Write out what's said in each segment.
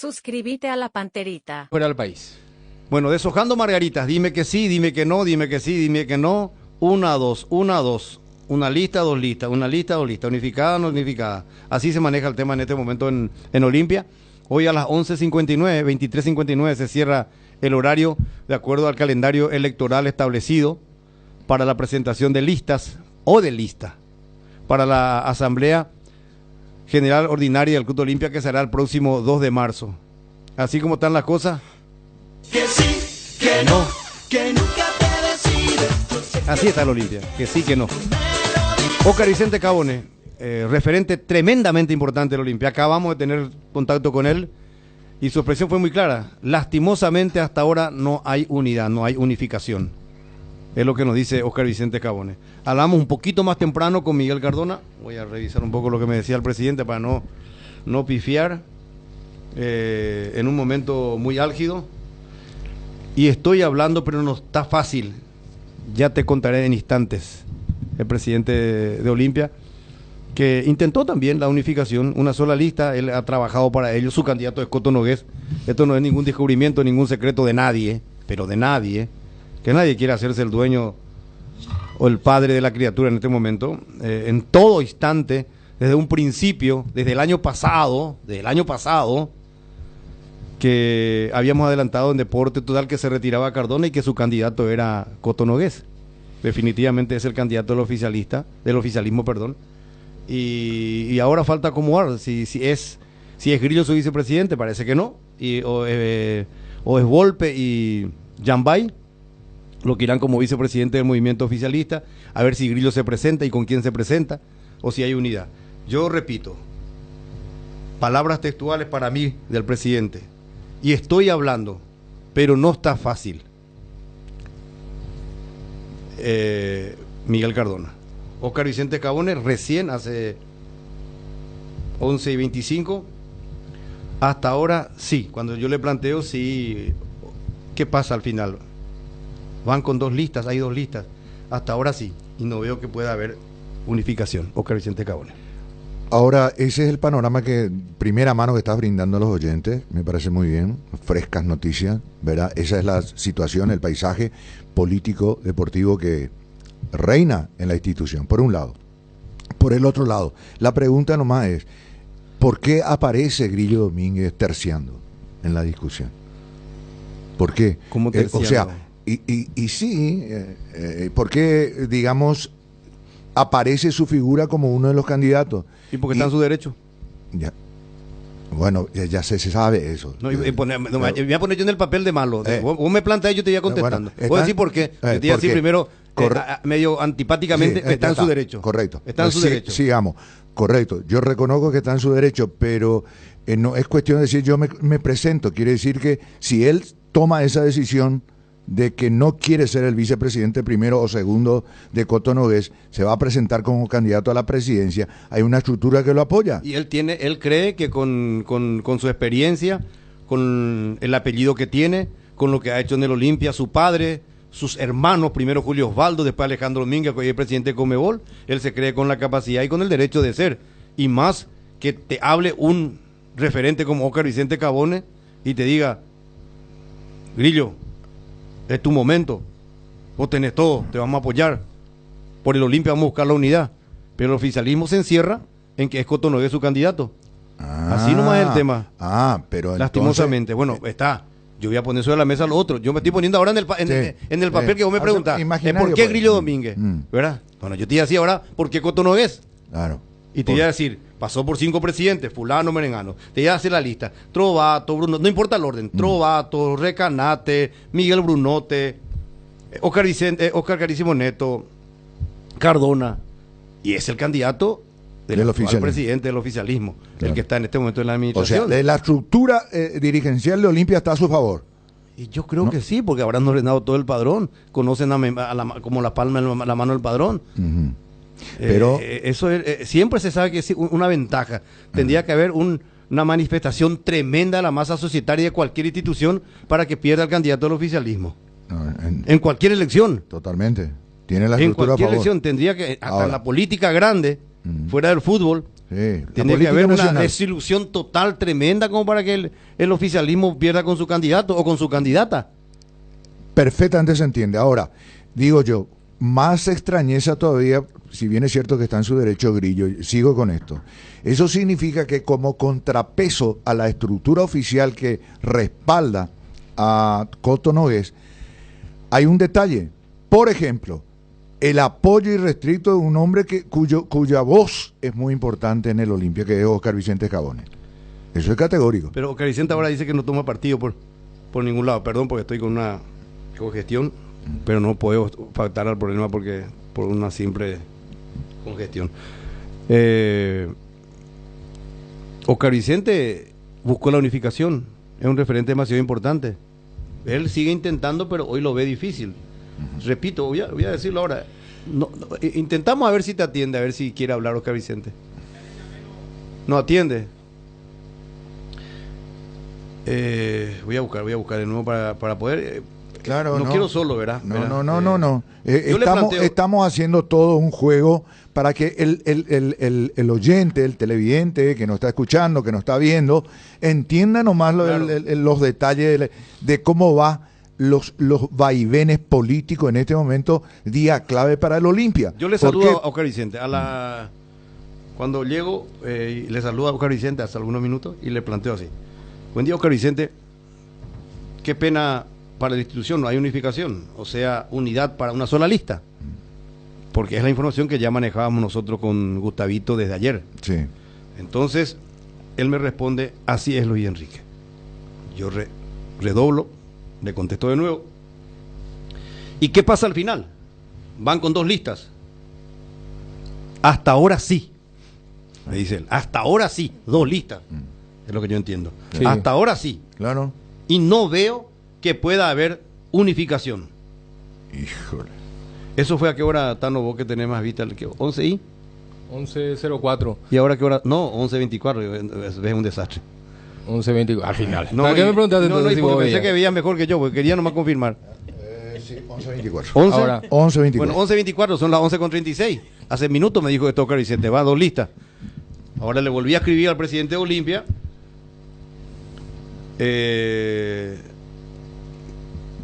Suscríbete a la Panterita. Fuera del país. Bueno, deshojando margaritas, dime que sí, dime que no, dime que sí, dime que no. Una, dos. Una lista, dos listas, una lista, dos listas, unificada, no unificada. Así se maneja el tema en este momento en Olimpia. Hoy a las 11:59, 23:59 se cierra el horario de acuerdo al calendario electoral establecido para la presentación de listas o de lista para la Asamblea General Ordinaria del Club Olimpia, que será el próximo 2 de marzo. Así como están las cosas. Que sí, que no, que nunca te decides. Así está el Olimpia, que sí, que no. Óscar Vicente Cabone, referente tremendamente importante del Olimpia. Acabamos de tener contacto con él y su expresión fue muy clara. Lastimosamente hasta ahora no hay unidad, no hay unificación. Es lo que nos dice Óscar Vicente Cabone. Hablamos un poquito más temprano con Miguel Cardona. Voy a revisar un poco lo que me decía el presidente para no pifiar. En un momento muy álgido. Y estoy hablando, pero no está fácil. Ya te contaré en instantes. El presidente de Olimpia, que intentó también la unificación, una sola lista. Él ha trabajado para ello. Su candidato es Coto Nogués. Esto no es ningún descubrimiento, ningún secreto de nadie, pero de nadie. Que nadie quiera hacerse el dueño o el padre de la criatura en este momento. En todo instante, desde un principio, desde el año pasado, que habíamos adelantado en Deporte Total que se retiraba Cardona y que su candidato era Coto Nogués. Definitivamente es el candidato del oficialismo, perdón. Y ahora falta acomodar si es Grillo su vicepresidente, parece que no, o es Volpe y Yambay lo que irán como vicepresidente del movimiento oficialista, a ver si Grillo se presenta y con quién se presenta, o si hay unidad. Yo repito, palabras textuales para mí del presidente, y estoy hablando, pero no está fácil. Miguel Cardona. Óscar Vicente Cabone, recién hace 11:25, hasta ahora sí, cuando yo le planteo sí, ¿qué pasa al final? Van con dos listas, hay dos listas, hasta ahora sí, y no veo que pueda haber unificación. Óscar Vicente Cabone. Ahora, ese es el panorama que, primera mano, que estás brindando a los oyentes, me parece muy bien, frescas noticias, ¿verdad? Esa es la situación, el paisaje político, deportivo que reina en la institución, por un lado. Por el otro lado, la pregunta nomás es, ¿por qué aparece Grillo Domínguez terciando en la discusión? ¿Por qué? ¿Cómo terciando? O sea, y sí, ¿por qué, digamos, aparece su figura como uno de los candidatos? ¿Y porque está en su derecho? Ya. Bueno, ya se sabe eso. No, me voy a poner yo en el papel de malo. Vos me planteas, yo te voy contestando. Bueno, voy a decir por qué. Yo te voy a decir primero, medio antipáticamente, sí, está en su derecho. Correcto. Está en su derecho. Sigamos. Correcto. Yo reconozco que está en su derecho, pero no es cuestión de decir yo me presento. Quiere decir que si él toma esa decisión de que no quiere ser el vicepresidente primero o segundo de Coto Nogués, se va a presentar como candidato a la presidencia, hay una estructura que lo apoya. Y él cree que con su experiencia, con el apellido que tiene, con lo que ha hecho en el Olimpia, su padre, sus hermanos, primero Julio Osvaldo, después Alejandro Domínguez, que hoy es presidente de Conmebol, él se cree con la capacidad y con el derecho de ser. Y más que te hable un referente como Óscar Vicente Cabone y te diga, Grillo, es tu momento, vos tenés todo, te vamos a apoyar, por el Olimpia vamos a buscar la unidad, pero el oficialismo se encierra en que es Coto Nogués su candidato. Así nomás es el tema. Pero lastimosamente, entonces, está, yo voy a poner sobre la mesa lo otro, yo me estoy poniendo ahora en el papel que vos me preguntás, ¿por qué Grillo Domínguez? ¿Verdad? Bueno, yo te iba a decir ahora, ¿por qué Coto Nogués? Claro. Y te iba a decir, pasó por 5 presidentes, fulano, merengano. Te iba a hacer la lista. Trovato, Bruno, no importa el orden. Trovato, Recanate, Miguel Brunote, Óscar Carísimo Neto, Cardona. Y es el candidato del actual presidente del oficialismo, claro, el que está en este momento en la administración. O sea, la estructura dirigencial de Olimpia está a su favor. Y yo creo que sí, porque habrán ordenado todo el padrón. Conocen como la palma en la mano del padrón. Pero eso siempre se sabe que es una ventaja. Tendría que haber una manifestación tremenda de la masa societaria de cualquier institución para que pierda el candidato del oficialismo. En cualquier elección. Totalmente. Tiene la estructura en cualquier elección tendría que, hasta en la política grande, fuera del fútbol, Sí, la Tiene que política haber una nacional. desilusión total, tremenda, como para que el oficialismo pierda con su candidato o con su candidata. Perfectamente se entiende. Ahora, digo yo, más extrañeza todavía, si bien es cierto que está en su derecho Grillo, sigo con esto. Eso significa que como contrapeso a la estructura oficial que respalda a Coto Nogués, hay un detalle. Por ejemplo, el apoyo irrestricto de un hombre cuya voz es muy importante en el Olimpia, que es Oscar Vicente Cabones. Eso es categórico. Pero Oscar Vicente ahora dice que no toma partido por ningún lado. Perdón, porque estoy con una congestión, pero no puedo faltar al problema porque por una simple congestión. Oscar Vicente buscó la unificación, es un referente demasiado importante. Él sigue intentando, pero hoy lo ve difícil. Repito, voy a decirlo ahora. Intentamos a ver si te atiende, a ver si quiere hablar Oscar Vicente. No atiende. Voy a buscar de nuevo para poder. Claro, no quiero solo, ¿verdad? No. Yo le planteo- Estamos haciendo todo un juego para que el oyente, el televidente que nos está escuchando, que nos está viendo, entienda nomás Claro. los detalles de cómo va los vaivenes políticos en este momento, día clave para el Olimpia. Yo le Porque- saludo a Oscar Vicente. Cuando llego, le saludo a Oscar Vicente hace algunos minutos y le planteo así. Buen día, Oscar Vicente. Qué pena para la institución, no hay unificación, o sea, unidad para una sola lista. Porque es la información que ya manejábamos nosotros con Gustavito desde ayer. Sí. Entonces, él me responde, así es, Luis Enrique. Yo redoblo, le contesto de nuevo. ¿Y qué pasa al final? Van con 2 listas. Hasta ahora sí, me dice él. Hasta ahora sí, 2 listas. Es lo que yo entiendo. Sí. Hasta ahora sí. Claro. Y no veo que pueda haber unificación. Híjole. ¿Eso fue a qué hora, Tano, vos que tenés más vista? ¿11 y? 11:04, ¿Y ahora qué hora? No, 11:24. Es un desastre. 11:24, al final. No, ¿Para qué y- me preguntaste no, entonces y si porque vos pensé veías? que veía mejor que yo, porque quería nomás confirmar. Sí, 11:24. 11. Ahora. 11:24. Bueno, 11:24, son las 11:36. Hace minutos me dijo que toca Vicente, va 2 listas. Ahora le volví a escribir al presidente de Olimpia.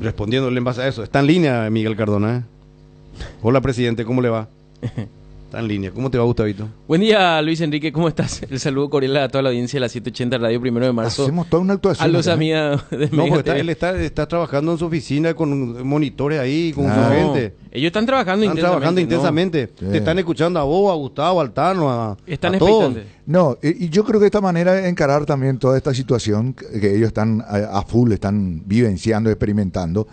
Respondiéndole en base a eso. Está en línea, Miguel Cardona. Hola, presidente, ¿cómo le va? Está en línea. ¿Cómo te va, Gustavito? Buen día, Luis Enrique, ¿cómo estás? El saludo cordial a toda la audiencia de la 780 Radio 1 de marzo. Hacemos toda una actuación. A los acá. amigos de No, Mega porque TV. él está trabajando en su oficina con monitores ahí, con su Ah. gente. Ellos están trabajando Están trabajando intensamente. intensamente. Sí. Te están escuchando a vos, a Gustavo, al Tano, a Están todos. expectantes. No, y yo creo que esta manera de encarar también toda esta situación que ellos están a full, están vivenciando, experimentando,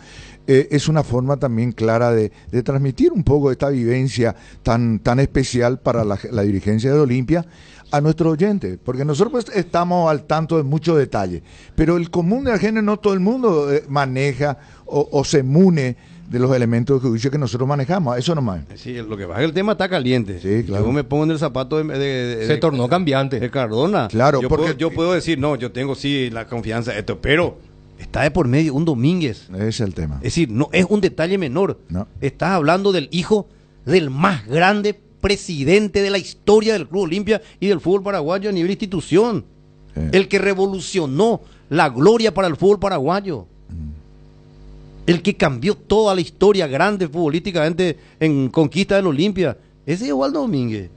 es una forma también clara de transmitir un poco esta vivencia tan especial para la dirigencia de Olimpia a nuestros oyentes, porque nosotros pues, estamos al tanto de muchos detalles, pero el común de la gente no todo el mundo maneja o se mune de los elementos de juicio que nosotros manejamos, eso nomás. Sí, lo que pasa es que el tema está caliente. Sí, claro. Yo me pongo en el zapato Se tornó cambiante. de Cardona. Claro, yo porque- yo puedo decir, no, yo tengo sí la confianza de esto, pero está de por medio un Domínguez. Ese es el tema. Es decir, no es un detalle menor. No. Estás hablando del hijo del más grande presidente de la historia del Club Olimpia y del fútbol paraguayo a nivel institución. El que revolucionó la gloria para el fútbol paraguayo. El que cambió toda la historia grande futbolísticamente en conquista del Olimpia. Ese es Waldo Domínguez.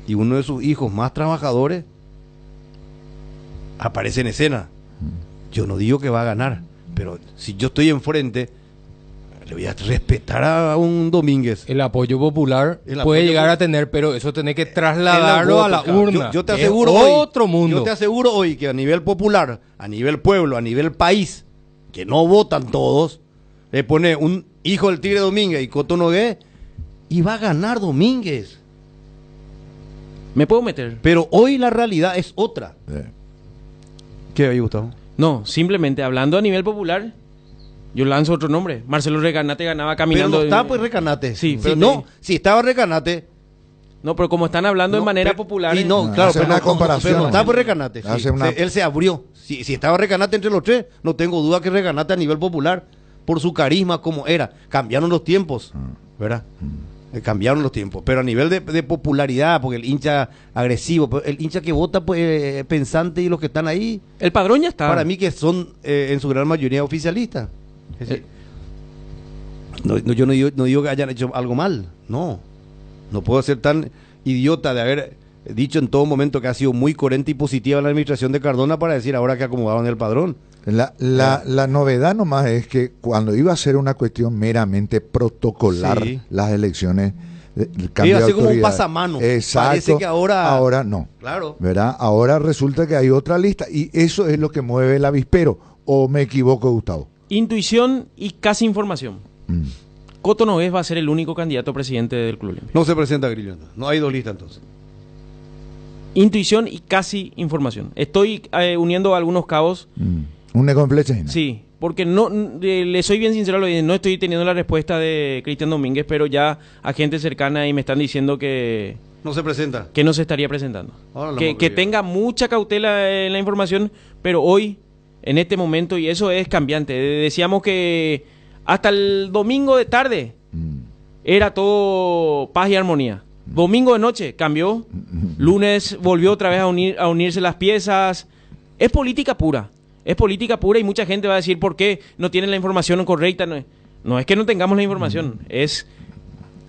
Y uno de sus hijos más trabajadores aparece en escena. Yo no digo que va a ganar, pero si yo estoy enfrente, le voy a respetar a un Domínguez. El apoyo popular El puede apoyo llegar po- a tener, pero eso tiene que En los trasladarlo a la votos, claro. urna. Yo te Es aseguro hoy, otro mundo. Yo te aseguro hoy que a nivel popular, a nivel pueblo, a nivel país, que no votan todos, le pone un hijo del Tigre Domínguez y Coto Nogués y va a ganar Domínguez. ¿Me puedo meter? Pero hoy la realidad es otra. Eh, ¿Qué hay, Gustavo? No, simplemente hablando a nivel popular, yo lanzo otro nombre. Marcelo Recanate ganaba caminando. Pero no está en- pues Recanate. Sí, pero sí, no, sí. si estaba Recanate. No, pero como están hablando de no, manera pero- popular. y no, No, claro, hace pero una no, comparación. pero no está por Recanate. sí. Hace una- Él se abrió. Si estaba Recanate entre los tres, no tengo duda que Recanate a nivel popular, por su carisma como era. Cambiaron los tiempos, ¿verdad? Cambiaron los tiempos, pero a nivel de popularidad, porque el hincha agresivo, pues, el hincha que vota pues, pensante y los que están ahí, El padrón ya está. para mí que son en su gran mayoría oficialistas. Es decir, yo no digo que hayan hecho algo mal, no puedo ser tan idiota de haber dicho en todo momento que ha sido muy coherente y positiva la administración de Cardona para decir ahora que acomodaron el padrón. La novedad nomás es que cuando iba a ser una cuestión meramente protocolar, Sí. las elecciones, el cambio Iba a de ser como un autoridad. pasamano. Exacto. Parece que ahora no. Claro. ¿Verdad? Ahora resulta que hay otra lista y eso es lo que mueve el avispero. ¿O me equivoco, Gustavo? Intuición y casi información. Mm. Coto Nogués va a ser el único candidato a presidente del Club Olimpia. No se presenta Grillo, entonces. No hay dos listas entonces. Intuición y casi información. Estoy uniendo algunos cabos. Un necompleche. Sí, porque le soy bien sincero, no estoy teniendo la respuesta de Cristian Domínguez, pero ya a gente cercana y me están diciendo que No se presenta. no se estaría presentando. Ahora lo Que hemos creído. tenga mucha cautela en la información, pero hoy, en este momento, y eso es cambiante. Decíamos que hasta el domingo de tarde era todo paz y armonía. Domingo de noche cambió, lunes volvió otra vez a unirse las piezas. Es política pura y mucha gente va a decir por qué no tienen la información correcta. No es que no tengamos la información, es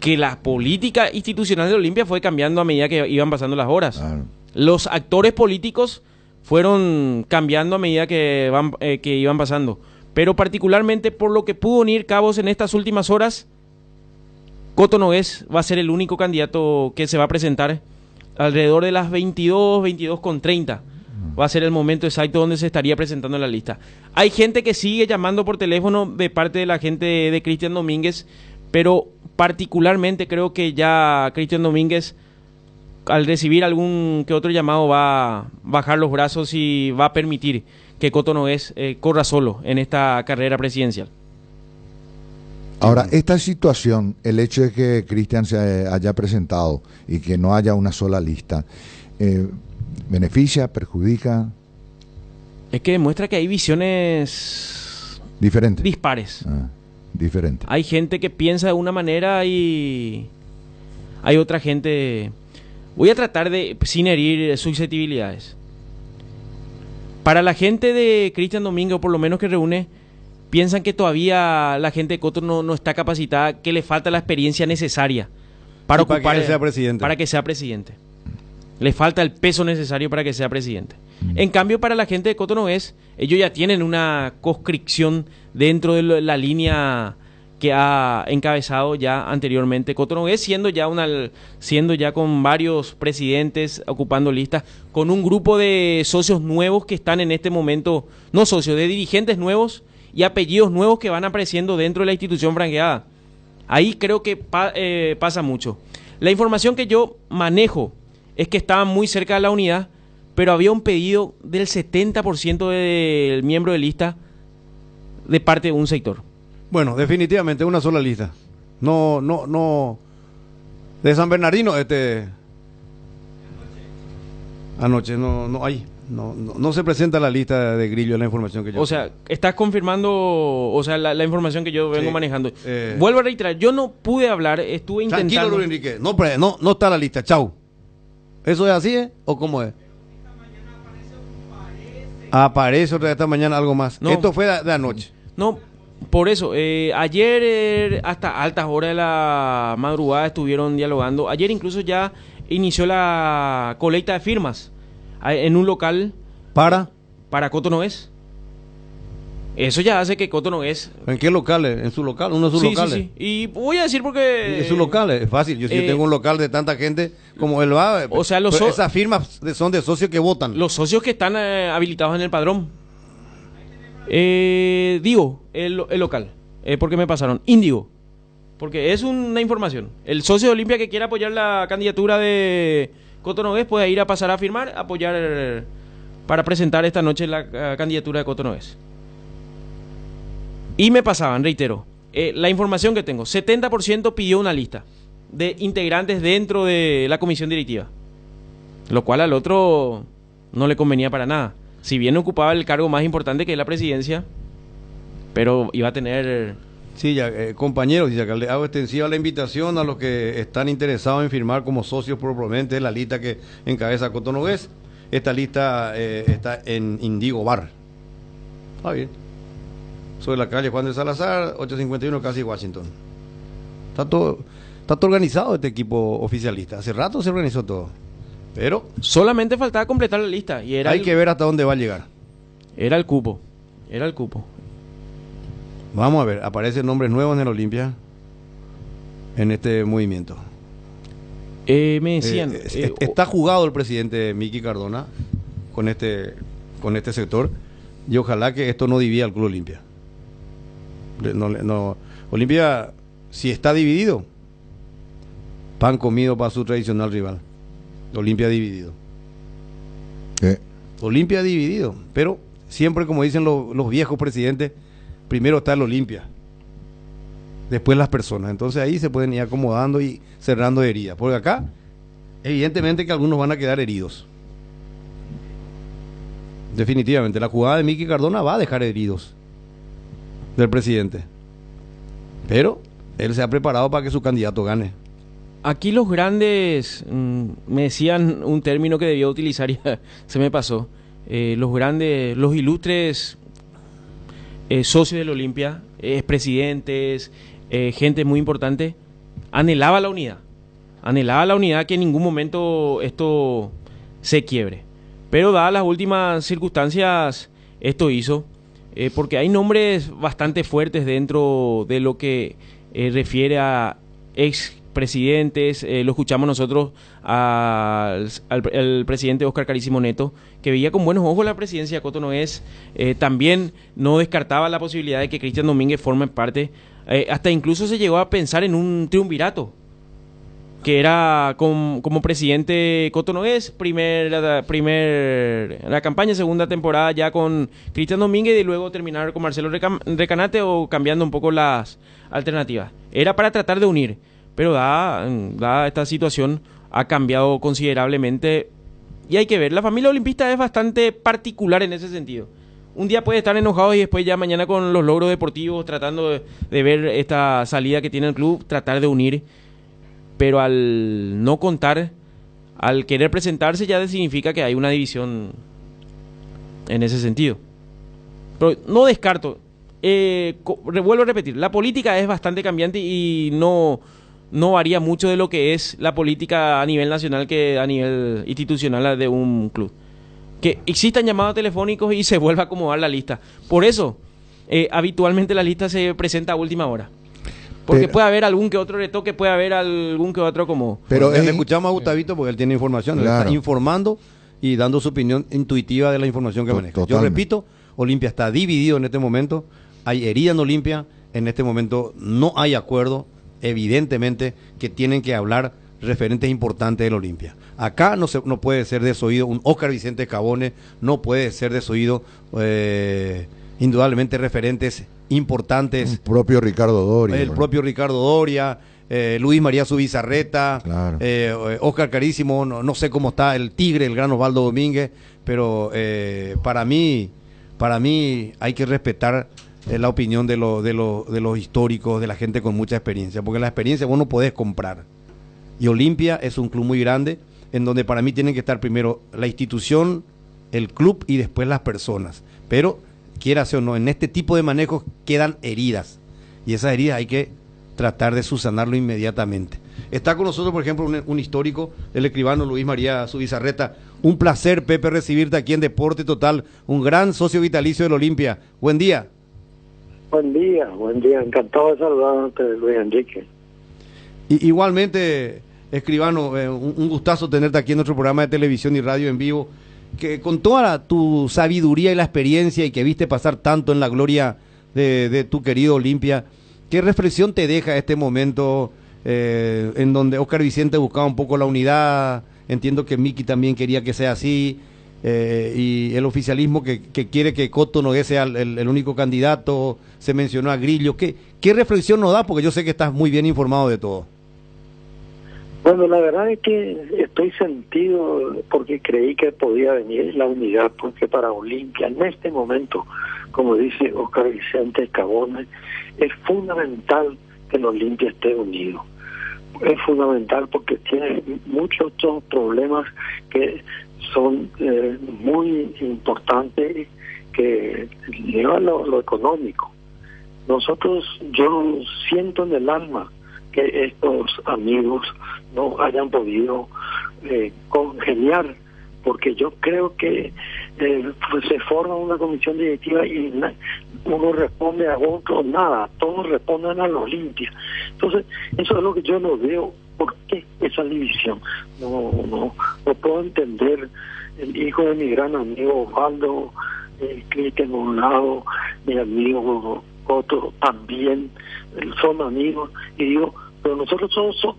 que la política institucional de Olimpia fue cambiando a medida que iban pasando las horas. Claro. Los actores políticos fueron cambiando a medida que iban pasando. Pero particularmente por lo que pudo unir cabos en estas últimas horas, Coto Nogués va a ser el único candidato que se va a presentar alrededor de las 22:30. Va a ser el momento exacto donde se estaría presentando la lista. Hay gente que sigue llamando por teléfono de parte de la gente de Cristian Domínguez, pero particularmente creo que ya Cristian Domínguez, al recibir algún que otro llamado, va a bajar los brazos y va a permitir que Coto Nogués corra solo en esta carrera presidencial. Ahora, esta situación, el hecho de que Cristian se haya presentado y que no haya una sola lista, ¿beneficia, perjudica? Es que demuestra que hay visiones Diferente. dispares. Diferente. Hay gente que piensa de una manera y hay otra gente... Voy a tratar de, sin herir susceptibilidades. Para la gente de Cristian Domínguez, o por lo menos que reúne, piensan que todavía la gente de Coto no está capacitada, que le falta la experiencia necesaria para Y para ocupar, que él sea presidente. para que sea presidente. Le falta el peso necesario para que sea presidente. En cambio, para la gente de Coto Nogués, ellos ya tienen una conscripción dentro de la línea que ha encabezado ya anteriormente Coto Nogués, siendo ya con varios presidentes ocupando listas, con un grupo de socios nuevos que están en este momento, no socios, de dirigentes nuevos y apellidos nuevos que van apareciendo dentro de la institución franqueada. Ahí creo que pasa mucho. La información que yo manejo es que estaban muy cerca de la unidad, pero había un pedido del 70% del miembro de lista de parte de un sector. Bueno, definitivamente una sola lista. No. De San Bernardino, anoche no hay. No se presenta la lista de Grillo en la información que yo. O sea, estás confirmando, o sea, la información que yo vengo Sí. manejando. Vuelvo a reiterar, yo no pude hablar, estuve Tranquilo, intentando... Luis Enrique. No está la lista. Chau. ¿Eso es así, o cómo es? Aparece otra vez esta mañana algo más. No. Esto fue de anoche. No, por eso, ayer hasta altas horas de la madrugada estuvieron dialogando. Ayer incluso ya inició la colecta de firmas en un local para Coto Nogués. Eso ya hace que Coto Nogués... ¿En qué locales? ¿En su local? ¿Uno de sus Sí, locales? sí. Y voy a decir porque... En su local, es fácil. Yo tengo un local de tanta gente como él va. O sea, pero esas firmas son de socios que votan. Los socios que están habilitados en el padrón. Digo, el local. Porque me pasaron. Índigo. Porque es una información. El socio de Olimpia que quiera apoyar la candidatura de Coto Nogués puede ir a pasar a firmar, apoyar para presentar esta noche la candidatura de Coto Nogués. Y me pasaban, reitero, la información que tengo. 70% pidió una lista de integrantes dentro de la comisión directiva. Lo cual al otro no le convenía para nada. Si bien ocupaba el cargo más importante que es la presidencia, pero iba a tener Sí, ya, compañeros, dice acá, le hago extensiva la invitación a los que están interesados en firmar como socios probablemente la lista que encabeza Coto Nogués. Esta lista está en Indigo Bar. Está bien. Sobre la calle Juan de Salazar, 851, casi Washington. Está todo organizado este equipo oficialista. Hace rato se organizó todo. Pero Solamente faltaba completar la lista y era hay que ver hasta dónde va a llegar. era el cupo. Era el cupo. Vamos a ver, aparecen nombres nuevos en el Olimpia en este movimiento. Me decían... Está jugado el presidente Miki Cardona con este sector y ojalá que esto no divida al Club Olimpia. Olimpia, si está dividido, pan comido para su tradicional rival. Olimpia dividido. Olimpia dividido, pero siempre como dicen los viejos presidentes, primero está el Olimpia, después las personas. Entonces ahí se pueden ir acomodando y cerrando heridas. Porque acá, evidentemente que algunos van a quedar heridos. Definitivamente, la jugada de Miki Cardona va a dejar heridos del presidente. Pero él se ha preparado para que su candidato gane. Aquí los grandes, me decían un término que debía utilizar y se me pasó. Los grandes, los ilustres socios del Olimpia, expresidentes, gente muy importante, anhelaba la unidad. Anhelaba la unidad, que en ningún momento esto se quiebre. Pero dadas las últimas circunstancias, esto hizo, porque hay nombres bastante fuertes dentro de lo que refiere a expresidentes. Lo escuchamos nosotros al presidente Óscar Carísimo Neto, que veía con buenos ojos la presidencia de Coto Nogués. También no descartaba la posibilidad de que Cristian Domínguez forme parte. Hasta incluso se llegó a pensar en un triunvirato, que era como presidente Coto Nogués, la campaña, segunda temporada ya con Cristian Domínguez y luego terminar con Marcelo Recanate, o cambiando un poco las alternativas. Era para tratar de unir, pero dada esta situación ha cambiado considerablemente y hay que ver. La familia olimpista es bastante particular en ese sentido. Un día puede estar enojados y después ya mañana con los logros deportivos, tratando de ver esta salida que tiene el club, tratar de unir. Pero al no contar, al querer presentarse, ya significa que hay una división en ese sentido. Pero no descarto, vuelvo a repetir, la política es bastante cambiante y no varía mucho de lo que es la política a nivel nacional que a nivel institucional de un club. Que existan llamados telefónicos y se vuelva a acomodar la lista. Por eso, habitualmente la lista se presenta a última hora. Porque puede haber algún que otro retoque, puede haber algún que otro como... Pero le escuchamos a Gustavito porque él tiene información, él está informando y dando su opinión intuitiva de la información que maneja. Totalmente. Yo repito, Olimpia está dividido en este momento, hay herida en Olimpia, en este momento no hay acuerdo, evidentemente que tienen que hablar referentes importantes del Olimpia. Acá no puede ser desoído un Óscar Vicente Cabone, no puede ser desoído indudablemente referentes importantes. El propio Ricardo Doria. El propio Ricardo Doria, Luis María Subizarreta, claro. Óscar Carísimo, no sé cómo está el Tigre, el gran Osvaldo Domínguez, pero para mí hay que respetar la opinión de los históricos, de la gente con mucha experiencia, porque la experiencia vos no podés comprar. Y Olimpia es un club muy grande, en donde para mí tienen que estar primero la institución, el club y después las personas. Pero quieras o no, en este tipo de manejos quedan heridas y esas heridas hay que tratar de subsanarlo inmediatamente. Está con nosotros, por ejemplo, un histórico, el escribano Luis María Subizarreta. Un placer, Pepe, recibirte aquí en Deporte Total, un gran socio vitalicio del Olimpia. Buen día. Buen día, encantado de saludarte, Luis Enrique. Y igualmente, escribano, un gustazo tenerte aquí en nuestro programa de televisión y radio en vivo, que con toda tu sabiduría y la experiencia y que viste pasar tanto en la gloria de tu querido Olimpia, ¿qué reflexión te deja este momento en donde Óscar Vicente buscaba un poco la unidad? Entiendo que Miki también quería que sea así, y el oficialismo que quiere que Coto Nogués sea el único candidato, se mencionó a Grillo. ¿Qué reflexión nos da? Porque yo sé que estás muy bien informado de todo. Bueno, la verdad es que estoy sentido porque creí que podía venir la unidad, porque para Olimpia en este momento, como dice Oscar Vicente Cabone, es fundamental que el Olimpia esté unido. Es fundamental porque tiene muchos otros problemas que son muy importantes, que llevan lo económico. Yo siento en el alma que estos amigos no hayan podido congeniar, porque yo creo que pues se forma una comisión directiva y uno responde a otro, nada, todos responden a la Olimpia. Entonces, eso es lo que yo no veo. ¿Por qué esa división? No puedo entender. El hijo de mi gran amigo Osvaldo, Cristian por un lado, mi amigo Coto también, son amigos, y digo, pero nosotros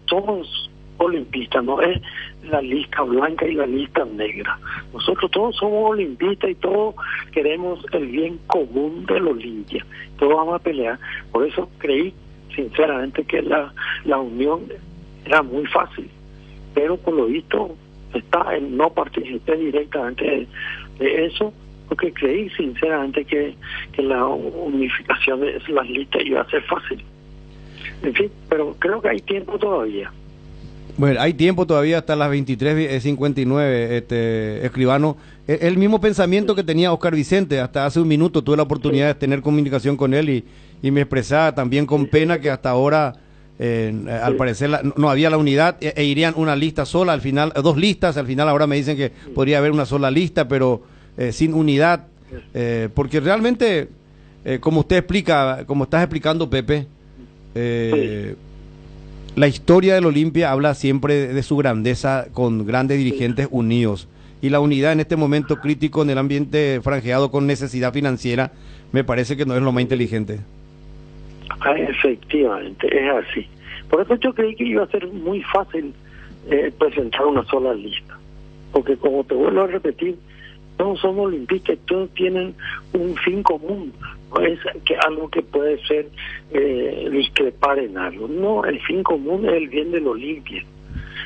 somos olimpistas, no es la lista blanca y la lista negra. Nosotros todos somos olimpistas y todos queremos el bien común del Olimpia. Todos vamos a pelear. Por eso creí sinceramente que la unión era muy fácil, pero por lo visto no participé directamente de eso, porque creí sinceramente que la unificación de las listas iba a ser fácil. En fin, pero creo que hay tiempo todavía. Bueno, hay tiempo todavía hasta las 23:59, Escribano. El mismo pensamiento que tenía Oscar Vicente. Hasta hace un minuto tuve la oportunidad de tener comunicación con él y me expresaba también con pena que hasta ahora, al parecer, no había la unidad e irían una lista sola, al final, dos listas, al final ahora me dicen que podría haber una sola lista, pero sin unidad, porque realmente, como usted explica, como estás explicando, Pepe, la historia del Olimpia habla siempre de su grandeza con grandes dirigentes unidos, y la unidad en este momento crítico en el ambiente franjeado con necesidad financiera me parece que no es lo más inteligente. Efectivamente, es así. Por eso yo creí que iba a ser muy fácil presentar una sola lista, porque como te vuelvo a repetir, todos somos olimpistas, todos tienen un fin común. No es que algo que puede ser discrepar en algo. No, el fin común es el bien del Olimpia.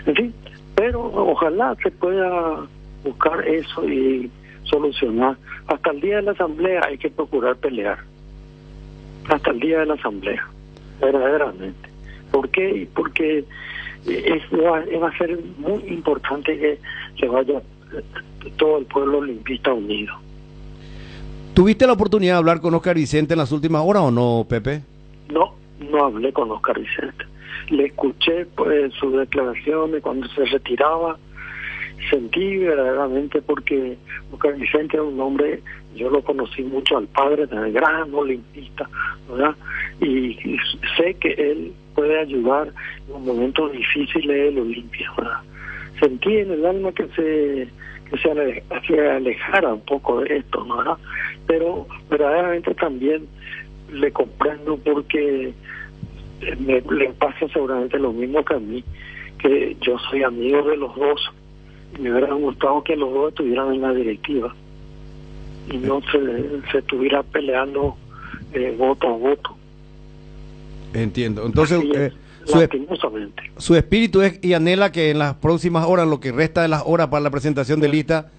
En fin, pero ojalá se pueda buscar eso y solucionar. Hasta el día de la asamblea hay que procurar pelear. Hasta el día de la asamblea, verdaderamente. ¿Por qué? Porque va a ser muy importante que se vaya todo el pueblo olimpista unido. ¿Tuviste la oportunidad de hablar con Oscar Vicente en las últimas horas o no, Pepe? No hablé con Oscar Vicente. Le escuché pues sus declaraciones cuando se retiraba. Sentí verdaderamente, porque Oscar Vicente es un hombre, yo lo conocí mucho al padre, tan gran olimpista, ¿verdad? Y sé que él puede ayudar en un momento difícil del Olimpia, ¿verdad? Sentí en el alma que se alejara un poco de esto, ¿no? ¿verdad? Pero verdaderamente también le comprendo, porque le pasa seguramente lo mismo que a mí, que yo soy amigo de los dos. Me hubiera gustado que los dos estuvieran en la directiva y no se estuviera peleando voto a voto. Entiendo. Entonces, lastimosamente. Su espíritu es y anhela que en las próximas horas, lo que resta de las horas para la presentación de lista,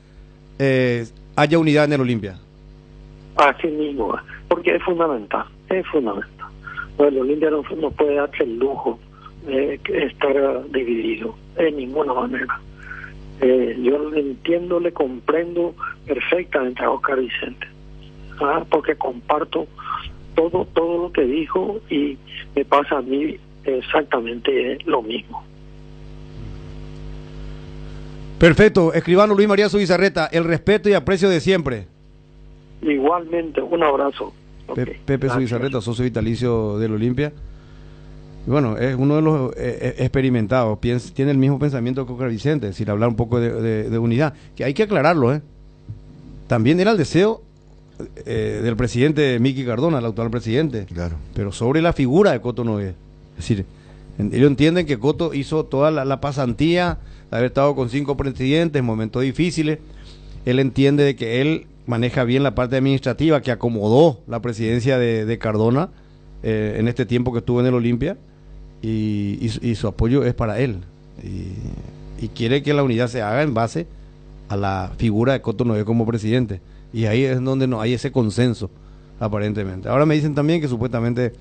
haya unidad en el Olimpia. Así mismo, porque es fundamental. El Olimpia no puede darse el lujo de estar dividido de ninguna manera. Yo le entiendo, le comprendo perfectamente a Oscar Vicente, porque comparto todo lo que dijo, y me pasa a mí exactamente lo mismo. Perfecto. Escribano Luis María Zubizarreta, el respeto y aprecio de siempre. Igualmente, un abrazo. Pepe Zubizarreta, socio vitalicio del Olimpia. Bueno, es uno de los experimentados, tiene el mismo pensamiento que Oscar Vicente, es decir, hablar un poco de unidad, que hay que aclararlo, También era el deseo del presidente Miki Cardona, el actual presidente, claro, pero sobre la figura de Coto Nogués. Es decir, ellos entienden que Coto hizo toda la pasantía de haber estado con 5 presidentes en momentos difíciles. Él entiende de que él maneja bien la parte administrativa, que acomodó la presidencia de Cardona en este tiempo que estuvo en el Olimpia, y su apoyo es para él, y quiere que la unidad se haga en base a la figura de Coto Nogués como presidente, y ahí es donde no hay ese consenso. aparentemente. Ahora me dicen también que supuestamente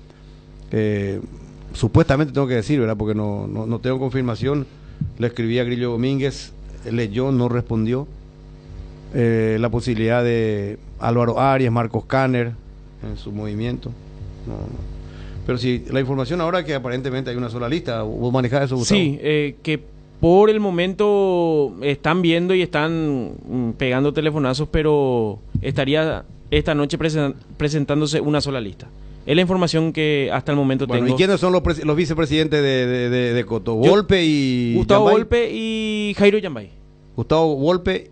tengo que decir, ¿verdad? Porque no tengo confirmación. Le escribí a Grillo Domínguez, leyó, no respondió. La posibilidad de Álvaro Arias, Marcos Kanner en su movimiento. No. Pero sí, la información ahora que aparentemente hay una sola lista. ¿Vos manejás eso, Gustavo? Sí, que por el momento están viendo y están pegando telefonazos, pero estaría esta noche presentándose una sola lista. Es la información que hasta el momento Bueno, tengo. ¿y quiénes son los vicepresidentes de Coto? Volpe y Gustavo Yambay. Volpe y Jairo Yambay. Gustavo Volpe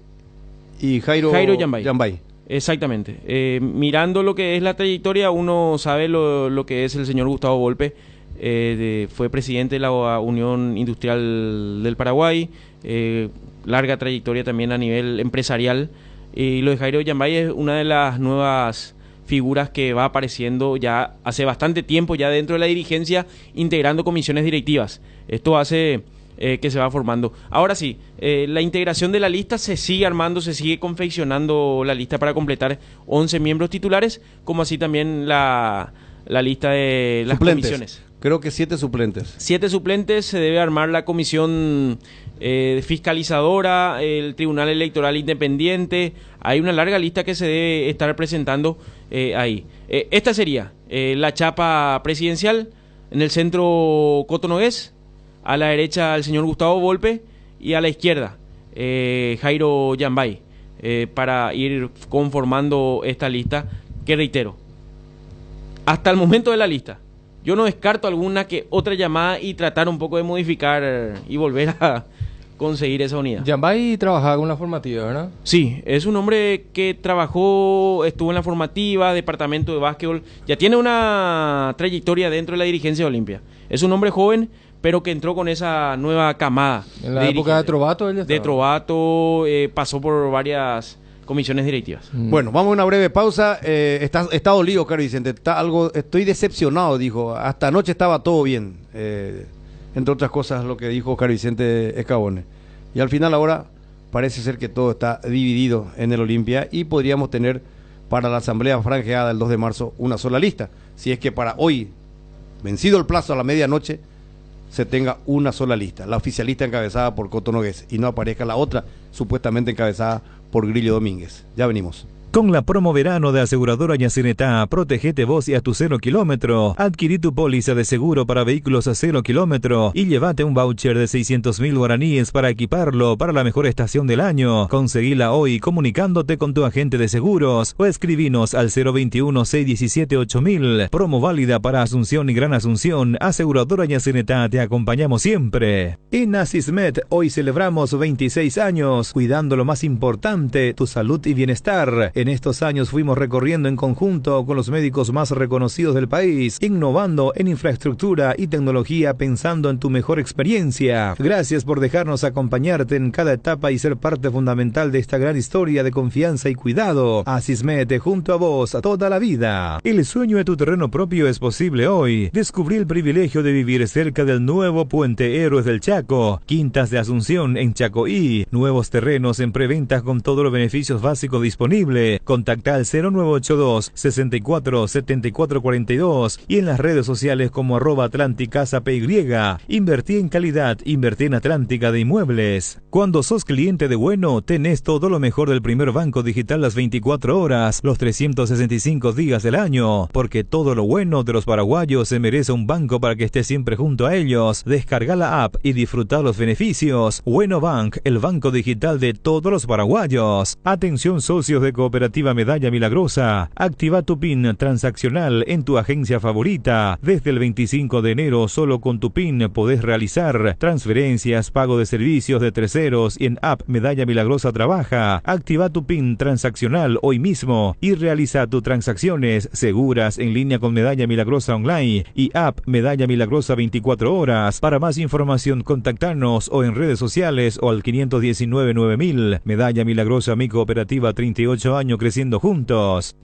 y Jairo Yambay. Exactamente. Mirando lo que es la trayectoria, uno sabe lo que es el señor Gustavo Volpe. Fue presidente de la Unión Industrial del Paraguay, larga trayectoria también a nivel empresarial. Y lo de Jairo Yambay es una de las nuevas figuras que va apareciendo ya hace bastante tiempo ya dentro de la dirigencia, integrando comisiones directivas. Esto hace que se va formando. Ahora sí, la integración de la lista se sigue armando, se sigue confeccionando la lista para completar 11 miembros titulares, como así también la lista de las Suplentes. comisiones. Creo que 7 suplentes. 7 suplentes, se debe armar la comisión fiscalizadora, el Tribunal Electoral Independiente. Hay una larga lista que se debe estar presentando ahí. Esta sería la chapa presidencial, en el centro Coto Nogués, a la derecha el señor Gustavo Volpe y a la izquierda Jairo Yambay, para ir conformando esta lista que, reitero, hasta el momento de la lista yo no descarto alguna que otra llamada y tratar un poco de modificar y volver a conseguir esa unidad. Yambay trabajaba con la formativa, ¿verdad? Sí, es un hombre que estuvo en la formativa, departamento de básquetbol, ya tiene una trayectoria dentro de la dirigencia de Olimpia. Es un hombre joven, pero que entró con esa nueva camada. En la época de Trovato, él ya de estaba. Trovato, pasó por varias comisiones directivas. Bueno, vamos a una breve pausa. Está dolido, Caro Vicente. Estoy decepcionado, dijo. Hasta anoche estaba todo bien. Entre otras cosas, lo que dijo Caro Vicente Escabone. Y al final ahora parece ser que todo está dividido en el Olimpia y podríamos tener para la asamblea franjeada el 2 de marzo una sola lista. Si es que para hoy, vencido el plazo a la medianoche, se tenga una sola lista, la oficialista encabezada por Coto Nogués, y no aparezca la otra supuestamente encabezada por Grillo Domínguez. Ya venimos. Con la promo verano de Aseguradora Yacinetá, protegete vos y a tu 0 kilómetro. Adquirí tu póliza de seguro para vehículos a 0 kilómetro y llévate un voucher de 600.000 guaraníes para equiparlo para la mejor estación del año. Conseguila hoy comunicándote con tu agente de seguros o escribinos al 021-617-8000. Promo válida para Asunción y Gran Asunción. Aseguradora Yacinetá, te acompañamos siempre. En Asismed, hoy celebramos 26 años, cuidando lo más importante, tu salud y bienestar. En estos años fuimos recorriendo en conjunto con los médicos más reconocidos del país, innovando en infraestructura y tecnología pensando en tu mejor experiencia. Gracias por dejarnos acompañarte en cada etapa y ser parte fundamental de esta gran historia de confianza y cuidado. Asismed, junto a vos toda la vida. El sueño de tu terreno propio es posible hoy. Descubrí el privilegio de vivir cerca del nuevo Puente Héroes del Chaco, Quintas de Asunción en Chacoí, nuevos terrenos en preventa con todos los beneficios básicos disponibles. Contacta al 0982 64 74 42 y en las redes sociales como @AtlanticasaPY. Invertí en calidad, invertí en Atlántica de Inmuebles. Cuando sos cliente de Bueno, tenés todo lo mejor del primer banco digital las 24 horas, los 365 días del año, porque todo lo bueno de los paraguayos se merece un banco para que estés siempre junto a ellos. Descarga la app y disfruta los beneficios. Bueno Bank, el banco digital de todos los paraguayos. Atención socios de Cooperativa Medalla Milagrosa. Activa tu PIN transaccional en tu agencia favorita. Desde el 25 de enero solo con tu PIN podés realizar transferencias, pago de servicios de terceros y en App Medalla Milagrosa trabaja. Activa tu PIN transaccional hoy mismo y realiza tus transacciones seguras en línea con Medalla Milagrosa Online y App Medalla Milagrosa 24 horas. Para más información contactarnos o en redes sociales o al 519-9000. Medalla Milagrosa, mi cooperativa, 38 años creciendo juntos.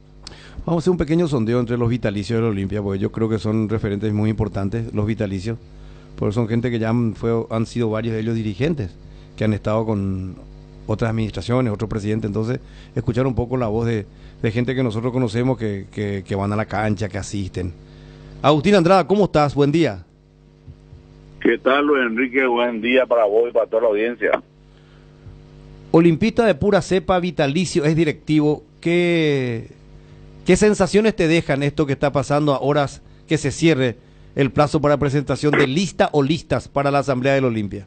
Vamos a hacer un pequeño sondeo entre los vitalicios de la Olimpia, porque yo creo que son referentes muy importantes los vitalicios, porque son gente que ya han sido varios de ellos dirigentes, que han estado con otras administraciones, otros presidentes. Entonces, escuchar un poco la voz de de gente que nosotros conocemos que van a la cancha, que asisten. Agustín Andrada, ¿cómo estás? Buen día. ¿Qué tal, Luis Enrique? Buen día para vos y para toda la audiencia. Olimpista de pura cepa, vitalicio, es directivo. ¿Qué sensaciones te dejan esto que está pasando a horas que se cierre el plazo para presentación de lista o listas para la Asamblea del Olimpia?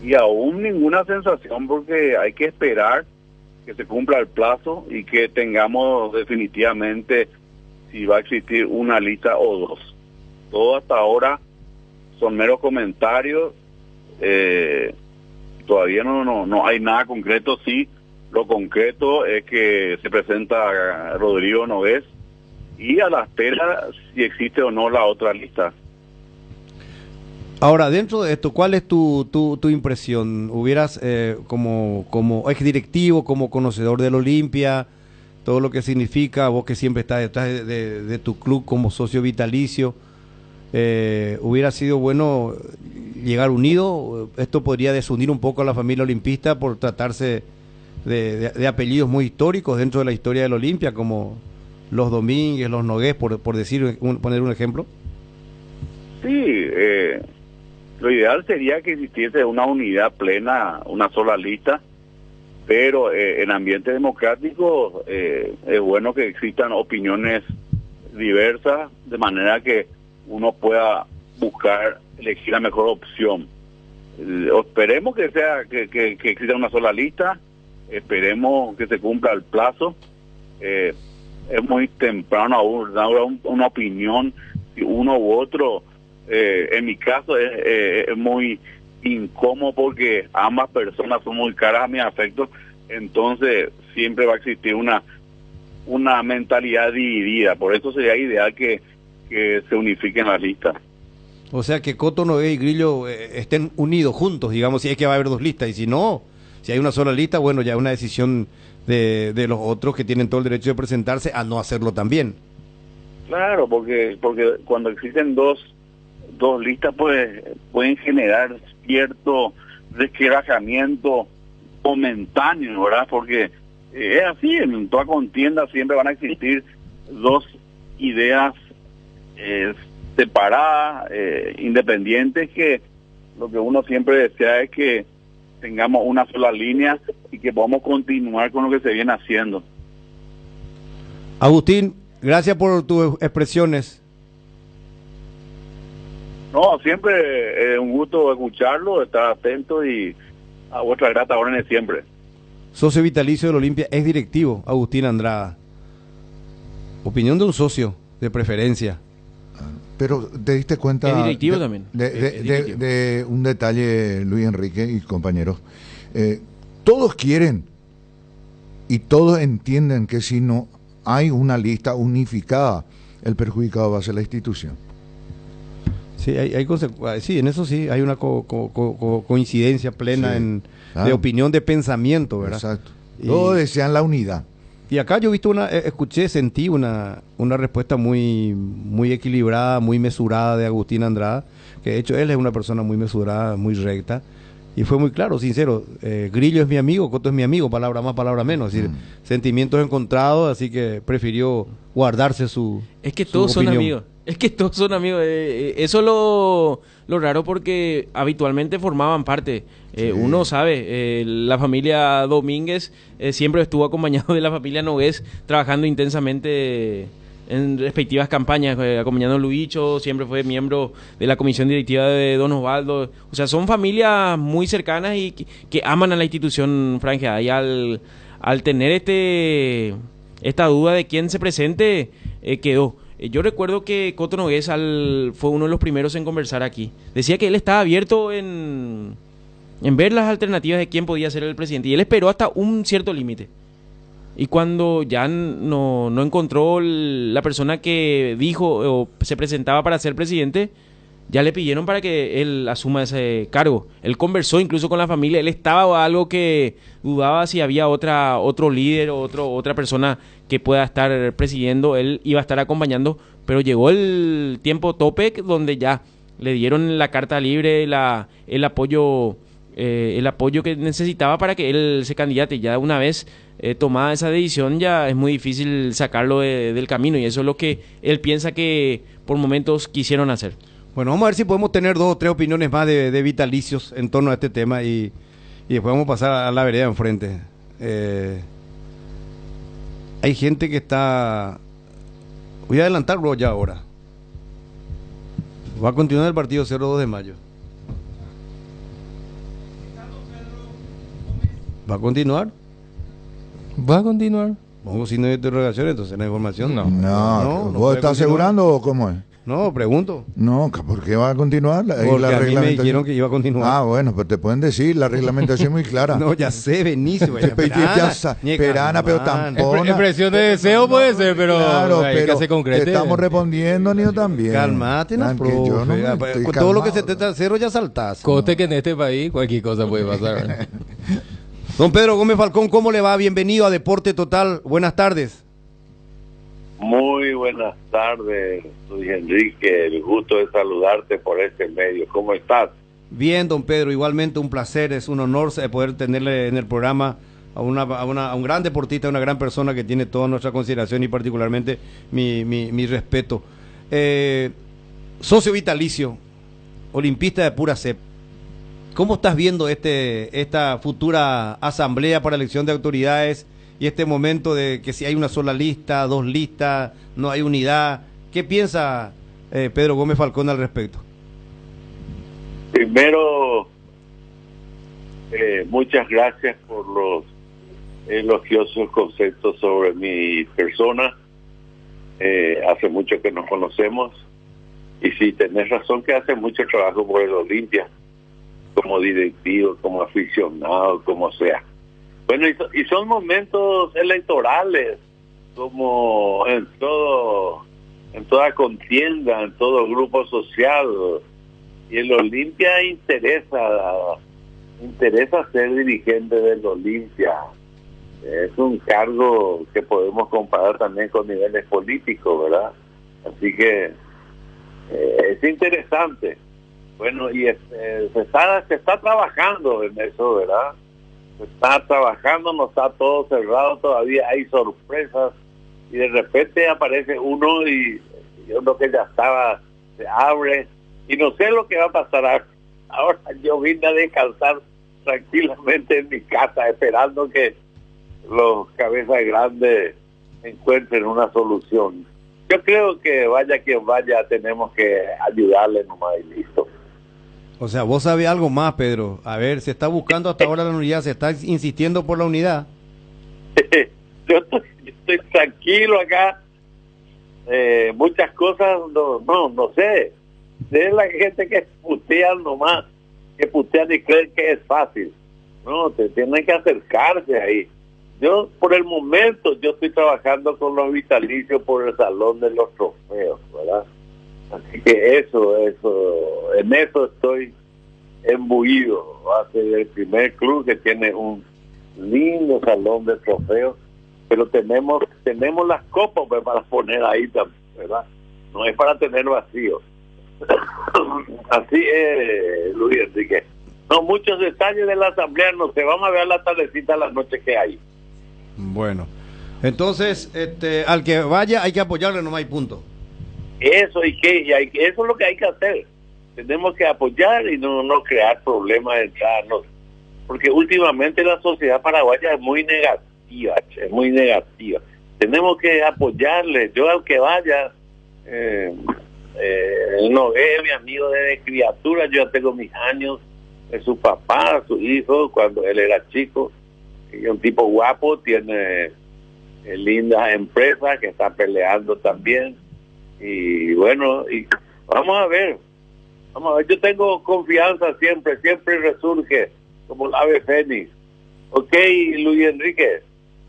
Y aún ninguna sensación, porque hay que esperar que se cumpla el plazo y que tengamos definitivamente si va a existir una lista o dos. Todo hasta ahora son meros comentarios, todavía no hay nada concreto. Sí, lo concreto es que se presenta Rodrigo Nogués y a la espera si existe o no la otra lista. Ahora, dentro de esto, ¿cuál es tu impresión? ¿Hubieras, como exdirectivo, como conocedor del Olimpia, todo lo que significa, vos que siempre estás detrás de tu club como socio vitalicio, hubiera sido bueno llegar unido? ¿Esto podría desunir un poco a la familia olimpista por tratarse de apellidos muy históricos dentro de la historia del Olimpia, como los Domínguez, los Nogués, por poner un ejemplo? Sí, lo ideal sería que existiese una unidad plena, una sola lista, pero en ambiente democrático es bueno que existan opiniones diversas, de manera que uno pueda buscar, elegir la mejor opción. Esperemos que exista una sola lista, esperemos que se cumpla el plazo. Es muy temprano aún dar una opinión, si uno u otro. En mi caso es muy incómodo porque ambas personas son muy caras a mis afectos, entonces siempre va a existir una mentalidad dividida. Por eso sería ideal que se unifiquen las listas. O sea, que Coto, Nogués y Grillo estén unidos juntos, digamos, si es que va a haber dos listas, y si no, si hay una sola lista, bueno, ya es una decisión de los otros que tienen todo el derecho de presentarse a no hacerlo también. Claro, porque cuando existen dos listas, pues pueden generar cierto resquebrajamiento momentáneo, ¿verdad? Porque es así, en toda contienda siempre van a existir dos ideas separadas, independientes, que lo que uno siempre desea es que tengamos una sola línea y que podamos continuar con lo que se viene haciendo. Agustín, gracias por tus expresiones. No, siempre es un gusto escucharlo, estar atento y a vuestras gratas órdenes siempre. Socio vitalicio del Olimpia, es directivo, Agustín Andrada. Opinión de un socio, de preferencia. Pero te diste cuenta Es directivo también. de un detalle, Luis Enrique y compañeros. Todos quieren y todos entienden que si no hay una lista unificada, el perjudicado va a ser la institución. Sí, sí, en eso sí hay una coincidencia plena Sí, de opinión, de pensamiento, ¿verdad? Exacto. Todos desean la unidad. Y acá yo he visto sentí una respuesta muy equilibrada, muy mesurada de Agustín Andrada, que de hecho él es una persona muy mesurada, muy recta, y fue muy claro, sincero. Grillo es mi amigo, Coto es mi amigo, palabra más, palabra menos, es decir, sentimientos encontrados, así que prefirió guardarse su Es que todos son amigos. Es que todos son amigos. Eso es lo raro, porque habitualmente formaban parte. Uno sabe, la familia Domínguez siempre estuvo acompañado de la familia Nogués, trabajando intensamente en respectivas campañas, acompañando a Luicho, siempre fue miembro de la comisión directiva de Don Osvaldo. O sea, son familias muy cercanas y que aman a la institución franjeada. Y al tener esta duda de quién se presente, quedó. Yo recuerdo que Coto Nogués fue uno de los primeros en conversar aquí. Decía que él estaba abierto en ver las alternativas de quién podía ser el presidente. Y él esperó hasta un cierto límite. Y cuando ya no encontró la persona que dijo o se presentaba para ser presidente, ya le pidieron para que él asuma ese cargo. Él conversó incluso con la familia. Él estaba algo que dudaba si había otro líder o otra persona que pueda estar presidiendo. Él iba a estar acompañando, pero llegó el tiempo tope donde ya le dieron la carta libre, el apoyo el apoyo que necesitaba para que él se candidate. Ya una vez tomada esa decisión, ya es muy difícil sacarlo del camino, y eso es lo que él piensa que por momentos quisieron hacer. Bueno, vamos a ver si podemos tener 2 o 3 opiniones más de vitalicios en torno a este tema, y después vamos a pasar a la vereda enfrente. Hay gente que está... Voy a adelantarlo ya ahora. Va a continuar el partido 0-2 de mayo. ¿Va a continuar? ¿Va a continuar? Pongo signo de interrogación, entonces la información. No. No, no ¿vos puede estás continuar. asegurando o cómo es? No, pregunto. No, ¿por qué va a continuar? Porque a mí me dijeron que iba a continuar. Ah, bueno, pues te pueden decir, la reglamentación es muy clara. No, ya sé, Benicio. Perana, pero tampona. Expresión de deseo puede ser, pero Claro, hay que pero se concrete. te estamos respondiendo, Nio, también. Calmate, no, Tranqui, yo no me estoy Con todo lo que se calmado. te está cero ya saltás. Coste que en este país cualquier cosa puede pasar. Don Pedro Gómez Falcón, ¿cómo le va? Bienvenido a Deporte Total. Buenas tardes. Muy buenas tardes, Luis Enrique. El gusto de saludarte por este medio. ¿Cómo estás? Bien, don Pedro, igualmente un placer, es un honor poder tenerle en el programa a un gran deportista, una gran persona que tiene toda nuestra consideración y particularmente mi respeto. Socio vitalicio, olimpista de pura cepa. ¿Cómo estás viendo esta futura asamblea para elección de autoridades y este momento de que si hay una sola lista, 2 listas, no hay unidad? ¿Qué piensa Pedro Gómez Falcón al respecto? Primero, muchas gracias por los elogiosos conceptos sobre mi persona. Hace mucho que nos conocemos, y sí, tenés razón que hace mucho trabajo por el Olimpia, como directivo, como aficionado, como sea. Bueno, y son momentos electorales, como en toda contienda, en todo grupo social, y el Olimpia interesa ser dirigente del Olimpia. Es un cargo que podemos comparar también con niveles políticos, ¿verdad? Así que es interesante. Bueno, y se está trabajando en eso, ¿verdad? Se está trabajando, no está todo cerrado todavía, hay sorpresas, y de repente aparece uno y uno que ya estaba, se abre, y no sé lo que va a pasar. Ahora yo vine a descansar tranquilamente en mi casa, esperando que los cabezas grandes encuentren una solución. Yo creo que vaya quien vaya, tenemos que ayudarle nomás y listo. O sea, vos sabés algo más, Pedro. A ver, se está buscando hasta ahora la unidad, se está insistiendo por la unidad. Yo estoy tranquilo acá. Muchas cosas no sé. Es la gente que putean nomás, que putean y creen que es fácil. No, te tienen que acercarse ahí. Yo, por el momento, yo estoy trabajando con los vitalicios por el Salón de los Trofeos, ¿verdad? Así que en eso estoy embuido. Va a ser el primer club que tiene un lindo salón de trofeos, pero tenemos las copas para poner ahí también, ¿verdad? No es para tener vacío. Así es, Luis Enrique. No, muchos detalles de la asamblea, no sé, vamos a ver la tardecita, la noche que hay. Bueno, entonces, al que vaya hay que apoyarle nomás y punto. Eso eso es lo que hay que hacer. Tenemos que apoyar y no crear problemas de entrarnos, porque últimamente la sociedad paraguaya es muy negativa. Tenemos que apoyarle. Yo al que vaya, no es mi amigo desde criatura. Yo ya tengo mis años de su papá, su hijo, cuando él era chico. Y un tipo guapo, tiene lindas empresas que está peleando también. Y bueno, y vamos a ver, yo tengo confianza siempre resurge como el ave fénix. Ok, Luis Enrique,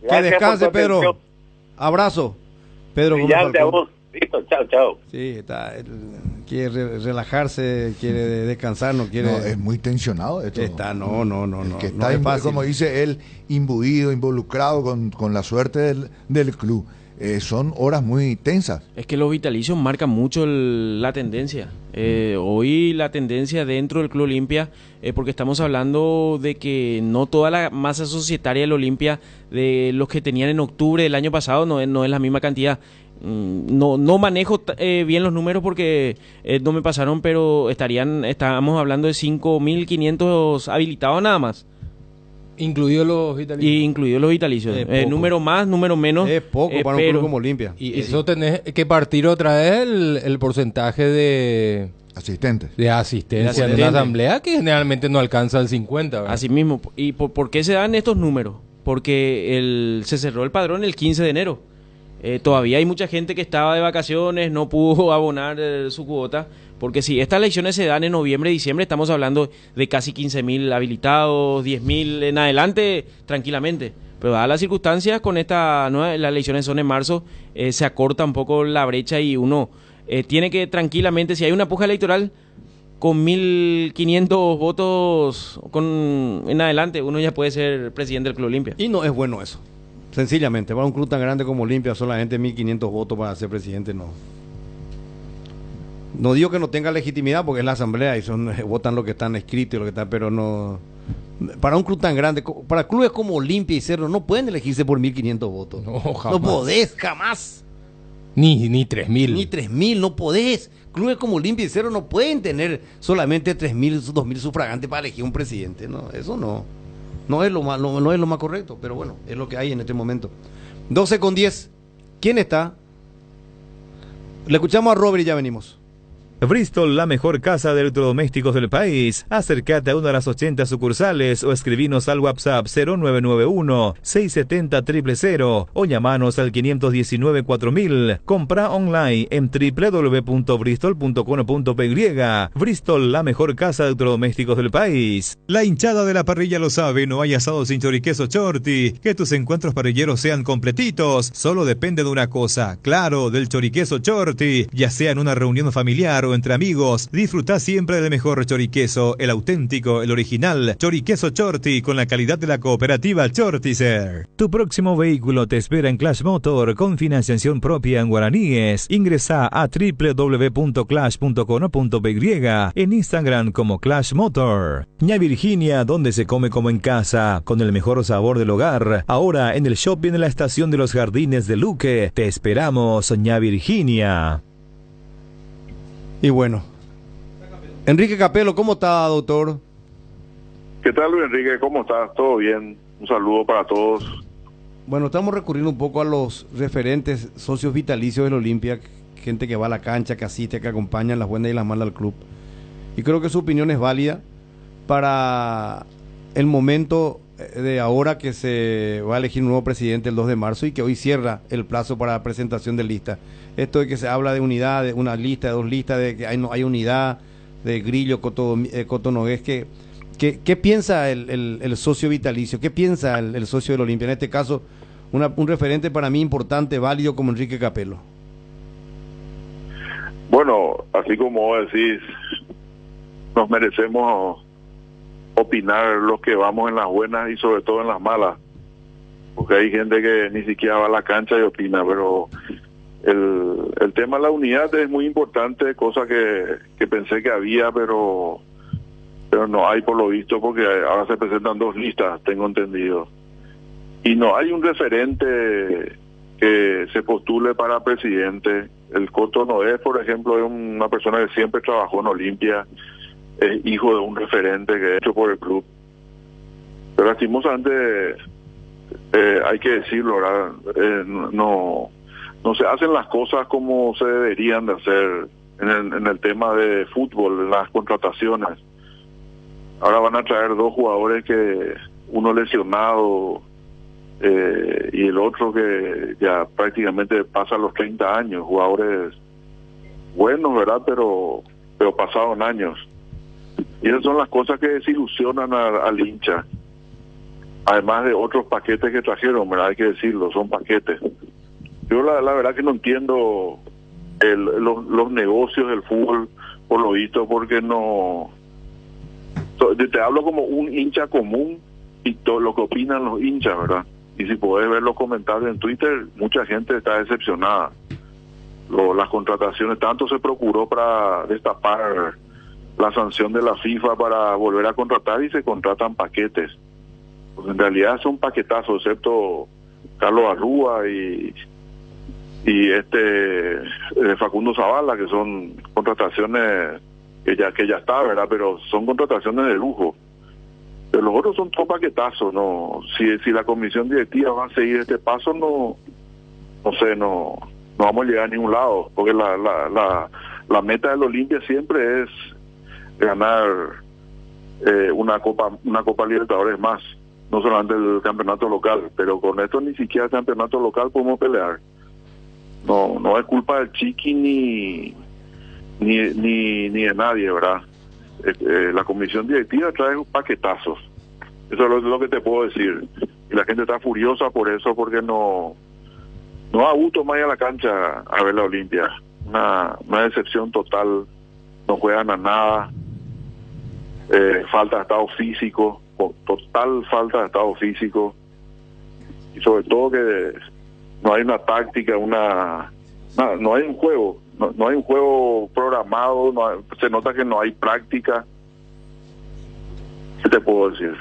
que descanse, Pedro. Abrazo, Pedro Gómez Brillante a vos. Listo, chao. Sí, quiere relajarse, quiere descansar, no quiere. No, es muy tensionado esto. No. Que no está, es fácil. como dice él, imbuido, involucrado con la suerte del club. son horas muy tensas. Es que los vitalicios marcan mucho la tendencia. Hoy la tendencia dentro del Club Olimpia, porque estamos hablando de que no toda la masa societaria del Olimpia, de los que tenían en octubre del año pasado, no es la misma cantidad. No manejo bien los números porque no me pasaron, pero estábamos hablando de 5.500 habilitados nada más. Incluidos los vitalicios. Y incluidos los vitalicios. Número más, número menos. Es poco para un club como Olimpia. Y eso tenés que partir otra vez el porcentaje de asistentes. De asistencia en la asamblea, que generalmente no alcanza el 50, ¿verdad? Así mismo. ¿Y por qué se dan estos números? Porque se cerró el padrón el 15 de enero. Todavía hay mucha gente que estaba de vacaciones, no pudo abonar su cuota. Porque si estas elecciones se dan en noviembre, diciembre, estamos hablando de casi 15.000 habilitados, 10.000 en adelante, tranquilamente. Pero dadas las circunstancias, con las elecciones son en marzo, se acorta un poco la brecha y uno tiene que tranquilamente, si hay una puja electoral, con 1.500 votos en adelante, uno ya puede ser presidente del Club Olimpia. Y no es bueno eso. Sencillamente, para un club tan grande como Olimpia, solamente 1.500 votos para ser presidente, no. No digo que no tenga legitimidad porque es la asamblea y votan lo que están escritos y lo que está, pero no. Para un club tan grande, para clubes como Olimpia y Cerro, no pueden elegirse por 1.500 votos. No, jamás. No podés, jamás. Ni 3.000. Ni 3.000, no podés. Clubes como Olimpia y Cerro no pueden tener solamente 3.000, 2.000 sufragantes para elegir un presidente. No, eso no. No es lo más correcto, pero bueno, es lo que hay en este momento. 12:10. ¿Quién está? Le escuchamos a Robert y ya venimos. Bristol, la mejor casa de electrodomésticos del país. Acércate a una de las 80 sucursales o escribinos al WhatsApp 0991-670-000 o llamanos al 519-4000. Compra online en www.bristol.com.py. Bristol, la mejor casa de electrodomésticos del país. La hinchada de la parrilla lo sabe, no hay asado sin choriqueso Chorti. Que tus encuentros parrilleros sean completitos, solo depende de una cosa, claro, del choriqueso Chorti. Ya sea en una reunión familiar o entre amigos, disfruta siempre del mejor choriqueso, el auténtico, el original, choriqueso Chorti, con la calidad de la cooperativa Chortizer. Tu próximo vehículo te espera en Clash Motor, con financiación propia en guaraníes. Ingresa a www.clash.com.py, en Instagram como Clash Motor. Ña Virginia, donde se come como en casa, con el mejor sabor del hogar. Ahora en el shopping de la estación de los Jardines de Luque. Te esperamos, Ña Virginia. Y bueno, Enrique Capello, ¿cómo está, doctor? ¿Qué tal, Luis Enrique? ¿Cómo estás? ¿Todo bien? Un saludo para todos. Bueno, estamos recurriendo un poco a los referentes socios vitalicios del Olimpia, gente que va a la cancha, que asiste, que acompaña las buenas y las malas al club. Y creo que su opinión es válida para el momento de ahora que se va a elegir un nuevo presidente el 2 de marzo y que hoy cierra el plazo para la presentación de lista. Esto de que se habla de unidad, de una lista, de dos listas, de que no hay unidad, de Grillo, Coto Nogués, ¿qué piensa el socio vitalicio? ¿Qué piensa el socio del Olimpia? En este caso, un referente para mí importante, válido como Enrique Capello. Bueno, así como vos decís, nos merecemos opinar los que vamos en las buenas y sobre todo en las malas, porque hay gente que ni siquiera va a la cancha y opina, pero el tema de la unidad es muy importante, cosa que pensé que había, pero no hay por lo visto, porque ahora se presentan dos listas, tengo entendido, y no hay un referente que se postule para presidente. El Coto Nogués, por ejemplo, es una persona que siempre trabajó en Olimpia, es hijo de un referente que es hecho por el club, pero lastimosamente hay que decirlo, ¿verdad? No se hacen las cosas como se deberían de hacer en el tema de fútbol, en las contrataciones. Ahora van a traer dos jugadores, que uno lesionado y el otro que ya prácticamente pasa los 30 años, jugadores buenos, ¿verdad? Pero pasados años. Y esas son las cosas que desilusionan al hincha. Además de otros paquetes que trajeron, ¿verdad? Hay que decirlo, son paquetes. Yo la verdad que no entiendo los negocios del fútbol, por lo visto, porque no... Te hablo como un hincha común y todo lo que opinan los hinchas, ¿verdad? Y si podés ver los comentarios en Twitter, mucha gente está decepcionada. Las contrataciones, tanto se procuró para destapar la sanción de la FIFA para volver a contratar y se contratan paquetes. Pues en realidad son paquetazos, excepto Carlos Arrúa y Facundo Zavala, que son contrataciones que ya está, ¿verdad? Pero son contrataciones de lujo. Pero los otros son todos paquetazos, ¿no? Si la comisión directiva va a seguir este paso, no vamos a llegar a ningún lado, porque la meta del Olimpia siempre es ganar una Copa Libertadores más, no solamente el campeonato local, pero con esto ni siquiera el campeonato local podemos pelear. No es culpa del Chiqui ni de nadie, ¿verdad? La comisión directiva trae paquetazos. Eso es lo que te puedo decir. Y la gente está furiosa por eso, porque no ha gusto más ir a la cancha a ver la Olimpia. Una decepción total. No juegan a nada. Falta de estado físico, total falta de estado físico. Y sobre todo que no hay una táctica, no hay un juego. No hay un juego programado, se nota que no hay práctica. ¿Qué te puedo decir?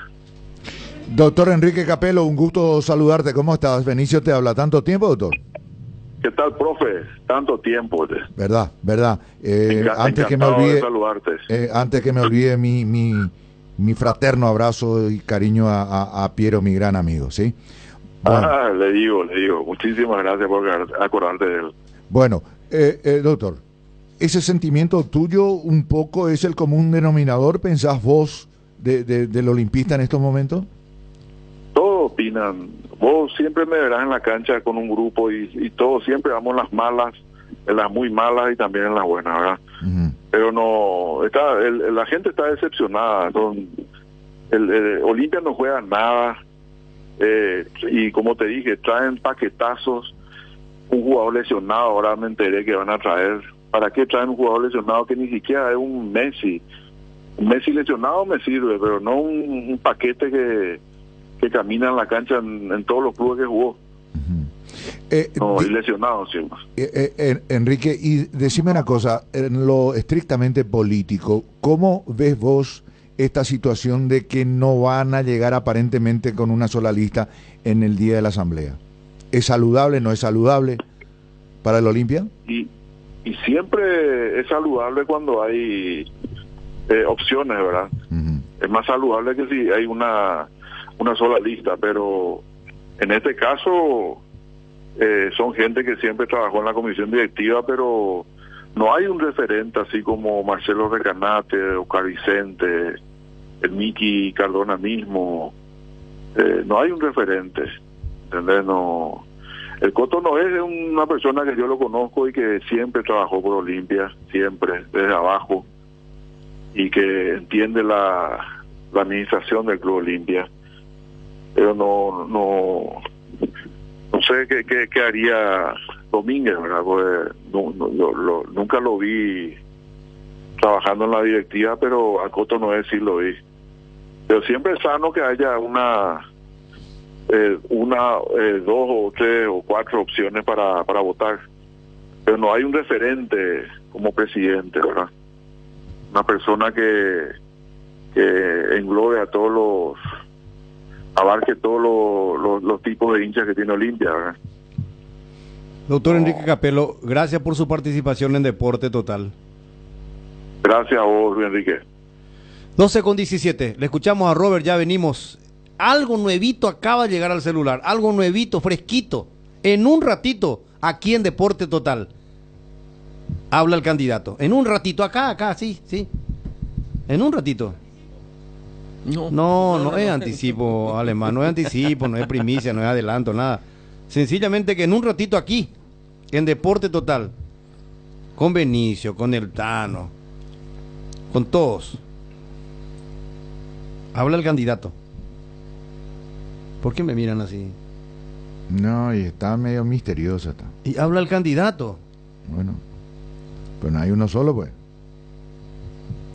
Doctor Enrique Capello, un gusto saludarte. ¿Cómo estás? Benicio te habla. ¿Tanto tiempo, doctor? ¿Qué tal, profe? Tanto tiempo. Verdad. Antes que me olvide mi fraterno abrazo y cariño a Piero, mi gran amigo, ¿sí? Bueno. Le digo. Muchísimas gracias por acordarte de él. Bueno, doctor, ¿ese sentimiento tuyo un poco es el común denominador, pensás vos, del olimpista en estos momentos? Todos opinan. Vos siempre me verás en la cancha con un grupo y todos siempre vamos en las malas, en las muy malas y también en las buenas, ¿verdad? Uh-huh. Pero la gente está decepcionada. El Olimpia no juega nada y como te dije, traen paquetazos. Un jugador lesionado, ahora me enteré que van a traer. ¿Para qué traen un jugador lesionado que ni siquiera es un Messi? Un Messi lesionado me sirve, pero no un paquete que camina en la cancha en todos los clubes que jugó. Y lesionado, sí. Enrique, y decime una cosa, en lo estrictamente político, ¿cómo ves vos esta situación de que no van a llegar aparentemente con una sola lista en el día de la asamblea? ¿Es saludable, no es saludable para el Olimpia? Y siempre es saludable cuando hay opciones, ¿verdad? Uh-huh. Es más saludable que si hay una sola lista, pero en este caso son gente que siempre trabajó en la comisión directiva, pero no hay un referente así como Marcelo Recanate, Oscar Vicente, el Miki Cardona mismo. No hay un referente, ¿entendés? El Coto no es una persona que yo lo conozco y que siempre trabajó por Olimpia, siempre, desde abajo, y que entiende la administración del Club Olimpia. Pero no sé qué haría Domínguez, ¿verdad? Pues nunca lo vi trabajando en la directiva, pero a Coto no es si lo vi. Pero siempre es sano que haya dos o tres o cuatro opciones para votar, pero no hay un referente como presidente, ¿verdad? Una persona que englobe a abarque todos los tipos de hinchas que tiene Olimpia, ¿verdad? Doctor Enrique Capello, gracias por su participación en Deporte Total. Gracias a vos, Enrique. 12:17, le escuchamos a Robert, ya venimos. Algo nuevito acaba de llegar al celular, algo nuevito, fresquito, en un ratito, aquí en Deporte Total. Habla el candidato, en un ratito, acá, sí, en un ratito. No es anticipo, Alemán, no es anticipo, no es primicia, no es adelanto, nada. Sencillamente que en un ratito aquí, en Deporte Total, con Benicio, con el Tano, con todos, habla el candidato. ¿Por qué me miran así? No, y está medio misterioso. Y habla el candidato. Bueno, pero no hay uno solo, pues.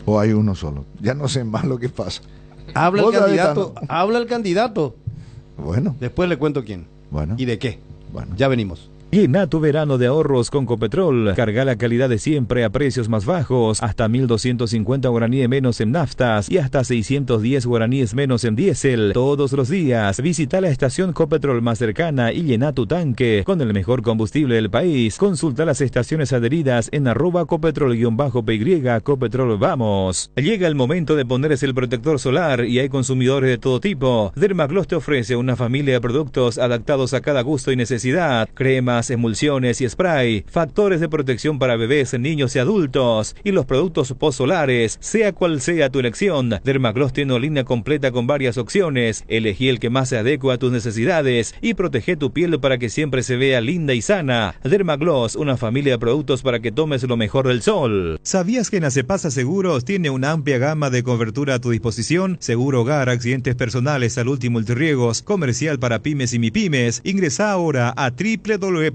O hay uno solo. Ya no sé más lo que pasa. Habla el candidato. Habla el candidato. Bueno, Después le cuento quién bueno, y de qué. bueno. Ya venimos. Llena tu verano de ahorros con Copetrol. Carga la calidad de siempre a precios más bajos. Hasta 1.250 guaraníes menos en naftas y hasta 610 guaraníes menos en diésel. Todos los días. Visita la estación Copetrol más cercana y llena tu tanque con el mejor combustible del país. Consulta las estaciones adheridas en @Copetrol_PY. Copetrol vamos. Llega el momento de ponerse el protector solar y hay consumidores de todo tipo. Dermagloss te ofrece una familia de productos adaptados a cada gusto y necesidad. Cremas, emulsiones y spray, factores de protección para bebés, niños y adultos, y los productos post-solares, sea cual sea tu elección. Dermagloss tiene una línea completa con varias opciones. Elegí el que más se adecua a tus necesidades y protege tu piel para que siempre se vea linda y sana. Dermagloss, una familia de productos para que tomes lo mejor del sol. ¿Sabías que Nacepasa Seguros tiene una amplia gama de cobertura a tu disposición? Seguro hogar, accidentes personales, salud y multirriegos, comercial para pymes y mipymes. Ingresa ahora a www.acepasa.com.py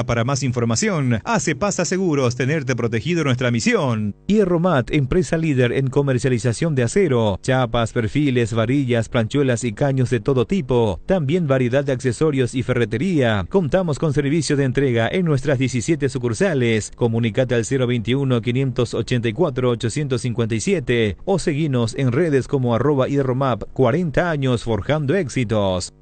para más información. Acepasa Seguros, tenerte protegido, nuestra misión. Hierromat, empresa líder en comercialización de acero, chapas, perfiles, varillas, planchuelas y caños de todo tipo. También variedad de accesorios y ferretería. Contamos con servicio de entrega en nuestras 17 sucursales. Comunicate al 021-584-857 o seguinos en redes como @hierromap. 40 años forjando éxitos.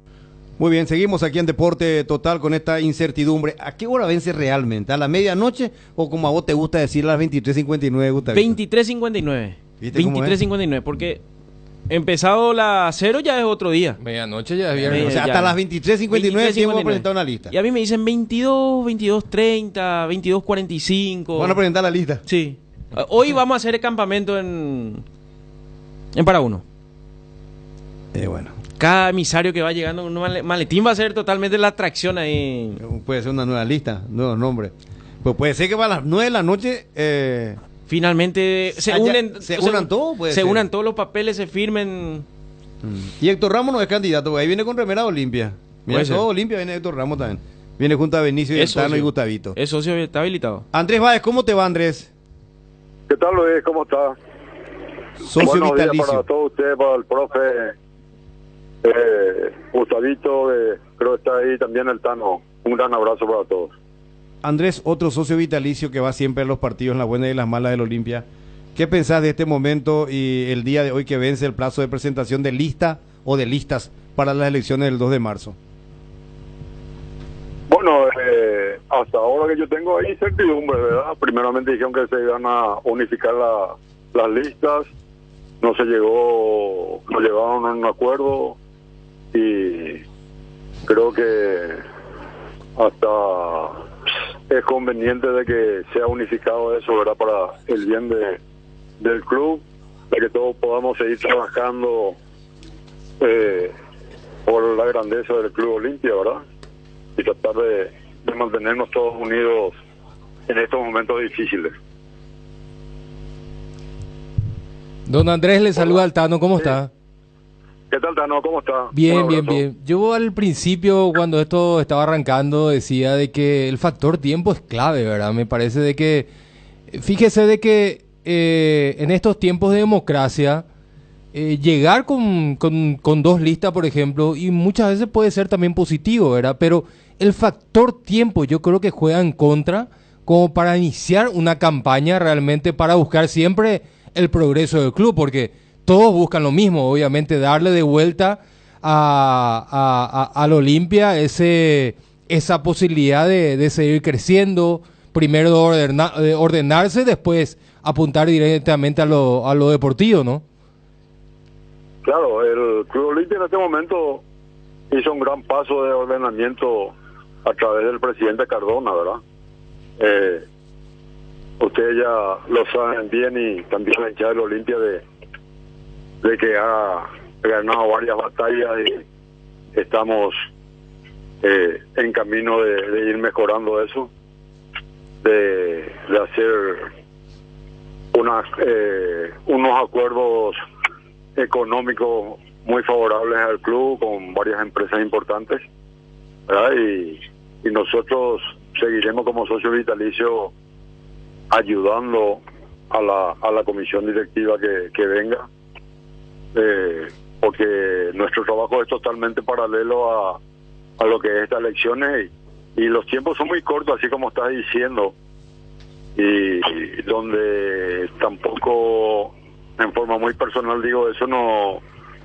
Muy bien, seguimos aquí en Deporte Total con esta incertidumbre. ¿A qué hora vence realmente? ¿A la medianoche o como a vos te gusta decir a las 23:59, Gustavito? 23:59. ¿Viste cómo es? 23:59, porque empezado la 0 ya es otro día. Medianoche ya es O viernes. sea, ya. hasta las 23:59 tiempo para 23:59. presentar una lista. Y a mí me dicen 22, 22:30, 22:45. Van a presentar la lista. Sí. Hoy vamos a hacer el campamento en Paraguno. Bueno, Cada emisario que va llegando con un maletín va a ser totalmente la atracción ahí. puede ser una nueva lista, nuevos nombres. Pues puede ser que para las 9 de la noche Finalmente se unen todos, puede se ser. unan todos los papeles, se firmen. Y Héctor Ramos no es candidato, porque ahí viene con remera Olimpia. Mira, Puede ser. todo Olimpia, viene Héctor Ramos también. Viene junto a Benicio y Es Tano socio. y Gustavito. El socio está habilitado. Andrés Báez, ¿cómo te va, Andrés? ¿Qué tal, Luis? ¿Cómo está? Socio Buenos días vitalicio. para todos ustedes, para el profe Gustavito, creo que está ahí también el Tano. Un gran abrazo para todos. Andrés, otro socio vitalicio que va siempre a los partidos en las buenas y las malas del Olimpia. ¿Qué pensás de este momento y el día de hoy que vence el plazo de presentación de lista o de listas para las elecciones del 2 de marzo? Bueno, hasta ahora que yo tengo ahí incertidumbre, ¿verdad? Primeramente dijeron que se iban a unificar las listas, no llegaron a un acuerdo y creo que hasta es conveniente de que sea unificado eso, ¿verdad? Para el bien del club, de que todos podamos seguir trabajando por la grandeza del Club Olimpia, ¿verdad? Y tratar de mantenernos todos unidos en estos momentos difíciles. Don Andrés le saluda al Tano, ¿cómo está? ¿Qué tal, Tano? ¿Cómo está? Bien, Un bien, abrazo. bien. Yo al principio, cuando esto estaba arrancando, decía de que el factor tiempo es clave, ¿verdad? Me parece de que, fíjese de que en estos tiempos de democracia, llegar con dos listas, por ejemplo, y muchas veces puede ser también positivo, ¿verdad? Pero el factor tiempo yo creo que juega en contra como para iniciar una campaña realmente para buscar siempre el progreso del club, porque todos buscan lo mismo, obviamente, darle de vuelta al Olimpia esa posibilidad de seguir creciendo, primero de ordenarse, después apuntar directamente a lo deportivo, ¿no? Claro, el Club Olimpia en este momento hizo un gran paso de ordenamiento a través del presidente Cardona, ¿verdad? Ustedes ya lo saben bien y también la hinchada del Olimpia de que ha ganado varias batallas y estamos en camino de ir mejorando eso, de hacer unos acuerdos económicos muy favorables al club con varias empresas importantes, ¿verdad? Y nosotros seguiremos como socio vitalicio ayudando a la comisión directiva que venga, porque nuestro trabajo es totalmente paralelo a lo que es estas elecciones y los tiempos son muy cortos, así como estás diciendo, y donde tampoco en forma muy personal digo eso,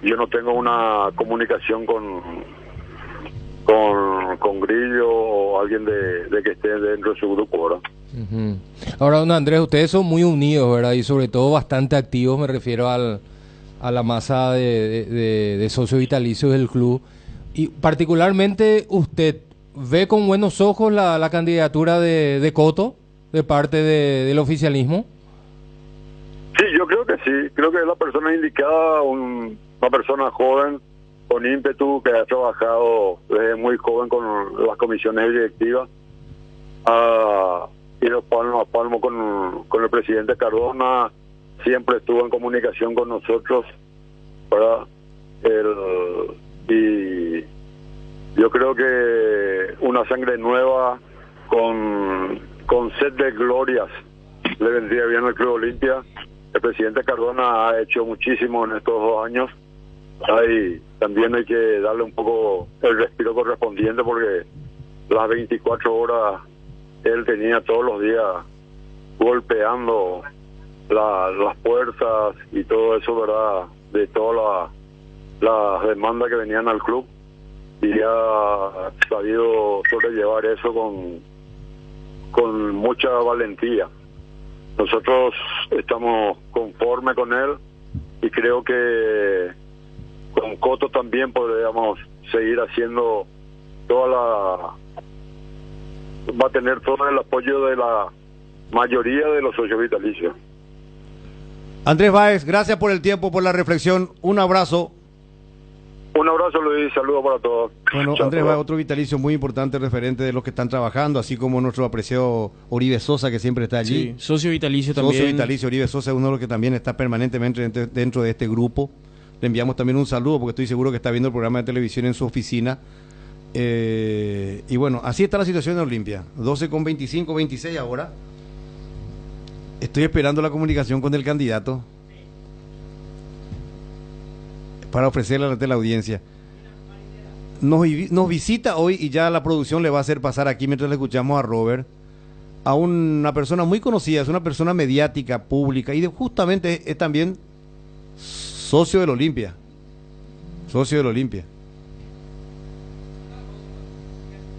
yo no tengo una comunicación con Grillo o alguien de que esté dentro de su grupo, ¿verdad? Ujú. Ahora, don Andrés, ustedes son muy unidos, ¿verdad? Y sobre todo bastante activos, me refiero a la masa de socios vitalicios del club. Y particularmente, ¿usted ve con buenos ojos la candidatura de Coto de parte del oficialismo? Sí, yo creo que sí. Creo que es la persona indicada, una persona joven, con ímpetu, que ha trabajado desde muy joven con las comisiones directivas. Y palmo a palmo con el presidente Cardona, siempre estuvo en comunicación con nosotros, ¿verdad? Y yo creo que una sangre nueva con sed de glorias le vendría bien al Club Olimpia. El presidente Cardona ha hecho muchísimo en estos 2 años, y también hay que darle un poco el respiro correspondiente, porque las 24 horas él tenía todos los días golpeando las puertas y todo eso, ¿verdad? De todas las demandas que venían al club, y ha sabido sobrellevar eso con mucha valentía. Nosotros estamos conformes con él y creo que con Coto también podríamos seguir haciendo va a tener todo el apoyo de la mayoría de los socios vitalicios. Andrés Báez, gracias por el tiempo, por la reflexión. Un abrazo. Un abrazo, Luis. Saludos para todos. Bueno, Chao, Andrés todos. Báez, otro vitalicio muy importante, referente de los que están trabajando, así como nuestro apreciado Oribe Sosa, que siempre está allí. Sí, socio vitalicio también. Socio vitalicio, Oribe Sosa es uno de los que también está permanentemente dentro de este grupo. Le enviamos también un saludo, porque estoy seguro que está viendo el programa de televisión en su oficina. Y bueno, así está la situación en Olimpia. 12:25, 26 ahora. Estoy esperando la comunicación con el candidato para ofrecerle ante la audiencia. Nos visita hoy, y ya la producción le va a hacer pasar aquí mientras le escuchamos a Robert, a una persona muy conocida, es una persona mediática, pública, y justamente es también socio del Olimpia. Socio del Olimpia.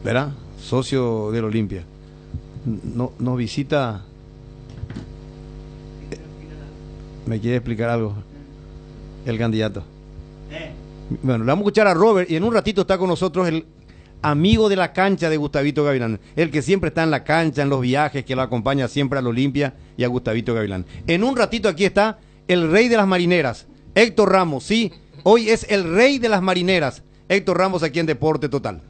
¿Verdad? Socio del Olimpia. Nos visita. ¿Me quiere explicar algo el candidato? Bueno, le vamos a escuchar a Robert, y en un ratito está con nosotros el amigo de la cancha de Gustavito Gavilán, el que siempre está en la cancha, en los viajes, que lo acompaña siempre al Olimpia y a Gustavito Gavilán. En un ratito aquí está el rey de las marineras, Héctor Ramos. Sí, hoy es el rey de las marineras, Héctor Ramos, aquí en Deporte Total.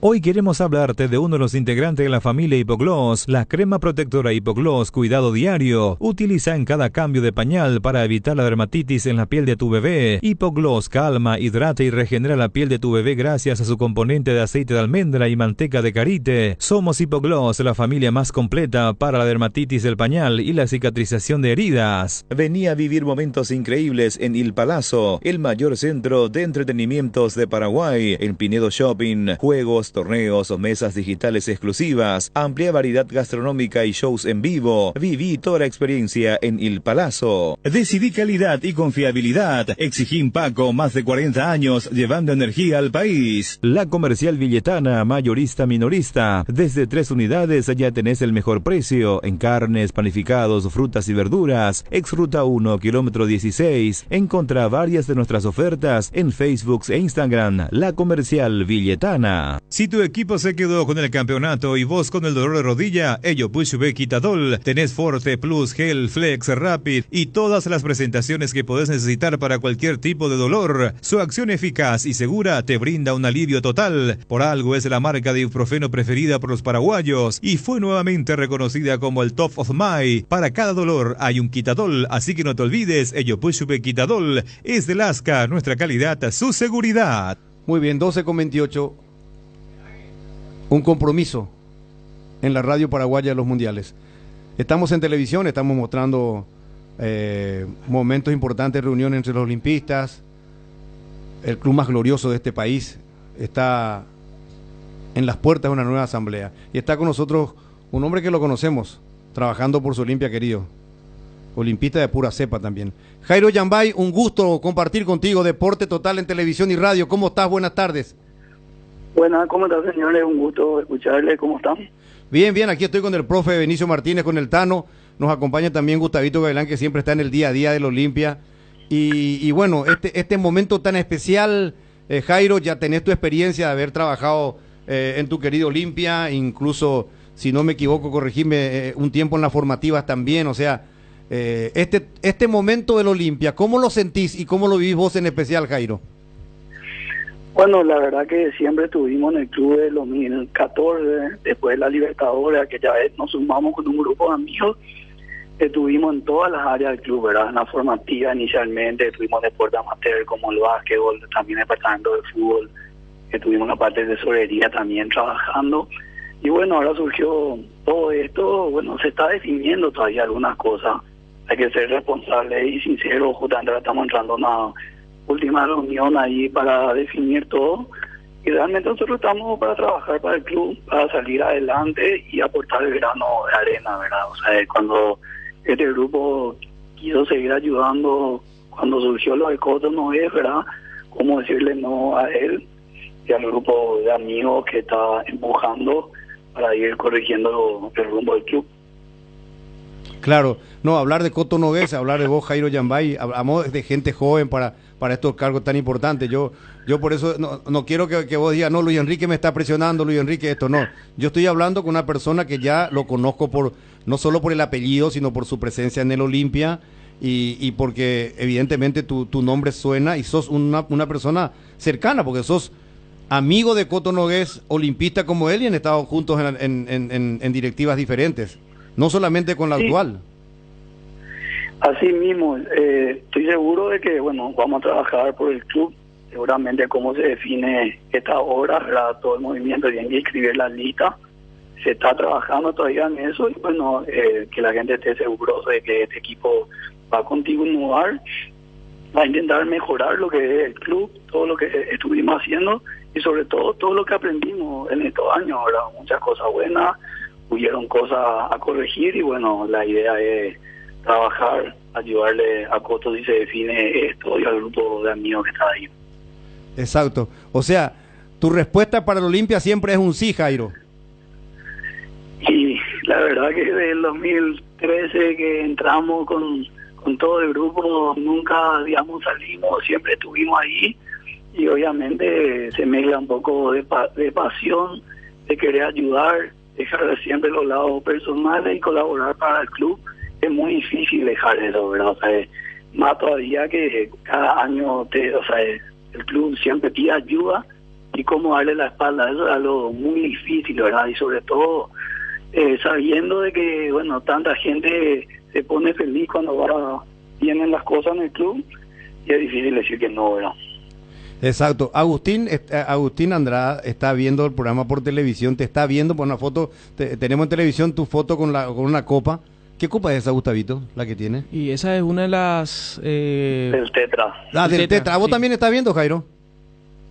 Hoy queremos hablarte de uno de los integrantes de la familia Hipogloss, la crema protectora Hipogloss Cuidado Diario. Utiliza en cada cambio de pañal para evitar la dermatitis en la piel de tu bebé. Hipogloss calma, hidrata y regenera la piel de tu bebé gracias a su componente de aceite de almendra y manteca de karité. Somos Hipogloss, la familia más completa para la dermatitis del pañal y la cicatrización de heridas. Vení a vivir momentos increíbles en Il Palazzo, el mayor centro de entretenimientos de Paraguay. En Pinedo Shopping, juegos, torneos o mesas digitales exclusivas, amplia variedad gastronómica y shows en vivo. Viví toda la experiencia en Il Palazzo. Decidí calidad y confiabilidad. Exigí Paco, más de 40 años llevando energía al país. La Comercial Villetana, mayorista minorista. Desde 3 unidades ya tenés el mejor precio en carnes, panificados, frutas y verduras. Ex Ruta 1, kilómetro 16. Encontrá varias de nuestras ofertas en Facebook e Instagram. La Comercial Villetana. Si tu equipo se quedó con el campeonato y vos con el dolor de rodilla, ello Push B Quitadol, tenés Forte Plus, Gel, Flex, Rapid y todas las presentaciones que podés necesitar para cualquier tipo de dolor. Su acción eficaz y segura te brinda un alivio total. Por algo es la marca de ibuprofeno preferida por los paraguayos y fue nuevamente reconocida como el Top of Mind. Para cada dolor hay un Quitadol, así que no te olvides, ello Push B Quitadol es de Lasca, nuestra calidad, su seguridad. Muy bien, 12:28. Un compromiso en la radio paraguaya de los mundiales. Estamos en televisión, estamos mostrando momentos importantes, reuniones entre los olimpistas, el club más glorioso de este país, está en las puertas de una nueva asamblea. Y está con nosotros un hombre que lo conocemos, trabajando por su Olimpia querido, olimpista de pura cepa también. Jairo Yambay, un gusto compartir contigo Deporte Total en televisión y radio. ¿Cómo estás? Buenas tardes. Buenas, ¿cómo están, señores? Un gusto escucharle. ¿Cómo están? Bien, bien, aquí estoy con el profe Benicio Martínez, con el Tano. Nos acompaña también Gustavito Gavilán, que siempre está en el día a día del Olimpia. Y bueno, este momento tan especial, Jairo, ya tenés tu experiencia de haber trabajado en tu querido Olimpia, incluso, si no me equivoco, corregime, un tiempo en las formativas también. O sea, este momento del Olimpia, ¿cómo lo sentís y cómo lo vivís vos en especial, Jairo? Bueno, la verdad que siempre estuvimos en el club del 2014, después de la Libertadores, aquella vez nos sumamos con un grupo de amigos. Estuvimos en todas las áreas del club, ¿verdad? En la formativa inicialmente, estuvimos en deporte amateur como el básquetbol, también el departamento de fútbol, estuvimos en la parte de tesorería también trabajando. Y bueno, ahora surgió todo esto, bueno, se está definiendo todavía algunas cosas. Hay que ser responsable y sincero, justamente ahora estamos entrando en una última reunión ahí para definir todo. Y realmente nosotros estamos para trabajar para el club, para salir adelante y aportar el grano de arena, ¿verdad? O sea, cuando este grupo quiso seguir ayudando, cuando surgió lo de Coto Nogués, ¿verdad? ¿Cómo decirle no a él y al grupo de amigos que está empujando para ir corrigiendo el rumbo del club? Claro, no, hablar de Coto Nogués, hablar de vos, Jairo Yambay, hablamos de gente joven para estos cargos tan importantes. Yo por eso no quiero que vos digas, no, Luis Enrique me está presionando, Luis Enrique esto, no. Yo estoy hablando con una persona que ya lo conozco no solo por el apellido, sino por su presencia en el Olimpia y porque evidentemente tu nombre suena y sos una persona cercana, porque sos amigo de Coto Nogués, olimpista como él, y han estado juntos en directivas diferentes, no solamente con la actual. Así mismo, estoy seguro de que, bueno, vamos a trabajar por el club, seguramente cómo se define esta obra, ¿verdad? Todo el movimiento tiene que escribir la lista, se está trabajando todavía en eso y bueno, que la gente esté seguro de que este equipo va a continuar, va a intentar mejorar lo que es el club, todo lo que estuvimos haciendo y sobre todo lo que aprendimos en estos años, ¿verdad? Muchas cosas buenas, hubieron cosas a corregir y bueno, la idea es trabajar, ayudarle a Coto si se define esto y al grupo de amigos que está ahí. Exacto. O sea, tu respuesta para el Olimpia siempre es un sí, Jairo. Y la verdad que desde el 2013 que entramos con todo el grupo, nunca, digamos, salimos, siempre estuvimos ahí y obviamente se mezcla un poco de pasión, de querer ayudar, dejar siempre los lados personales y colaborar para el club. Es muy difícil dejar eso, ¿verdad? O sea, más todavía que cada año, el club siempre pide ayuda y cómo darle la espalda, eso es algo muy difícil, ¿verdad? Y sobre todo sabiendo de que, bueno, tanta gente se pone feliz cuando vienen las cosas en el club y es difícil decir que no, ¿verdad? Exacto. Agustín Andrada está viendo el programa por televisión, te está viendo por una foto, tenemos en televisión tu foto con una copa. ¿Qué copa es esa, Gustavito, la que tiene? Y esa es una de las... Del Tetra. Del Tetra. ¿Vos también estás viendo, Jairo?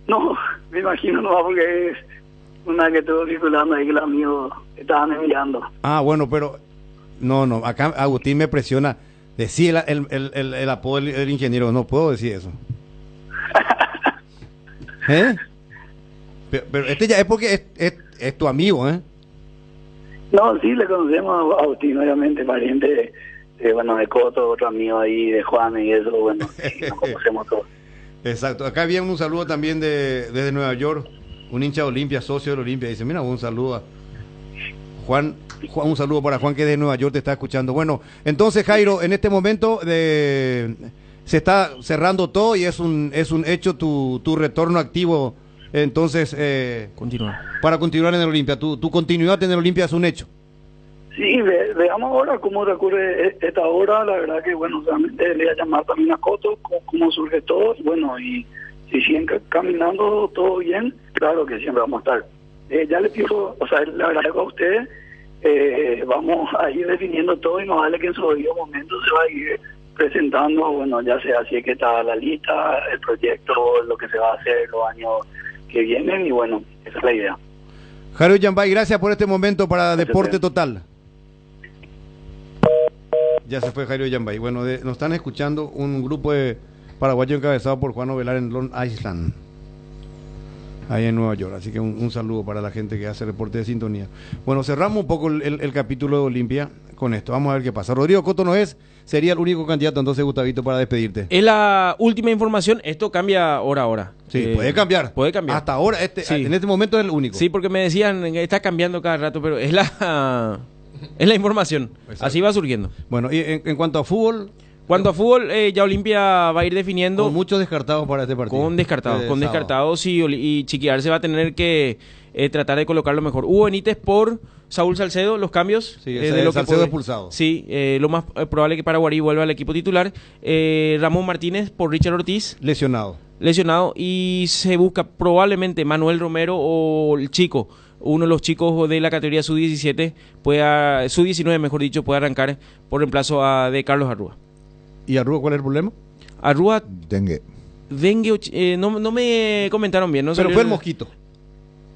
No, me imagino no, porque es una que estuvo circulando ahí que los amigos estaban enviando. Ah, bueno, pero... No, acá Agustín me presiona. Decí el apodo del ingeniero, no puedo decir eso. ¿Eh? Pero este ya es porque es tu amigo, ¿eh? No, sí, le conocemos a Agustín, obviamente, pariente de Coto, otro amigo ahí, de Juan y eso, bueno, sí, nos conocemos todos. Exacto. Acá viene un saludo también desde Nueva York, un hincha de Olimpia, socio del Olimpia, dice, mira, un saludo a Juan, un saludo para Juan que de Nueva York te está escuchando. Bueno, entonces, Jairo, en este momento se está cerrando todo y es un hecho tu retorno activo. Entonces, para continuar en el Olimpia, tu continuidad en el Olimpia es un hecho. Sí, veamos ahora cómo recurre esta hora. La verdad que, bueno, realmente le voy a llamar también a Coto, cómo surge todo. Bueno, y si siguen caminando todo bien, claro que siempre vamos a estar. Ya le pido, o sea, le agradezco a ustedes. Vamos a ir definiendo todo y no vale que en su debido momento se va a ir presentando, bueno, ya sea si es que está la lista, el proyecto, lo que se va a hacer los años que vienen, y bueno, esa es la idea. Jairo Yambay, gracias por este momento para Deporte Total. Ya se fue Jairo Yambay. Bueno, nos están escuchando un grupo de paraguayos encabezado por Juan Ovelar en Long Island, ahí en Nueva York. Así que un saludo para la gente que hace reporte de sintonía. Bueno, cerramos un poco el capítulo de Olimpia con esto. Vamos a ver qué pasa. Rodrigo Coto sería el único candidato, entonces, Gustavito, para despedirte. Es la última información. Esto cambia hora a hora. Sí, puede cambiar. Puede cambiar. Hasta ahora, en este momento es el único. Sí, porque me decían, está cambiando cada rato, pero es la información. Exacto. Así va surgiendo. Bueno, y en cuanto a fútbol... ya Olimpia va a ir definiendo. Con muchos descartados para este partido. Con descartados y Chiquiar se va a tener que tratar de colocar lo mejor. Hugo Benítez por Saúl Salcedo, los cambios. Sí, de lo Salcedo expulsado. Sí, lo más probable es que Paraguarí vuelva al equipo titular. Ramón Martínez por Richard Ortiz. Lesionado. Y se busca probablemente Manuel Romero o el chico. Uno de los chicos de la categoría sub-17, sub-19 mejor dicho, puede arrancar por reemplazo de Carlos Arrúa. ¿Y Arrúa cuál es el problema? Arrúa... Dengue, no me comentaron bien. No pero fue el mosquito.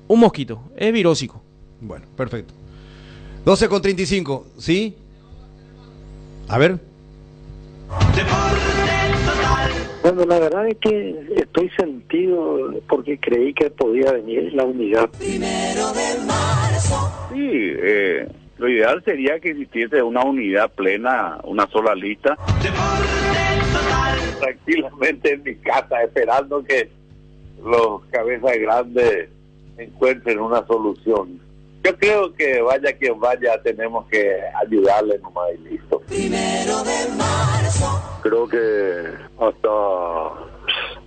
Un mosquito, es virósico. Bueno, perfecto. 12:35, ¿sí? A ver. Bueno, la verdad es que estoy sentido porque creí que podía venir la unidad. Primero de marzo. Sí, lo ideal sería que existiese una unidad plena, una sola lista. Tranquilamente en mi casa, esperando que los cabezas grandes encuentren una solución. Yo creo que vaya quien vaya, tenemos que ayudarle nomás y listo. Primero de marzo. Creo que hasta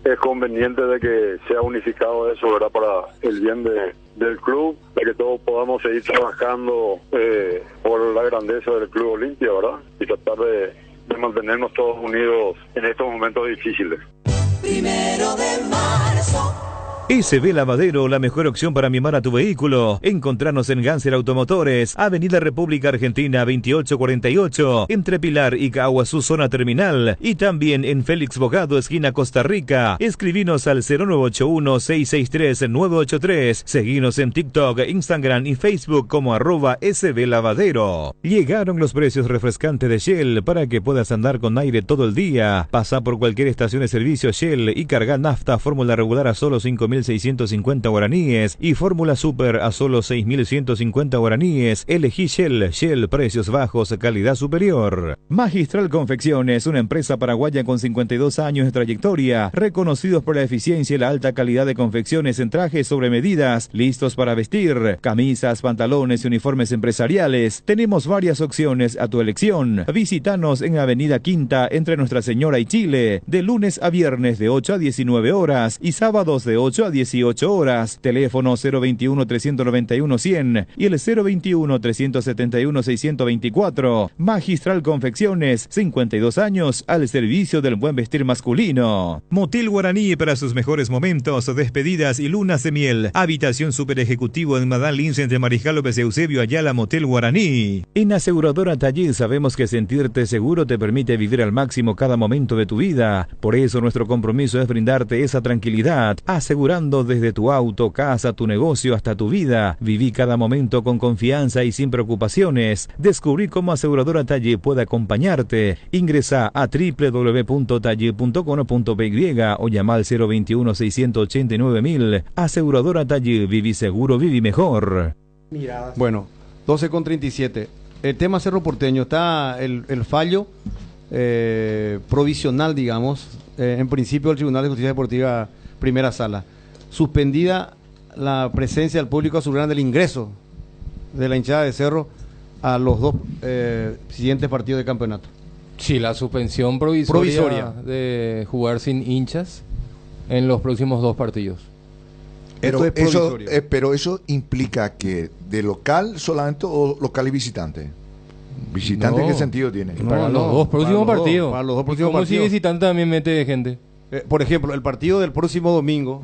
es conveniente de que sea unificado eso, ¿verdad? Para el bien del club, de que todos podamos seguir trabajando por la grandeza del Club Olimpia, ¿verdad? Y tratar de mantenernos todos unidos en estos momentos difíciles. Primero de marzo. SB Lavadero, la mejor opción para mimar a tu vehículo. Encontranos en Ganser Automotores, Avenida República Argentina 2848, entre Pilar y Caguazú, zona terminal. Y también en Félix Bogado, esquina Costa Rica. Escribinos al 0981-663-983. Seguinos en TikTok, Instagram y Facebook como @SB Lavadero. Llegaron los precios refrescantes de Shell para que puedas andar con aire todo el día. Pasa por cualquier estación de servicio Shell y carga nafta fórmula regular a solo 5.650 guaraníes y fórmula super a solo 6.150 guaraníes. Elegí Shell, precios bajos, calidad superior. Magistral Confecciones, una empresa paraguaya con 52 años de trayectoria, reconocidos por la eficiencia y la alta calidad de confecciones en trajes sobre medidas, listos para vestir, camisas, pantalones y uniformes empresariales. Tenemos varias opciones a tu elección. Visítanos en Avenida Quinta, entre Nuestra Señora y Chile, de lunes a viernes de 8 a 19 horas y sábados de 8 a 18 horas. Teléfono 021-391-100 y el 021-371-624. Magistral Confecciones, 52 años al servicio del buen vestir masculino. Motel Guaraní para sus mejores momentos, despedidas y lunas de miel. Habitación super ejecutivo en Madame Lince entre Mariscal López Eusebio Ayala, Motel Guaraní. En Aseguradora Taller sabemos que sentirte seguro te permite vivir al máximo cada momento de tu vida. Por eso nuestro compromiso es brindarte esa tranquilidad, asegurando desde tu auto, casa, tu negocio hasta tu vida. Viví cada momento con confianza y sin preocupaciones. Descubrí cómo Aseguradora Talle puede acompañarte. Ingresa a www.talle.com.py o llama al 021-689.000. Aseguradora Talle, viví seguro, viví mejor. Bueno, 12:37. El tema Cerro Porteño, está el fallo provisional, digamos, en principio del Tribunal de Justicia Deportiva Primera Sala. Suspendida la presencia del público azulgrana del ingreso de la hinchada de Cerro a los dos siguientes partidos de campeonato. Sí, la suspensión provisoria de jugar sin hinchas en los próximos dos partidos. Pero eso implica que de local solamente o local y visitante. ¿Visitante No. qué sentido tiene? Para los dos próximos partidos. Para los dos próximos ¿Cómo partidos. si visitante también mete gente? Por ejemplo, el partido del próximo domingo,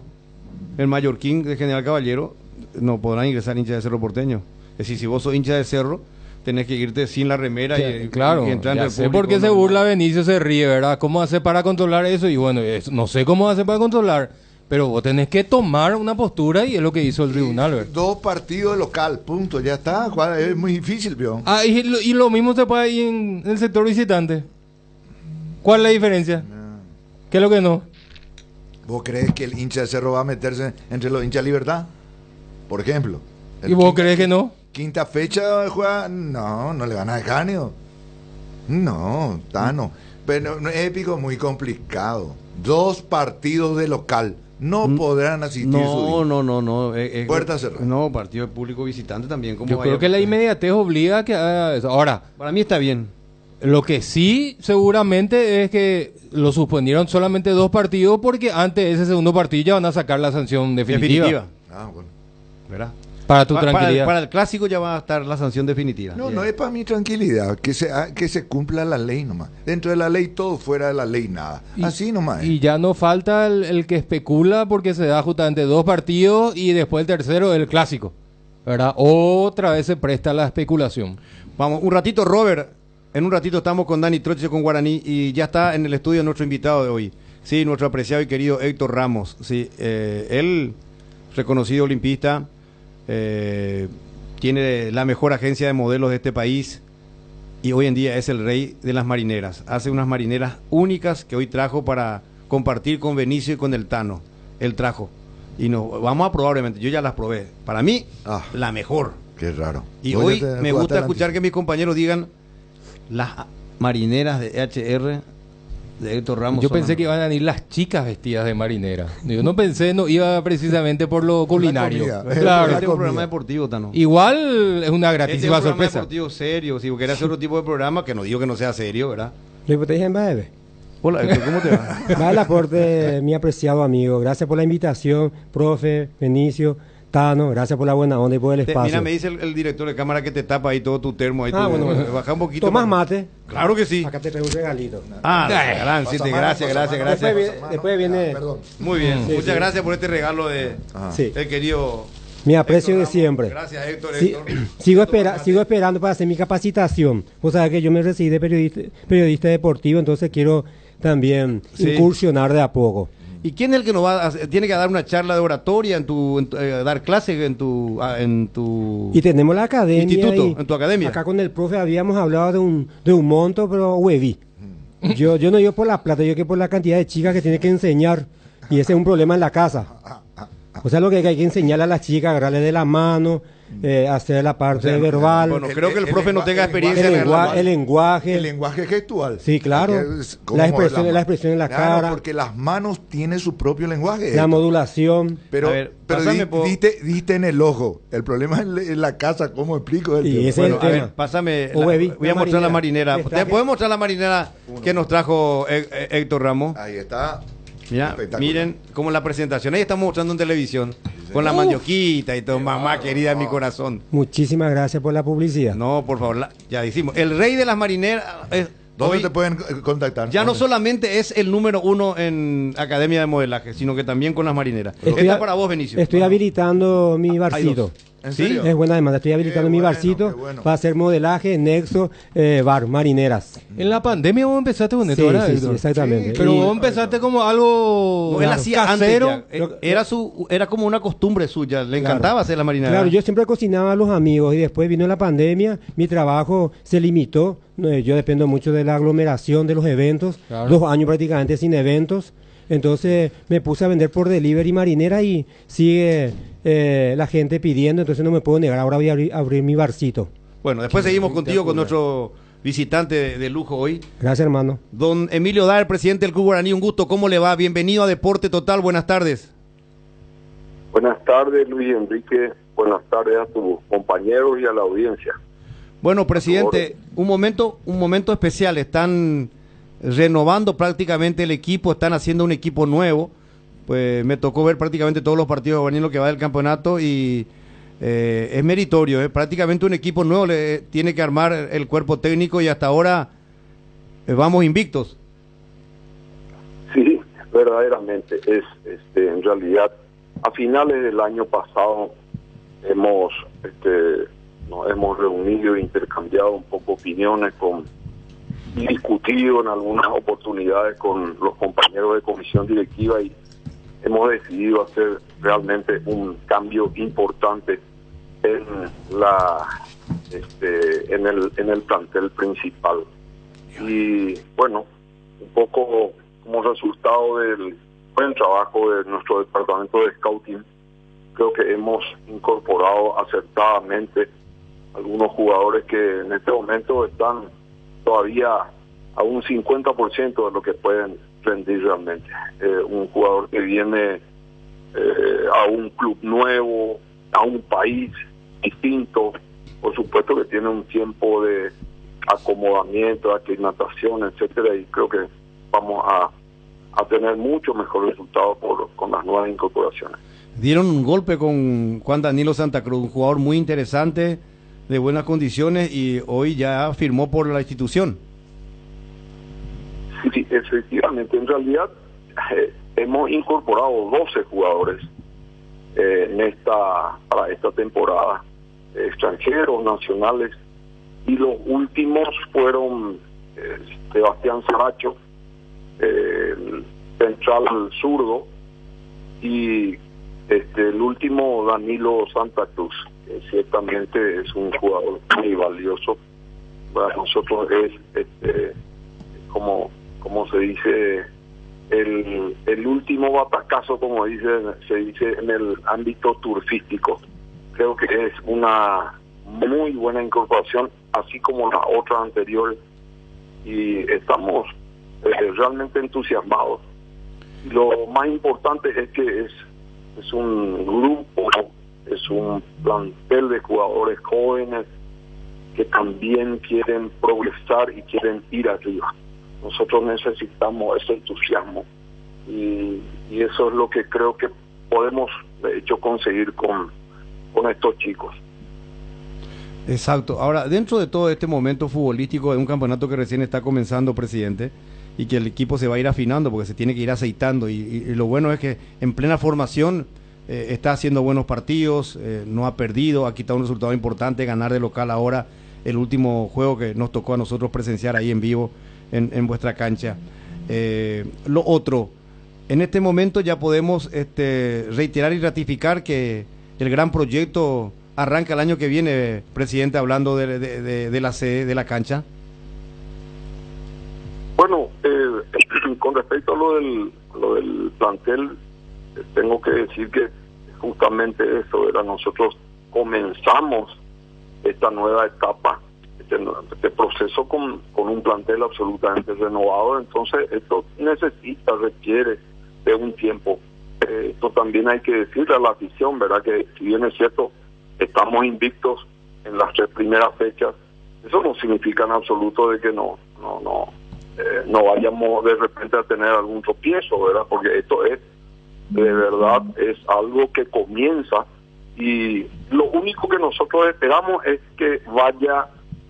el Mallorquín de General Caballero, no podrán ingresar hinchas de Cerro Porteño. Es decir, si vos sos hincha de Cerro, tenés que irte sin la remera y Claro, entrar ya entre el sé público por qué se normal. burla Benicio, se ríe, ¿verdad? ¿Cómo hace para controlar eso? Y bueno, no sé cómo hace para controlar, pero vos tenés que tomar una postura y es lo que hizo el tribunal, ¿verdad? 2 partidos local, punto, ya está. Es muy difícil, vio. Ah, y lo mismo se puede ir en el sector visitante. ¿Cuál es la diferencia? ¿Qué es lo que no? ¿Vos crees que el hincha de Cerro va a meterse entre los hinchas de Libertad? Por ejemplo. ¿Y vos crees que no? Quinta fecha juega, no le van a dejar, ¿no? No, Tano. Pero no, es épico, muy complicado. 2 partidos de local. No podrán asistir su No. Puerta cerrada. No, partido de público visitante también. Yo creo que la inmediatez obliga a que haga eso. Ahora, para mí está bien. Lo que sí, seguramente, es que lo suspendieron solamente 2 partidos porque antes de ese segundo partido ya van a sacar la sanción definitiva. Ah, bueno. ¿Verdad? Para tu tranquilidad. Para el clásico ya va a estar la sanción definitiva. No es para mi tranquilidad, que se cumpla la ley nomás. Dentro de la ley todo, fuera de la ley nada. Así nomás. Y ya no falta el que especula porque se da justamente 2 partidos y después el tercero el clásico, ¿verdad? Otra vez se presta la especulación. Vamos, un ratito, Robert. En un ratito estamos con Dani Troche con Guaraní y ya está en el estudio nuestro invitado de hoy. Sí, nuestro apreciado y querido Héctor Ramos. Sí, él, reconocido olimpista, tiene la mejor agencia de modelos de este país y hoy en día es el rey de las marineras. Hace unas marineras únicas que hoy trajo para compartir con Benicio y con el Tano. Él trajo. Y nos vamos a probar, obviamente. Yo ya las probé. Para mí, la mejor. Qué raro. Y hoy me gusta escuchar que mis compañeros digan las marineras de HR de Héctor Ramos. Yo pensé que iban a venir las chicas vestidas de marinera. Yo no pensé, no iba precisamente por lo culinario. Claro, este es un programa deportivo, Tano. Igual es una gratísima este es un programa sorpresa. deportivo serio. Si querés hacer otro tipo de programa, que no digo que no sea serio, ¿verdad? Hola, Héctor, ¿cómo te va? Va el aporte, mi apreciado amigo. Gracias por la invitación, profe, Benicio, Tano. Gracias por la buena onda y por el espacio. Mira, me dice el director de cámara que te tapa ahí todo tu termo. Ahí bueno. Baja un poquito. ¿Tomás mate? Claro que sí. Acá te traigo un regalito. Gracias. Después viene... Muy bien. Sí, Muchas gracias por este regalo de Sí. el querido... Mi aprecio de siempre. Gracias, Héctor. Sigo esperando para hacer mi capacitación. Vos sabés que yo me recibí de periodista deportivo, entonces quiero también incursionar de a poco. ¿Y quién es el que nos va tiene que dar una charla de oratoria dar clases en tu Y tenemos la academia instituto, en tu academia? Acá con el profe habíamos hablado de un monto, pero hueví. Yo no iba por la plata, yo que por la cantidad de chicas que tiene que enseñar. Y ese es un problema en la casa. O sea, lo que hay que enseñarle a las chicas, agarrarle de la mano, hacer la parte verbal. Bueno, creo que el profe no tenga experiencia el en lenguaje. El lenguaje gestual. Sí, claro. La expresión en la cara. Porque las manos tienen su propio lenguaje. La modulación. Pero diste en el ojo. El problema es en la casa, ¿cómo explico? Y ese es el tema. Pásame. Voy a mostrar la marinera. ¿Usted puede mostrar la marinera que nos trajo Héctor Ramos? Ahí está. Mira, miren como la presentación. Ahí estamos mostrando en televisión. Con la mandioquita y todo. Mamá querida de mi corazón. Muchísimas gracias por la publicidad. No, por favor, ya decimos. El rey de las marineras. ¿Dónde te pueden contactar? Ya no solamente es el número 1 en Academia de Modelaje, sino que también con las marineras. Esta para vos, Benicio. Estoy habilitando mi barcito. ¿En serio? Es buena demanda. Estoy habilitando mi barcito para hacer modelaje, nexo, bar, marineras. En la pandemia vos empezaste con esto, ¿verdad? Sí, exactamente. Pero vos empezaste como algo él hacía casero. Era como una costumbre suya. Le encantaba hacer la marinera. Claro, yo siempre cocinaba a los amigos y después vino la pandemia. Mi trabajo se limitó. Yo dependo mucho de la aglomeración de los eventos. Claro. 2 años prácticamente sin eventos. Entonces me puse a vender por delivery marinera y sigue la gente pidiendo, entonces no me puedo negar. Ahora voy a abrir mi barcito. Bueno, después seguimos contigo con nuestro visitante de lujo hoy. Gracias, hermano. Don Emilio Daer, presidente del Club Guaraní, un gusto. ¿Cómo le va? Bienvenido a Deporte Total. Buenas tardes. Buenas tardes, Luis Enrique. Buenas tardes a tus compañeros y a la audiencia. Bueno, presidente, un momento especial. Están renovando prácticamente el equipo, están haciendo un equipo nuevo. Pues me tocó ver prácticamente todos los partidos de Guaraní en lo que va del campeonato y es meritorio. Prácticamente un equipo nuevo tiene que armar el cuerpo técnico y hasta ahora vamos invictos. Sí, verdaderamente es en realidad a finales del año pasado hemos nos hemos reunido e intercambiado un poco opiniones y discutido en algunas oportunidades con los compañeros de comisión directiva y hemos decidido hacer realmente un cambio importante en en el plantel principal. Y bueno, un poco como resultado del buen trabajo de nuestro departamento de scouting, creo que hemos incorporado acertadamente algunos jugadores que en este momento están todavía a un 50% de lo que pueden rendir realmente. Un jugador que viene a un club nuevo, a un país distinto, por supuesto que tiene un tiempo de acomodamiento, de aclimatación, etcétera, y creo que vamos a tener mucho mejor resultado con las nuevas incorporaciones. Dieron un golpe con Juan Danilo Santa Cruz, un jugador muy interesante, de buenas condiciones, y hoy ya firmó por la institución. Sí, efectivamente, en realidad hemos incorporado 12 jugadores para esta temporada, extranjeros, nacionales, y los últimos fueron Sebastián Saracho, central zurdo, y el último Danilo Santa Cruz, que ciertamente es un jugador muy valioso para nosotros. Es como se dice, el último batacazo, como se dice en el ámbito turfístico. Creo que es una muy buena incorporación, así como las otras anteriores, y estamos realmente entusiasmados. Lo más importante es que es un grupo, es un plantel de jugadores jóvenes que también quieren progresar y quieren ir arriba. Nosotros necesitamos ese entusiasmo y eso es lo que creo que podemos, de hecho, conseguir con estos chicos. Exacto. Ahora, dentro de todo este momento futbolístico de un campeonato que recién está comenzando, presidente, y que el equipo se va a ir afinando porque se tiene que ir aceitando, y lo bueno es que en plena formación está haciendo buenos partidos, no ha perdido, ha quitado un resultado importante, ganar de local ahora, el último juego que nos tocó a nosotros presenciar ahí en vivo en vuestra cancha. Lo otro, en este momento ya podemos reiterar y ratificar que el gran proyecto arranca el año que viene, presidente, hablando de la sede de la cancha. Bueno, con respecto a lo del plantel, tengo que decir que justamente eso era, nosotros comenzamos esta nueva etapa, este proceso con un plantel absolutamente renovado. Entonces esto requiere de un tiempo. Esto también hay que decirle a la afición, ¿verdad? Que si bien es cierto, estamos invictos en las 3 primeras fechas, eso no significa en absoluto de que no vayamos de repente a tener algún tropiezo, ¿verdad? Porque esto es, de verdad, es algo que comienza, y lo único que nosotros esperamos es que vaya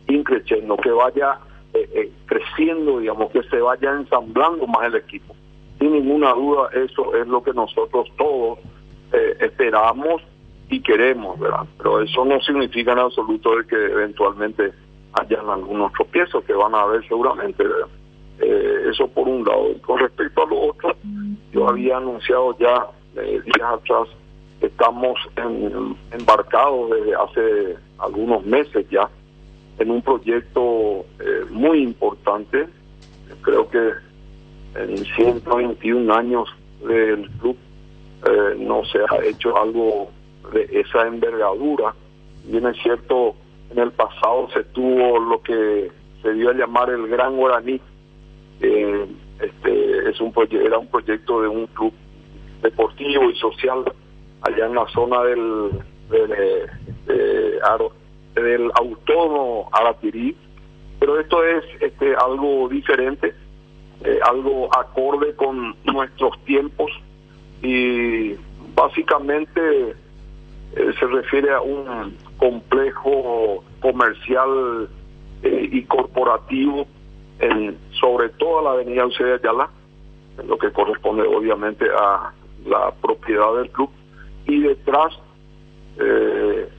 increciendo, que vaya creciendo, digamos, que se vaya ensamblando más el equipo. Sin ninguna duda, eso es lo que nosotros todos esperamos y queremos, ¿verdad? Pero eso no significa en absoluto de que eventualmente hayan algunos tropiezos, que van a haber seguramente, ¿verdad? Eso por un lado. Y con respecto a lo otro, yo había anunciado ya días atrás que estamos embarcados desde hace algunos meses ya en un proyecto muy importante. Creo que en 121 años del club no se ha hecho algo de esa envergadura. Bien es cierto, en el pasado se tuvo lo que se dio a llamar el Gran Guaraní. Era un proyecto de un club deportivo y social allá en la zona del autónomo Aratirí, pero esto es algo diferente, algo acorde con nuestros tiempos, y básicamente se refiere a un complejo comercial y corporativo sobre toda la avenida Eusebio Ayala, en lo que corresponde obviamente a la propiedad del club, y detrás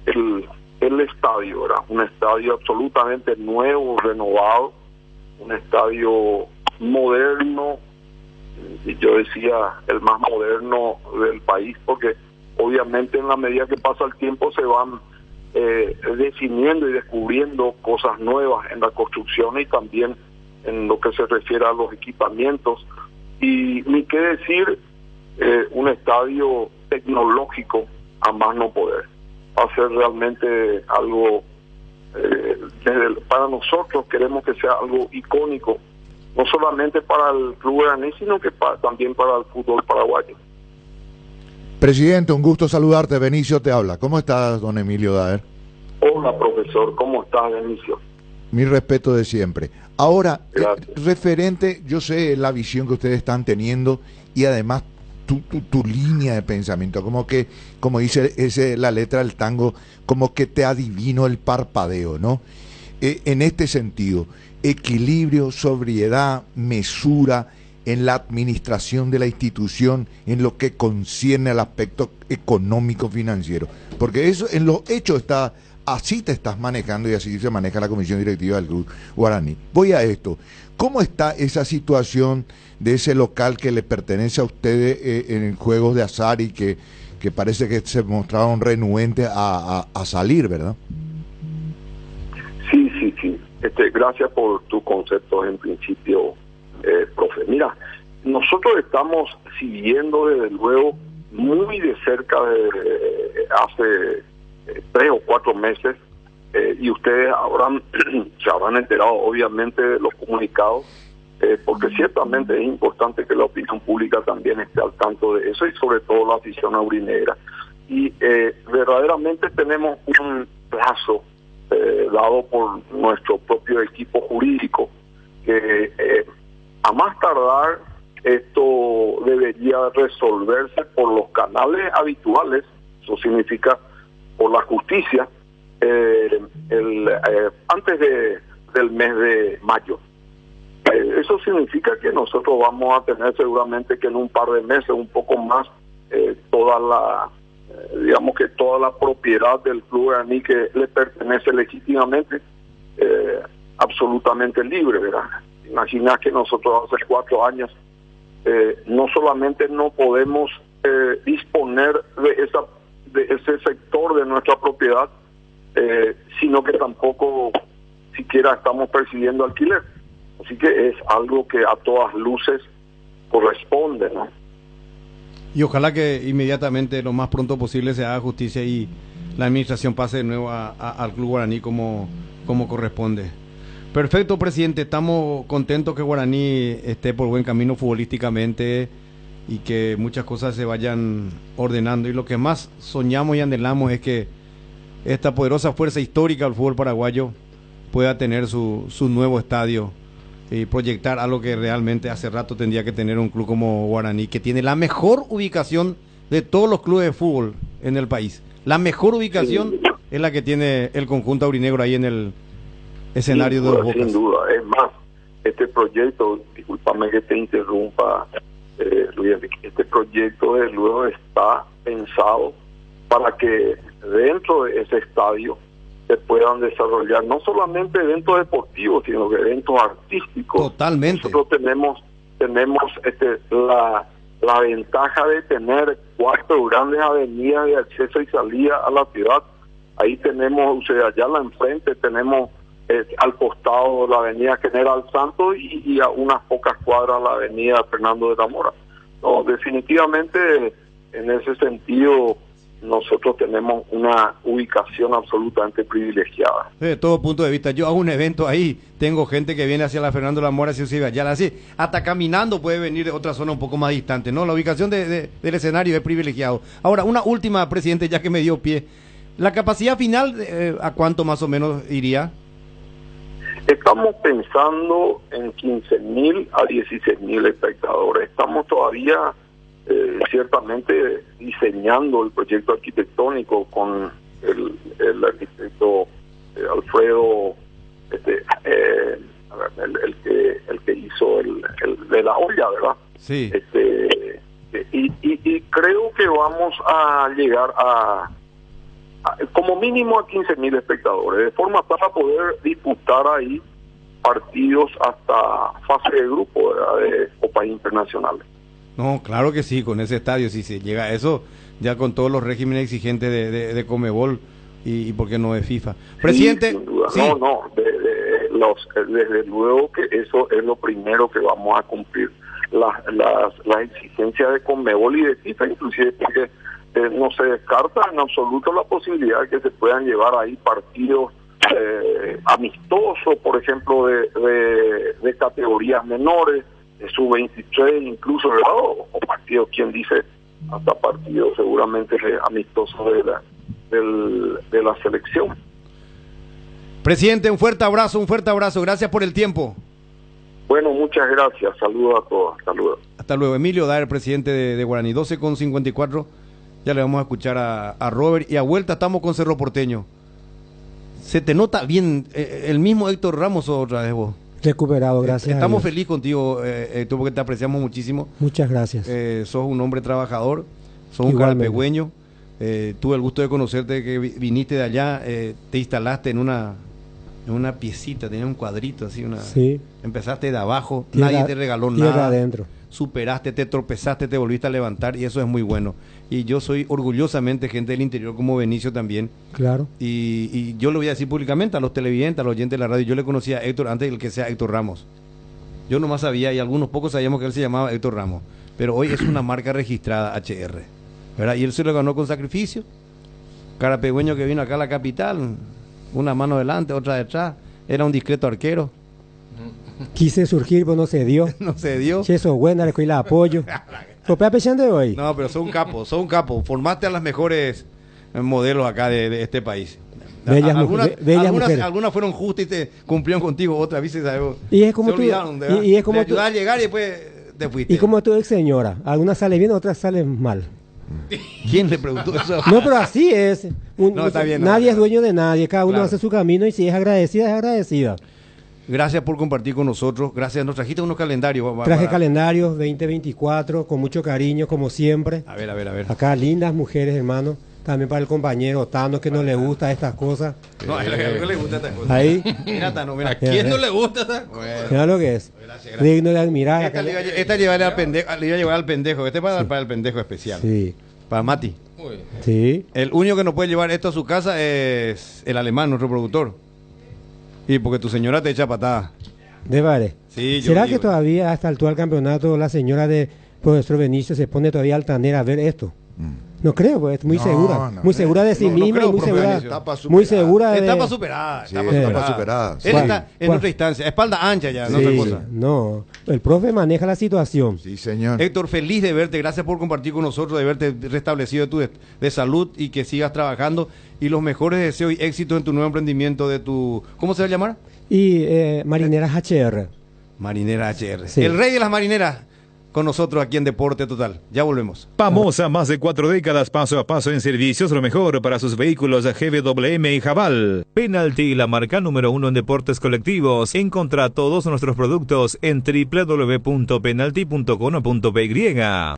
el el estadio, ¿verdad? Un estadio absolutamente nuevo, renovado, un estadio moderno, y yo decía el más moderno del país, porque obviamente en la medida que pasa el tiempo se van definiendo y descubriendo cosas nuevas en la construcción y también en lo que se refiere a los equipamientos. Y ni qué decir, un estadio tecnológico a más no poder. Va a ser realmente algo, para nosotros queremos que sea algo icónico, no solamente para el Club Guaraní, sino que también para el fútbol paraguayo. Presidente, un gusto saludarte. Benicio te habla. ¿Cómo estás, don Emilio Daer? Hola, profesor. ¿Cómo estás, Benicio? Mi respeto de siempre. Ahora, referente, yo sé la visión que ustedes están teniendo y además tu línea de pensamiento, como que, como dice la letra del tango, como que te adivino el parpadeo, ¿no? En este sentido, equilibrio, sobriedad, mesura en la administración de la institución en lo que concierne al aspecto económico financiero, porque eso en los hechos está, así te estás manejando y así se maneja la comisión directiva del Club Guaraní. Voy a esto, ¿cómo está esa situación de ese local que le pertenece a ustedes en juegos de azar y que parece que se mostraron renuentes a salir, ¿verdad? Sí. Gracias por tus conceptos en principio, profe. Mira, nosotros estamos siguiendo desde luego muy de cerca hace 3 o 4 meses, y ustedes se habrán enterado obviamente de los comunicados, porque ciertamente es importante que la opinión pública también esté al tanto de eso y sobre todo la afición aurinegra. Y verdaderamente tenemos un plazo dado por nuestro propio equipo jurídico que a más tardar esto debería resolverse por los canales habituales, eso significa por la justicia, antes del mes de mayo. Eso significa que nosotros vamos a tener seguramente que en un par de meses, un poco más, toda la propiedad del Club Guaraní que le pertenece legítimamente, absolutamente libre, ¿verdad? Imagina que nosotros hace 4 años no solamente no podemos disponer de ese sector de nuestra propiedad, sino que tampoco siquiera estamos percibiendo alquiler. Así que es algo que a todas luces corresponde, ¿no? Y ojalá que inmediatamente, lo más pronto posible, se haga justicia y la administración pase de nuevo al Club Guaraní como corresponde. Perfecto, presidente. Estamos contentos que Guaraní esté por buen camino futbolísticamente y que muchas cosas se vayan ordenando. Y lo que más soñamos y anhelamos es que esta poderosa fuerza histórica del fútbol paraguayo pueda tener su nuevo estadio y proyectar algo que realmente hace rato tendría que tener un club como Guaraní, que tiene la mejor ubicación de todos los clubes de fútbol en el país. La mejor ubicación es la que tiene el conjunto aurinegro ahí en el escenario de los Bocas. Sin duda, es más, este proyecto, discúlpame que te interrumpa, Luis, este proyecto de luego está pensado para que dentro de ese estadio se puedan desarrollar no solamente eventos deportivos, sino que eventos artísticos. Totalmente. Nosotros tenemos la ventaja de tener 4 grandes avenidas de acceso y salida a la ciudad. Ahí tenemos, allá la enfrente tenemos al costado la avenida General Santos y a unas pocas cuadras la avenida Fernando de la Mora. No, definitivamente en ese sentido nosotros tenemos una ubicación absolutamente privilegiada. De todo punto de vista, yo hago un evento ahí, tengo gente que viene hacia la Fernando de la Mora, hasta caminando puede venir de otra zona un poco más distante, ¿no? La ubicación del escenario es privilegiado. Ahora, una última, presidente, ya que me dio pie, ¿la capacidad final a cuánto más o menos iría? Estamos pensando en 15.000 a 16.000 espectadores. Estamos todavía ciertamente diseñando el proyecto arquitectónico con el arquitecto Alfredo, el que hizo el de la olla, ¿verdad? Sí. Y creo que vamos a llegar como mínimo a 15.000 espectadores, de forma tal a poder disputar ahí partidos hasta fase de grupo, ¿verdad?, de copas internacionales. No, claro que sí, con ese estadio, si se llega a eso, ya con todos los regímenes exigentes de Conmebol y por qué no de FIFA. Presidente, sí, sin duda. sí. Desde luego que eso es lo primero que vamos a cumplir, las exigencias de Conmebol y de FIFA, inclusive porque no se descarta en absoluto la posibilidad de que se puedan llevar ahí partidos amistosos, por ejemplo, de categorías menores, de sub-23 incluso, ¿verdad? O partidos, quien dice, hasta partidos seguramente amistosos de la selección. Presidente, un fuerte abrazo, gracias por el tiempo. Bueno, muchas gracias, saludos a todos, hasta luego. Hasta luego. Emilio Daer, presidente de Guaraní, 12:54, ya le vamos a escuchar a Robert, y a vuelta estamos con Cerro Porteño. Se te nota bien, el mismo Héctor Ramos otra vez vos. Recuperado, gracias. Estamos felices contigo, Héctor, porque te apreciamos muchísimo. Muchas gracias. Sos un hombre trabajador, sos un carapegüeño. Tuve el gusto de conocerte, que viniste de allá, te instalaste en una piecita, tenías un cuadrito así, sí. Empezaste de abajo, Tierra, nadie te regaló tierra nada. adentro. Superaste, te tropezaste, te volviste a levantar, y eso es muy bueno. Y yo soy orgullosamente gente del interior, como Benicio también. Claro. Y yo lo voy a decir públicamente a los televidentes, a los oyentes de la radio. Yo le conocía a Héctor antes de que sea Héctor Ramos. Yo nomás sabía, y algunos pocos sabíamos que él se llamaba Héctor Ramos. Pero hoy es una marca registrada HR, ¿verdad? Y él se lo ganó con sacrificio. Carapegüeño que vino acá a la capital, una mano delante, otra detrás. Era un discreto arquero. Quise surgir, pero no se dio. No se dio. Che, sos buena, le cogí el apoyo. ¿Copia pechante hoy? No, pero sos un capo. Formaste a las mejores modelos acá de este país. Bellas algunas mujeres. Fueron justas y te cumplieron contigo, otras veces y es como se olvidaron, y es como te ayudaron a llegar y después te fuiste. Y como tú eres señora, algunas salen bien, otras salen mal. ¿Quién le preguntó eso? No, pero así es. No, está bien, nadie es dueño de nadie, cada uno hace su camino, y si es agradecida, es agradecida. Gracias por compartir con nosotros. Gracias. Nos trajiste unos calendarios. Traje calendarios 2024 con mucho cariño, como siempre. A ver. Acá lindas mujeres, hermano. También para el compañero Tano, que no le gusta estas cosas. No, es lo que no le gusta estas cosas. Ahí. Mira, Tano, mira. ¿A quién no le gusta estas cosas? Mira lo que es. Gracias. Digno de admirar. Esta le iba a llevar al pendejo. Este para el pendejo especial. Sí. Para Mati. Sí. El único que no puede llevar esto a su casa es el alemán, nuestro productor. Y porque tu señora te echa patada. ¿De vale? Sí, ¿Será que todavía hasta el actual campeonato la señora de profesor Benicio se pone todavía altanera a ver esto? No creo, pues es muy segura. Muy segura de sí misma y muy segura. Muy segura de... Etapa superada. Sí, etapa superada. Él está en otra instancia. Espalda ancha ya, no otra cosa. No, el profe maneja la situación. Sí, señor. Héctor, feliz de verte. Gracias por compartir con nosotros, de verte restablecido de salud y que sigas trabajando. Y los mejores deseos y éxitos en tu nuevo emprendimiento de tu... ¿Cómo se va a llamar? Y Marineras HR. Marineras HR. Sí. El rey de las marineras. Con nosotros aquí en Deporte Total. Ya volvemos. Famosa más de 4 décadas, paso a paso en servicios, lo mejor para sus vehículos GWM y Jabal. Penalty, la marca número 1 en deportes colectivos. Encontrá todos nuestros productos en www.penalty.com.py.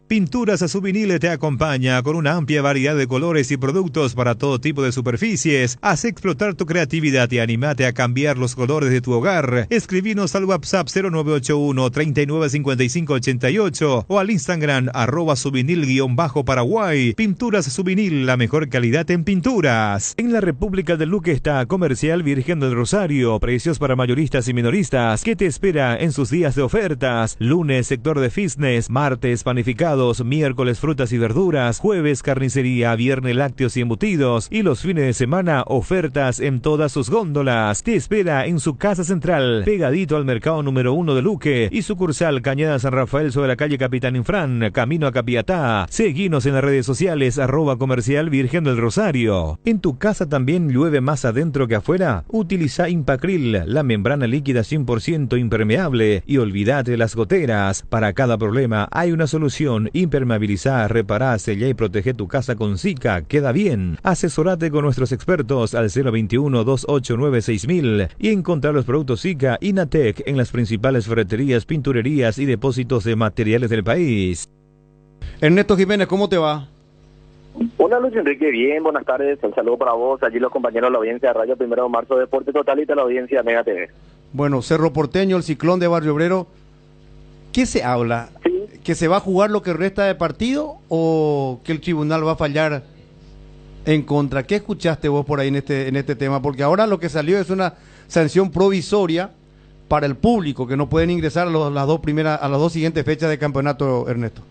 Pinturas Souvenir te acompaña con una amplia variedad de colores y productos para todo tipo de superficies. Haz explotar tu creatividad y animate a cambiar los colores de tu hogar. Escribinos al WhatsApp 0981 395588 o al Instagram @souvenir_Paraguay. Pinturas Souvenir, la mejor calidad en pinturas. En la República de Luque está Comercial Virgen del Rosario. Precios para mayoristas y minoristas. ¿Qué te espera en sus días de ofertas? Lunes, sector de fitness. Martes, panificados. Miércoles, frutas y verduras. Jueves, carnicería. Viernes, lácteos y embutidos. Y los fines de semana, ofertas en todas sus góndolas. Te espera en su casa central, pegadito al mercado número 1 de Luque, y sucursal Cañada San Rafael sobre la calle Capitán Infran, camino a Capiatá. Seguinos en las redes sociales @Comercial Virgen del Rosario. ¿En tu casa también llueve más adentro que afuera? Utiliza Impacril, la membrana líquida 100% impermeable, y olvídate de las goteras. Para cada problema hay una solución. Impermeabilizá, repará, sellá y protege tu casa con Zika. Queda bien. Asesorate con nuestros expertos al 021-289-6000 y encontrar los productos Zika y Natec en las principales ferreterías, pinturerías y depósitos de materiales del país. Ernesto Jiménez, ¿cómo te va? Hola Luis Enrique, bien, buenas tardes, un saludo para vos, allí los compañeros de la audiencia de Radio 1 de Marzo, Deporte Total y de la audiencia de Mega TV. Bueno, Cerro Porteño, el Ciclón de Barrio Obrero, ¿qué se habla? Sí. ¿Que se va a jugar lo que resta de partido o que el tribunal va a fallar en contra? ¿Qué escuchaste vos por ahí en este tema? Porque ahora lo que salió es una sanción provisoria para el público, que no pueden ingresar a las dos siguientes fechas de campeonato, Ernesto.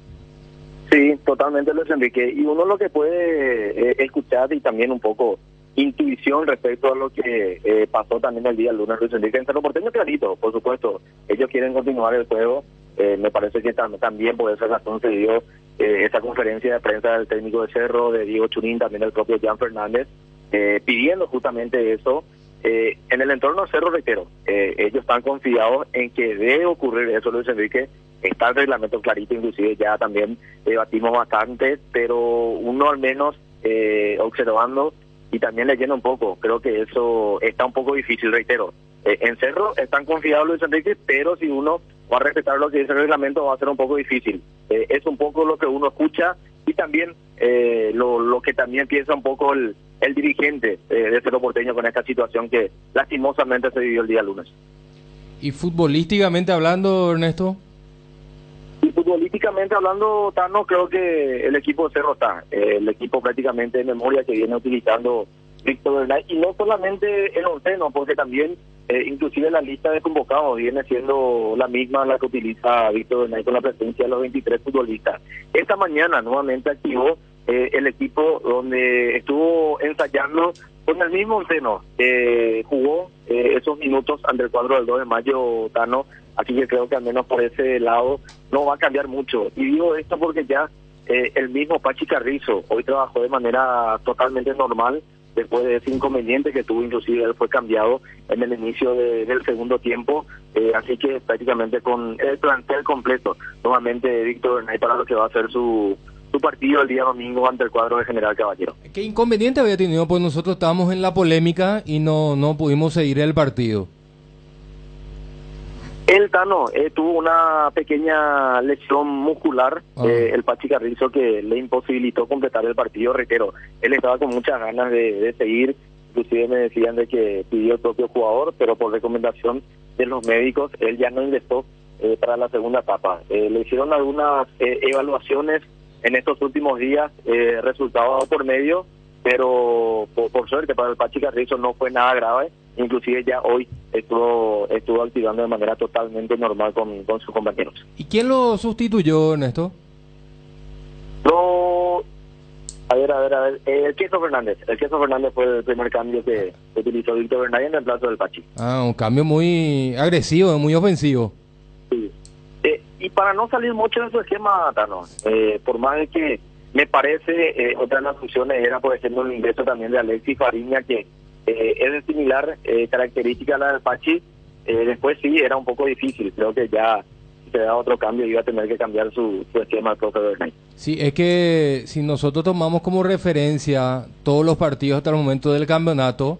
Sí, totalmente Luis Enrique. Y uno lo que puede escuchar y también un poco intuición respecto a lo que pasó también el día lunes, Luis Enrique, en Cerro Porteño, clarito, por supuesto. Ellos quieren continuar el juego. Me parece que también por esa razón se dio esa conferencia de prensa del técnico de Cerro, de Diego Churín, también el propio Jan Fernández, pidiendo justamente eso. En el entorno de Cerro, reitero, ellos están confiados en que debe ocurrir eso, Luis Enrique. Está el reglamento clarito, inclusive ya también debatimos bastante, pero uno al menos observando y también leyendo un poco, creo que eso está un poco difícil, reitero. En Cerro están confiados, Luis Enrique, pero si uno va a respetar lo que dice el reglamento va a ser un poco difícil. Es un poco lo que uno escucha y también lo que también piensa un poco el dirigente de Cerro Porteño con esta situación que lastimosamente se vivió el día lunes. ¿Y futbolísticamente hablando, Ernesto? Y futbolísticamente hablando, Tano, creo que el equipo de Cerro está. El equipo prácticamente de memoria que viene utilizando Víctor Bernay, y no solamente el onceno, porque también inclusive la lista de convocados viene siendo la misma la que utiliza Víctor Bernay con la presencia de los 23 futbolistas. Esta mañana nuevamente activó el equipo donde estuvo ensayando con el mismo onceno. Jugó esos minutos ante el cuadro del 2 de mayo, Tano, así que creo que al menos por ese lado no va a cambiar mucho. Y digo esto porque ya el mismo Pachi Carrizo hoy trabajó de manera totalmente normal, después de ese inconveniente que tuvo, inclusive él fue cambiado en el inicio del segundo tiempo, así que prácticamente con el plantel completo, nuevamente Víctor Bernay para lo que va a ser su partido el día domingo ante el cuadro de General Caballero. ¿Qué inconveniente había tenido? Pues nosotros estábamos en la polémica y no pudimos seguir el partido. El Tano tuvo una pequeña lesión muscular, el Pachi Carrizo, que le imposibilitó completar el partido, reitero. Él estaba con muchas ganas de seguir, inclusive me decían de que pidió el propio jugador, pero por recomendación de los médicos, él ya no ingresó para la segunda etapa. Le hicieron algunas evaluaciones en estos últimos días, resultados por medio, pero por suerte para el Pachi Carrizo no fue nada grave. Inclusive ya hoy estuvo activando de manera totalmente normal con sus compañeros. ¿Y quién lo sustituyó, Ernesto? A ver, el Queso Fernández. El Queso Fernández fue el primer cambio que utilizó Víctor Bernay en el reemplazo del Pachi. Un cambio muy agresivo, muy ofensivo. Sí. Y para no salir mucho de su esquema, Tano, por más de que me parece otra de las funciones era, por ejemplo, el ingreso también de Alexis Fariña, que es de similar característica a la del Pachi. Después sí, era un poco difícil. Creo que ya si se da otro cambio iba a tener que cambiar su esquema el profe Bernay. Sí, es que si nosotros tomamos como referencia todos los partidos hasta el momento del campeonato,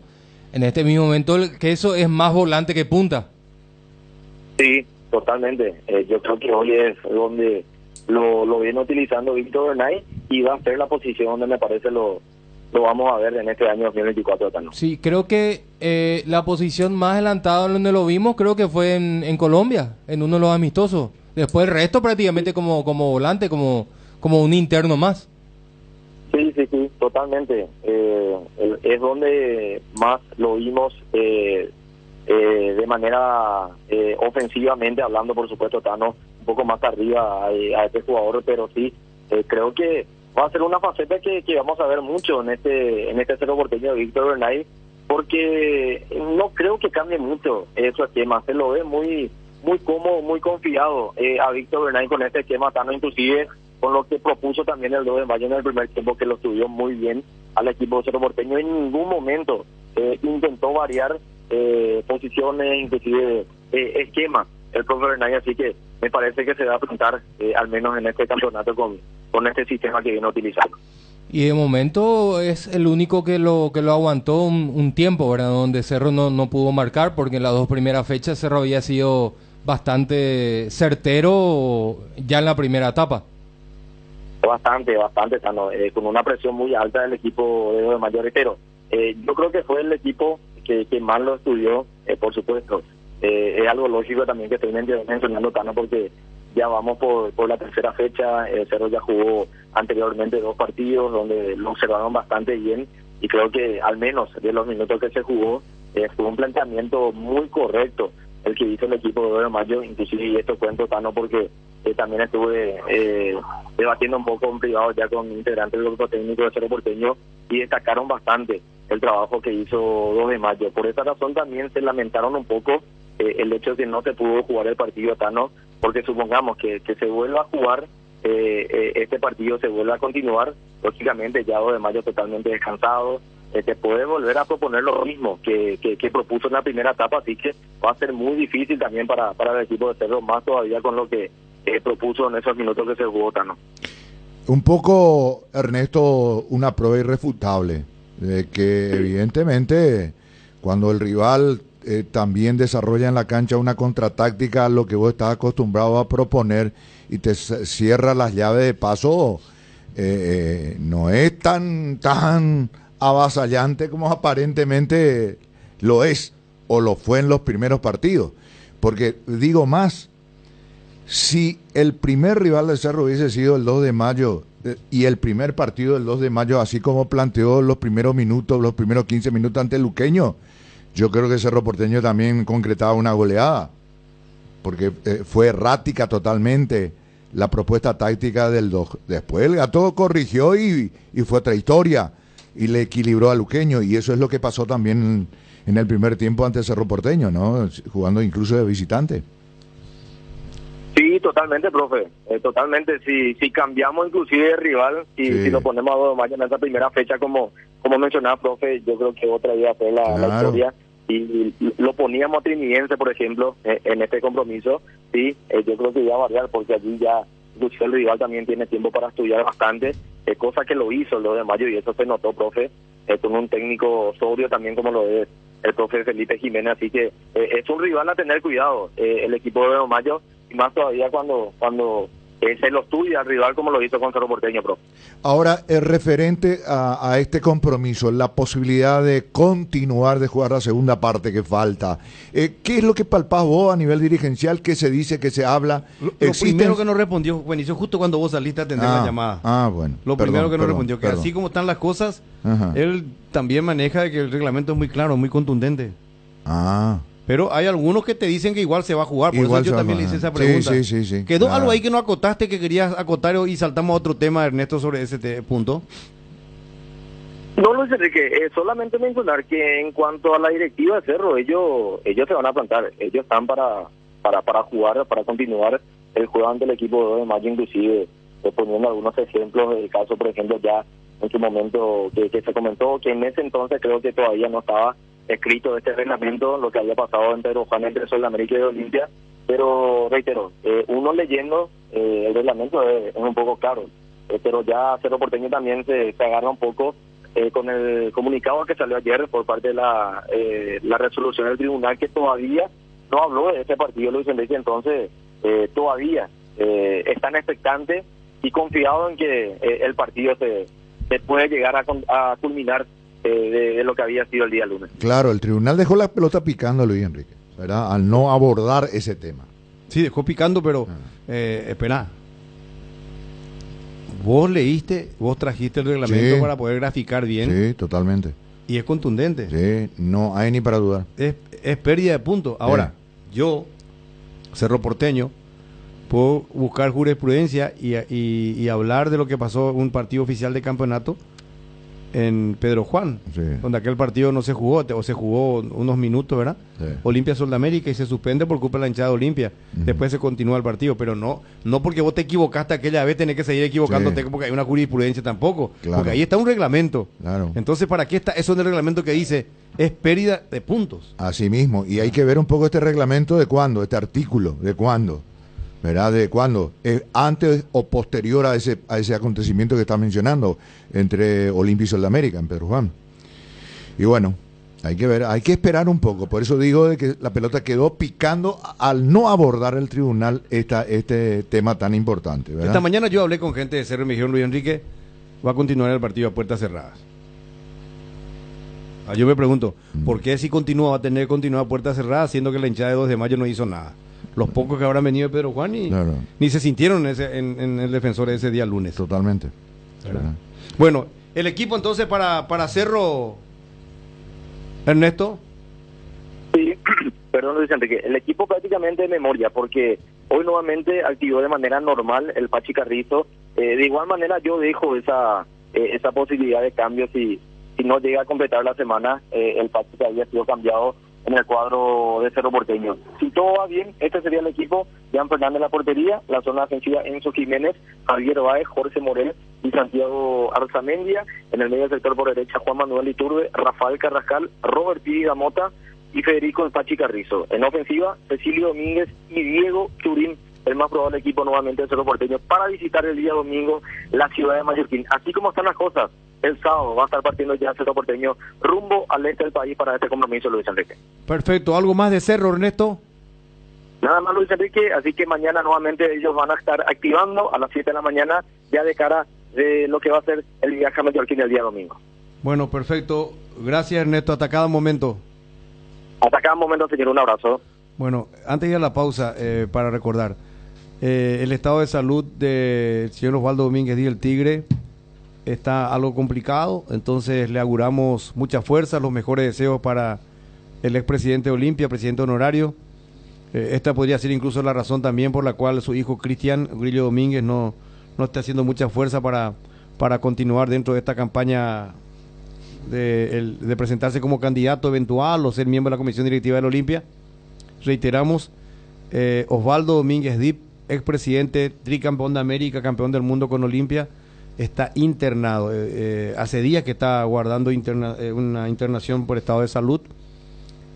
en este mismo momento el Queso es más volante que punta. Sí, totalmente. Yo creo que hoy es donde lo viene utilizando Víctor Bernay y va a ser la posición donde me parece lo vamos a ver en este año 2024. Tano. Sí, creo que la posición más adelantada donde lo vimos creo que fue en Colombia, en uno de los amistosos. Después el resto prácticamente como volante, como un interno más. Sí, totalmente. Es donde más lo vimos de manera ofensivamente hablando, por supuesto, Tano, un poco más arriba a este jugador, pero sí, creo que va a ser una faceta que vamos a ver mucho en este Cerro Porteño de Víctor Bernay, porque no creo que cambie mucho su esquema. Se lo ve muy cómodo, muy confiado a Víctor Bernay con este esquema, Tano, inclusive con lo que propuso también el 2 de mayo en el primer tiempo, que lo estudió muy bien al equipo de Cerro Porteño. En ningún momento intentó variar posiciones, inclusive esquema el profe Bernay, así que me parece que se va a afrontar al menos en este campeonato con este sistema que viene utilizando. Y de momento es el único que lo aguantó un tiempo, ¿verdad? Donde Cerro no pudo marcar, porque en las dos primeras fechas Cerro había sido bastante certero ya en la primera etapa. Bastante, Tano, con una presión muy alta del equipo de Mayor Reitero. Yo creo que fue el equipo que más lo estudió, por supuesto. Es algo lógico también que estoy mencionando, Tano, porque ya vamos por la tercera fecha. Cerro ya jugó anteriormente 2 partidos donde lo observaron bastante bien, y creo que al menos de los minutos que se jugó fue un planteamiento muy correcto el que hizo el equipo de 2 de mayo. Inclusive, y esto cuento, Tano, porque también estuve debatiendo un poco en privado ya con integrantes del grupo técnico de Cerro Porteño, y destacaron bastante el trabajo que hizo 2 de mayo. Por esa razón también se lamentaron un poco el hecho de que no se pudo jugar el partido, Tano, porque supongamos que se vuelva a jugar este partido, se vuelva a continuar, lógicamente ya 2 de mayo totalmente descansado, te puede volver a proponer lo mismo que propuso en la primera etapa, así que va a ser muy difícil también para el equipo de Cerro, más todavía con lo que propuso en esos minutos que se jugó, Tano. Un poco, Ernesto, una prueba irrefutable de que evidentemente cuando el rival también desarrolla en la cancha una contratáctica, lo que vos estás acostumbrado a proponer, y te cierra las llaves de paso, no es tan avasallante como aparentemente lo es o lo fue en los primeros partidos. Porque digo más, si el primer rival de Cerro hubiese sido el 2 de mayo y el primer partido del 2 de mayo, así como planteó los primeros minutos, los primeros 15 minutos ante el Luqueño, yo creo que Cerro Porteño también concretaba una goleada, porque fue errática totalmente la propuesta táctica del 2. Después el Gato corrigió y fue otra historia, y le equilibró a Luqueño, y eso es lo que pasó también en el primer tiempo ante Cerro Porteño, ¿no? Jugando incluso de visitante. Sí, totalmente, profe. Totalmente. Si cambiamos inclusive de rival, si lo ponemos a 2 de mayo en esa primera fecha, como mencionaba, profe, yo creo que otra iba a ser la historia. Y lo poníamos a Trinidense, por ejemplo, en este compromiso, sí, yo creo que iba a variar, porque allí ya inclusive el rival también tiene tiempo para estudiar bastante, cosa que lo hizo el 2 de mayo, y eso se notó, profe, con un técnico sobrio también como lo es el profe Felipe Jiménez, así que es un rival a tener cuidado, el equipo de 2 de mayo, y más todavía cuando se lo estudia al rival como lo hizo con Cerro Porteño, profe. Ahora, referente a este compromiso, la posibilidad de continuar de jugar la segunda parte que falta, ¿qué es lo que palpás vos a nivel dirigencial? ¿Qué se dice, qué se habla? Lo primero que nos respondió Benicio, justo cuando vos saliste a atender la llamada. Bueno. Lo primero que nos respondió, que así como están las cosas, él también maneja de que el reglamento es muy claro, muy contundente. Pero hay algunos que te dicen que igual se va a jugar, por eso yo también le hice esa pregunta. Sí. ¿Quedó algo ahí que no acotaste, que querías acotar, y saltamos a otro tema, Ernesto, sobre ese punto? No, Luis Enrique, solamente mencionar que en cuanto a la directiva de Cerro, ellos se van a plantar, ellos están para jugar, para continuar el juego ante el equipo de 2 de mayo, inclusive poniendo algunos ejemplos, el caso, por ejemplo, ya en su momento que se comentó que en ese entonces creo que todavía no estaba escrito este reglamento, lo que había pasado en Pedro Juan entre Sol de América y Olimpia, pero reitero, uno leyendo el reglamento es un poco claro, pero ya Cerro Porteño también se agarra un poco con el comunicado que salió ayer por parte de la resolución del tribunal, que todavía no habló de ese partido, Luis Enrique, entonces todavía están expectantes y confiados en que el partido se puede llegar a culminar de lo que había sido el día lunes. Claro, el tribunal dejó la pelota picando, Luis Enrique, ¿verdad? Al no abordar ese tema. Sí, dejó picando, pero espera. Vos trajiste el reglamento para poder graficar bien. Sí, totalmente. Y es contundente. Sí, no hay ni para dudar. Es pérdida de puntos. Ahora, yo, Cerro Porteño, puedo buscar jurisprudencia y hablar de lo que pasó en un partido oficial de campeonato en Pedro Juan, donde aquel partido no se jugó, o se jugó unos minutos, ¿verdad? Olimpia Sol de América, y se suspende por culpa de la hinchada de Olimpia. Después se continúa el partido, pero no porque vos te equivocaste aquella vez tenés que seguir equivocándote, porque hay una jurisprudencia tampoco, porque ahí está un reglamento. Entonces, ¿para qué está eso en el reglamento que dice es pérdida de puntos? Así mismo, y hay que ver un poco este reglamento de cuándo, este artículo, de cuándo, ¿verdad? ¿De cuándo? ¿Antes o posterior a ese acontecimiento que está mencionando entre Olimpia y Sol de América en Pedro Juan? Y bueno, Hay que ver, hay que esperar un poco. Por eso digo de que la pelota quedó picando al no abordar el tribunal este tema tan importante, ¿verdad? Esta mañana yo hablé con gente de Cerro y me dijeron, Luis Enrique, va a continuar el partido a puertas cerradas. Yo me pregunto, ¿por qué si continúa va a tener que continuar a puertas cerradas, siendo que la hinchada de 2 de mayo no hizo nada? Los pocos que habrán venido de Pedro Juan ni se sintieron en el Defensor ese día lunes. Totalmente. Bueno, el equipo entonces para Cerro, Ernesto. Sí, perdón Luis Enrique, el equipo prácticamente de memoria, porque hoy nuevamente activó de manera normal el Pachi Carrizo. De igual manera yo dejo esa posibilidad de cambio si no llega a completar la semana el Pachi que había sido cambiado en el cuadro de Cerro Porteño. Si todo va bien, este sería el equipo: Jean Fernández en la portería, la zona defensiva Enzo Jiménez, Javier Báez, Jorge Morel y Santiago Arzamendia, en el medio del sector por derecha Juan Manuel Iturbe, Rafael Carrascal, Robert Pidi Mota y Federico El Pachi Carrizo. En ofensiva, Cecilio Domínguez y Diego Turín, el más probable equipo nuevamente del Cerro Porteño para visitar el día domingo la ciudad de Mallorquín. Así como están las cosas, el sábado va a estar partiendo ya el Cerro Porteño rumbo al este del país para este compromiso, Luis Enrique. Perfecto. ¿Algo más de Cerro, Ernesto? Nada más, Luis Enrique, así que mañana nuevamente ellos van a estar activando a las 7 de la mañana ya de cara de lo que va a ser el viaje a Mallorquín el día domingo. Bueno, perfecto. Gracias, Ernesto. Hasta cada momento. Hasta cada momento, señor. Un abrazo. Bueno, antes de ir a la pausa, para recordar, el estado de salud del señor Osvaldo Domínguez Díaz, el Tigre, está algo complicado, entonces le auguramos mucha fuerza, los mejores deseos para el expresidente de Olimpia, presidente honorario. Esta podría ser incluso la razón también por la cual su hijo Cristian Grillo Domínguez no está haciendo mucha fuerza para continuar dentro de esta campaña de presentarse como candidato eventual o ser miembro de la comisión directiva del Olimpia. Reiteramos, Osvaldo Domínguez Dip, expresidente, tricampeón de América, campeón del mundo con Olimpia, está internado. Hace días que está guardando una internación por estado de salud.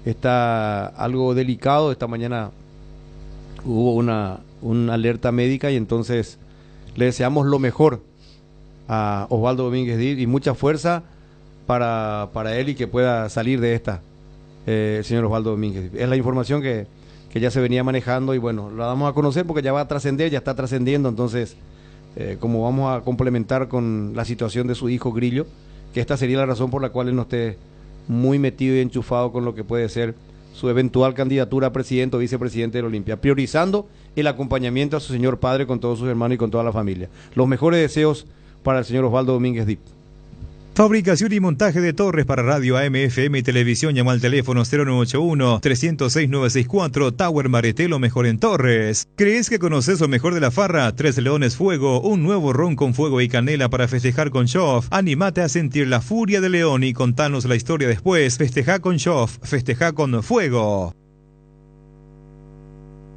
Está algo delicado. Esta mañana hubo una alerta médica y entonces le deseamos lo mejor a Osvaldo Domínguez Dip y mucha fuerza para él y que pueda salir de esta, señor Osvaldo Domínguez. Es la información que ya se venía manejando y bueno, la vamos a conocer porque ya va a trascender, ya está trascendiendo, entonces como vamos a complementar con la situación de su hijo Grillo, que esta sería la razón por la cual él no esté muy metido y enchufado con lo que puede ser su eventual candidatura a presidente o vicepresidente del Olimpia, priorizando el acompañamiento a su señor padre con todos sus hermanos y con toda la familia. Los mejores deseos para el señor Osvaldo Domínguez Dip. Fabricación y montaje de torres para radio, AM, FM y televisión. Llama al teléfono 0981-306-964. Tower Mareté, lo mejor en torres. ¿Crees que conoces lo mejor de la farra? Tres Leones Fuego, un nuevo ron con fuego y canela para festejar con Shoff. Anímate a sentir la furia de León y contanos la historia después. Festeja con Shoff, festeja con fuego.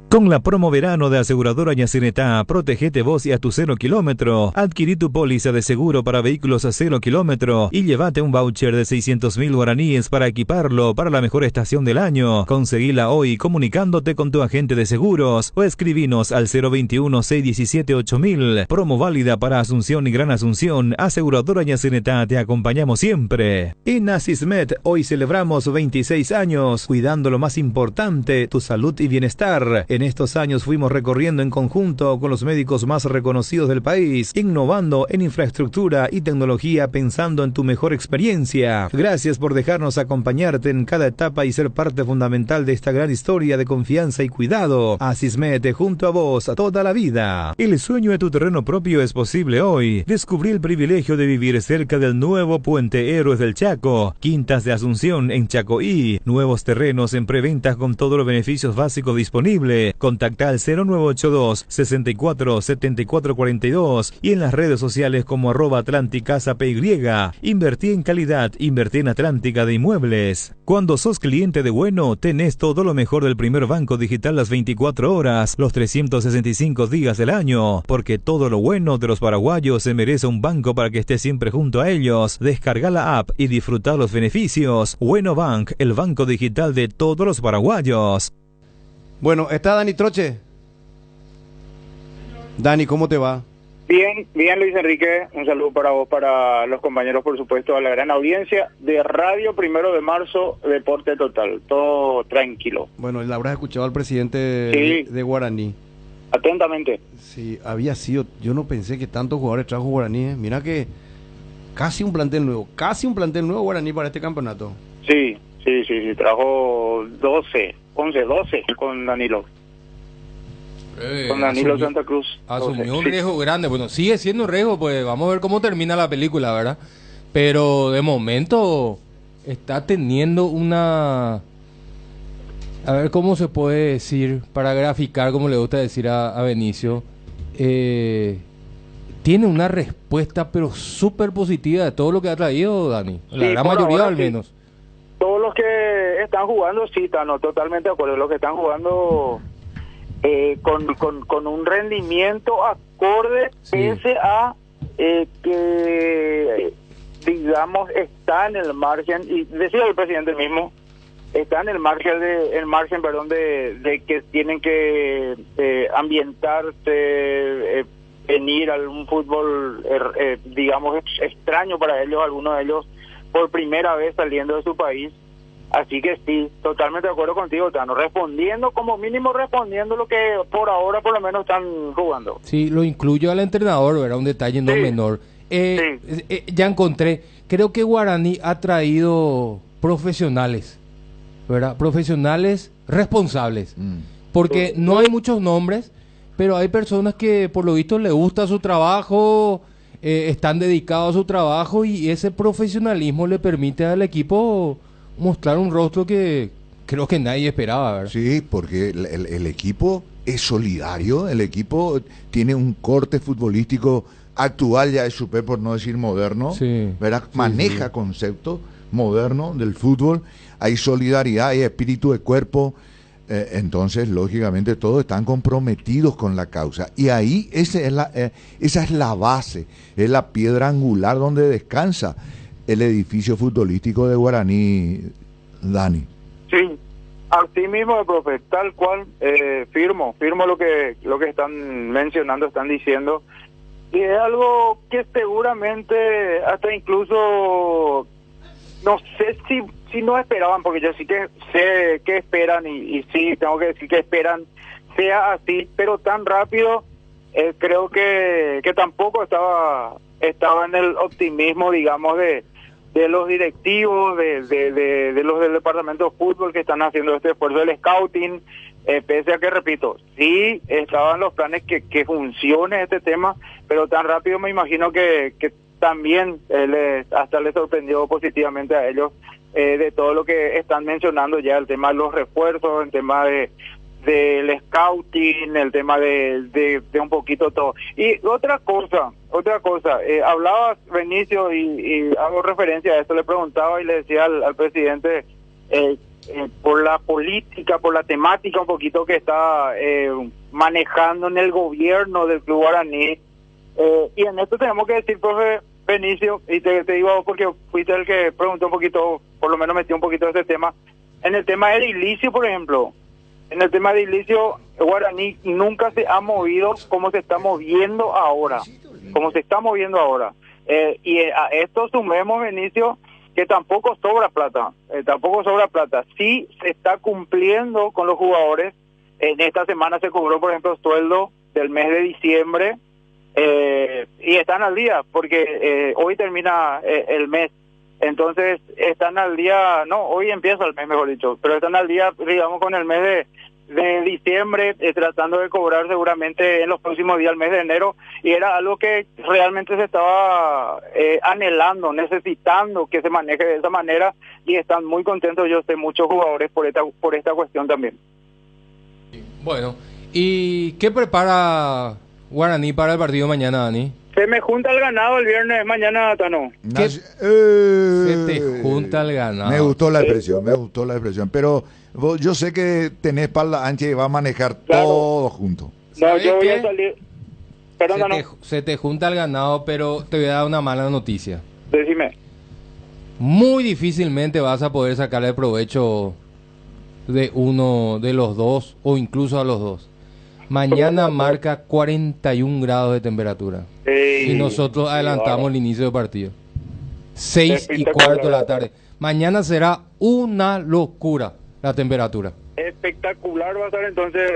Con la promo verano de Aseguradora Ñacinetá, protégete vos y a tu 0 kilómetro. Adquirí tu póliza de seguro para vehículos a 0 kilómetro y llévate un voucher de 600.000 guaraníes para equiparlo para la mejor estación del año. Conseguila hoy comunicándote con tu agente de seguros o escribinos al 021-617-8000. Promo válida para Asunción y Gran Asunción. Aseguradora Ñacinetá, te acompañamos siempre. En Asismet, hoy celebramos 26 años, cuidando lo más importante, tu salud y bienestar. En estos años fuimos recorriendo en conjunto con los médicos más reconocidos del país, innovando en infraestructura y tecnología pensando en tu mejor experiencia. Gracias por dejarnos acompañarte en cada etapa y ser parte fundamental de esta gran historia de confianza y cuidado. Asismet, junto a vos toda la vida. El sueño de tu terreno propio es posible hoy. Descubrí el privilegio de vivir cerca del nuevo Puente Héroes del Chaco, Quintas de Asunción en Chacoí, nuevos terrenos en preventa con todos los beneficios básicos disponibles. Contacta al 0982 64 74 42 y en las redes sociales como @Atlanticasa.py. Invertí en calidad, invertí en Atlántica de Inmuebles. Cuando sos cliente de Bueno, tenés todo lo mejor del primer banco digital las 24 horas, los 365 días del año, porque todo lo bueno de los paraguayos se merece un banco para que estés siempre junto a ellos. Descarga la app y disfruta los beneficios. Bueno Bank, el banco digital de todos los paraguayos. Bueno, ¿está Dani Troche? Dani, ¿cómo te va? Bien, bien Luis Enrique, un saludo para vos, para los compañeros, por supuesto, a la gran audiencia de Radio 1 de Marzo, Deporte Total, todo tranquilo. Bueno, le habrás escuchado al presidente Sí. de Guaraní. Atentamente. Sí, había sido, yo no pensé que tantos jugadores trajo Guaraní, ¿eh? Mira que casi un plantel nuevo Guaraní para este campeonato. Sí, trajo 12 con Danilo. Con Danilo Santa Cruz. Asumió un Sí. riesgo grande. Bueno, sigue siendo un riesgo, pues vamos a ver cómo termina la película, ¿verdad? Pero de momento está teniendo una... A ver cómo se puede decir, para graficar, como le gusta decir a Benicio. Tiene una respuesta, pero súper positiva de todo lo que ha traído, Dani. La Sí, gran por mayoría, ahora al sí. menos. Todos los que están jugando, sí, Tano, totalmente de acuerdo. Los que están jugando con un rendimiento acorde, pese a que, digamos, está en el margen, y decía el presidente mismo, está en el margen de que tienen que ambientarse, venir a un fútbol, digamos, extraño para ellos, algunos de ellos por primera vez saliendo de su país. Así que sí, totalmente de acuerdo contigo, Tano, como mínimo respondiendo lo que por ahora por lo menos están jugando. Sí, lo incluyo al entrenador, ¿verdad? Un detalle no menor. Ya encontré, creo que Guaraní ha traído profesionales, ¿verdad? Profesionales responsables, porque no hay muchos nombres, pero hay personas que por lo visto les gusta su trabajo, están dedicados a su trabajo, y ese profesionalismo le permite al equipo mostrar un rostro que creo que nadie esperaba, ¿verdad? Sí, porque el equipo es solidario, el equipo tiene un corte futbolístico actual, ya es super, por no decir moderno, ¿verdad? Maneja conceptos modernos del fútbol, hay solidaridad, hay espíritu de cuerpo, entonces lógicamente todos están comprometidos con la causa, y ahí esa es la base, es la piedra angular donde descansa el edificio futbolístico de Guaraní, Dani. Sí, así mismo, profe, tal cual, firmo lo que están mencionando, están diciendo, y es algo que seguramente hasta incluso no sé si no esperaban, porque yo sí que sé que esperan, y sí, tengo que decir que esperan sea así, pero tan rápido, creo que tampoco estaba en el optimismo, digamos, de los directivos, de los del departamento de fútbol que están haciendo este esfuerzo del scouting, pese a que, repito, sí estaban los planes que funcione este tema, pero tan rápido me imagino que también hasta les sorprendió positivamente a ellos, de todo lo que están mencionando ya, el tema de los refuerzos, el tema del scouting, el tema de un poquito todo. Y otra cosa, hablabas, Benicio, y hago referencia a esto, le preguntaba y le decía al presidente, por la política, por la temática un poquito que está manejando en el gobierno del Club Guaraní, y en esto tenemos que decir, profe Benicio, y te digo a vos porque fuiste el que preguntó un poquito, por lo menos metió un poquito de este tema, en el tema del edilicio, por ejemplo. En el tema de edilicio, Guaraní nunca se ha movido como se está moviendo ahora. Y a esto sumemos, Benicio, que tampoco sobra plata. Sí se está cumpliendo con los jugadores. En esta semana se cobró, por ejemplo, sueldo del mes de diciembre, y están al día, porque hoy termina el mes. Entonces están al día, no, hoy empieza el mes, mejor dicho, pero están al día, digamos, con el mes de diciembre, tratando de cobrar seguramente en los próximos días, el mes de enero, y era algo que realmente se estaba anhelando, necesitando que se maneje de esa manera, y están muy contentos, yo sé, muchos jugadores por esta cuestión también. Bueno, ¿y qué prepara Guaraní para el partido mañana, Dani? Se me junta el ganado el viernes, mañana, Tano. Se te junta el ganado. Me gustó la expresión, pero yo sé que tenés espalda ancha y va a manejar todo junto. No, yo voy a salir. Perdón, Se te junta el ganado, pero te voy a dar una mala noticia. Decime. Muy difícilmente vas a poder sacarle provecho de uno de los dos, o incluso a los dos. Mañana marca 41 grados de temperatura. Y nosotros adelantamos el inicio del partido. 6:15 de la tarde. Mañana será una locura la temperatura. Espectacular va a estar entonces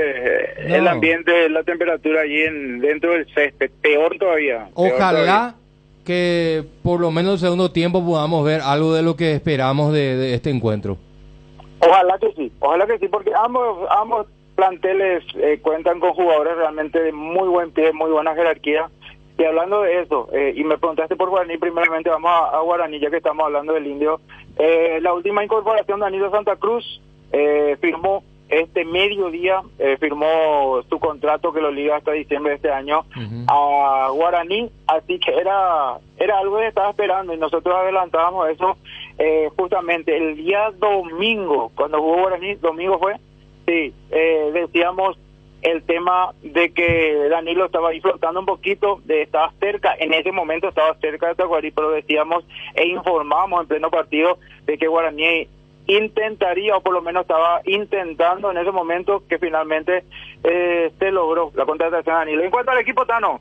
el ambiente, la temperatura allí dentro del césped. Peor todavía. Ojalá que por lo menos en el segundo tiempo podamos ver algo de lo que esperamos de este encuentro. Ojalá que sí, porque ambos planteles cuentan con jugadores realmente de muy buen pie, muy buena jerarquía. Y hablando de eso, y me preguntaste por Guaraní, primeramente vamos a Guaraní, ya que estamos hablando del Indio. La última incorporación, Danilo Santa Cruz, firmó este mediodía, firmó su contrato que lo liga hasta diciembre de este año a Guaraní, así que era algo que estaba esperando y nosotros adelantábamos eso justamente el día domingo, cuando jugó Guaraní, domingo fue, sí, decíamos el tema de que Danilo estaba ahí flotando un poquito, estaba cerca, en ese momento estaba cerca de Tacuarí, pero decíamos e informábamos en pleno partido de que Guaraní intentaría, o por lo menos estaba intentando en ese momento, que finalmente se logró la contratación de Danilo. En cuanto al equipo Tano,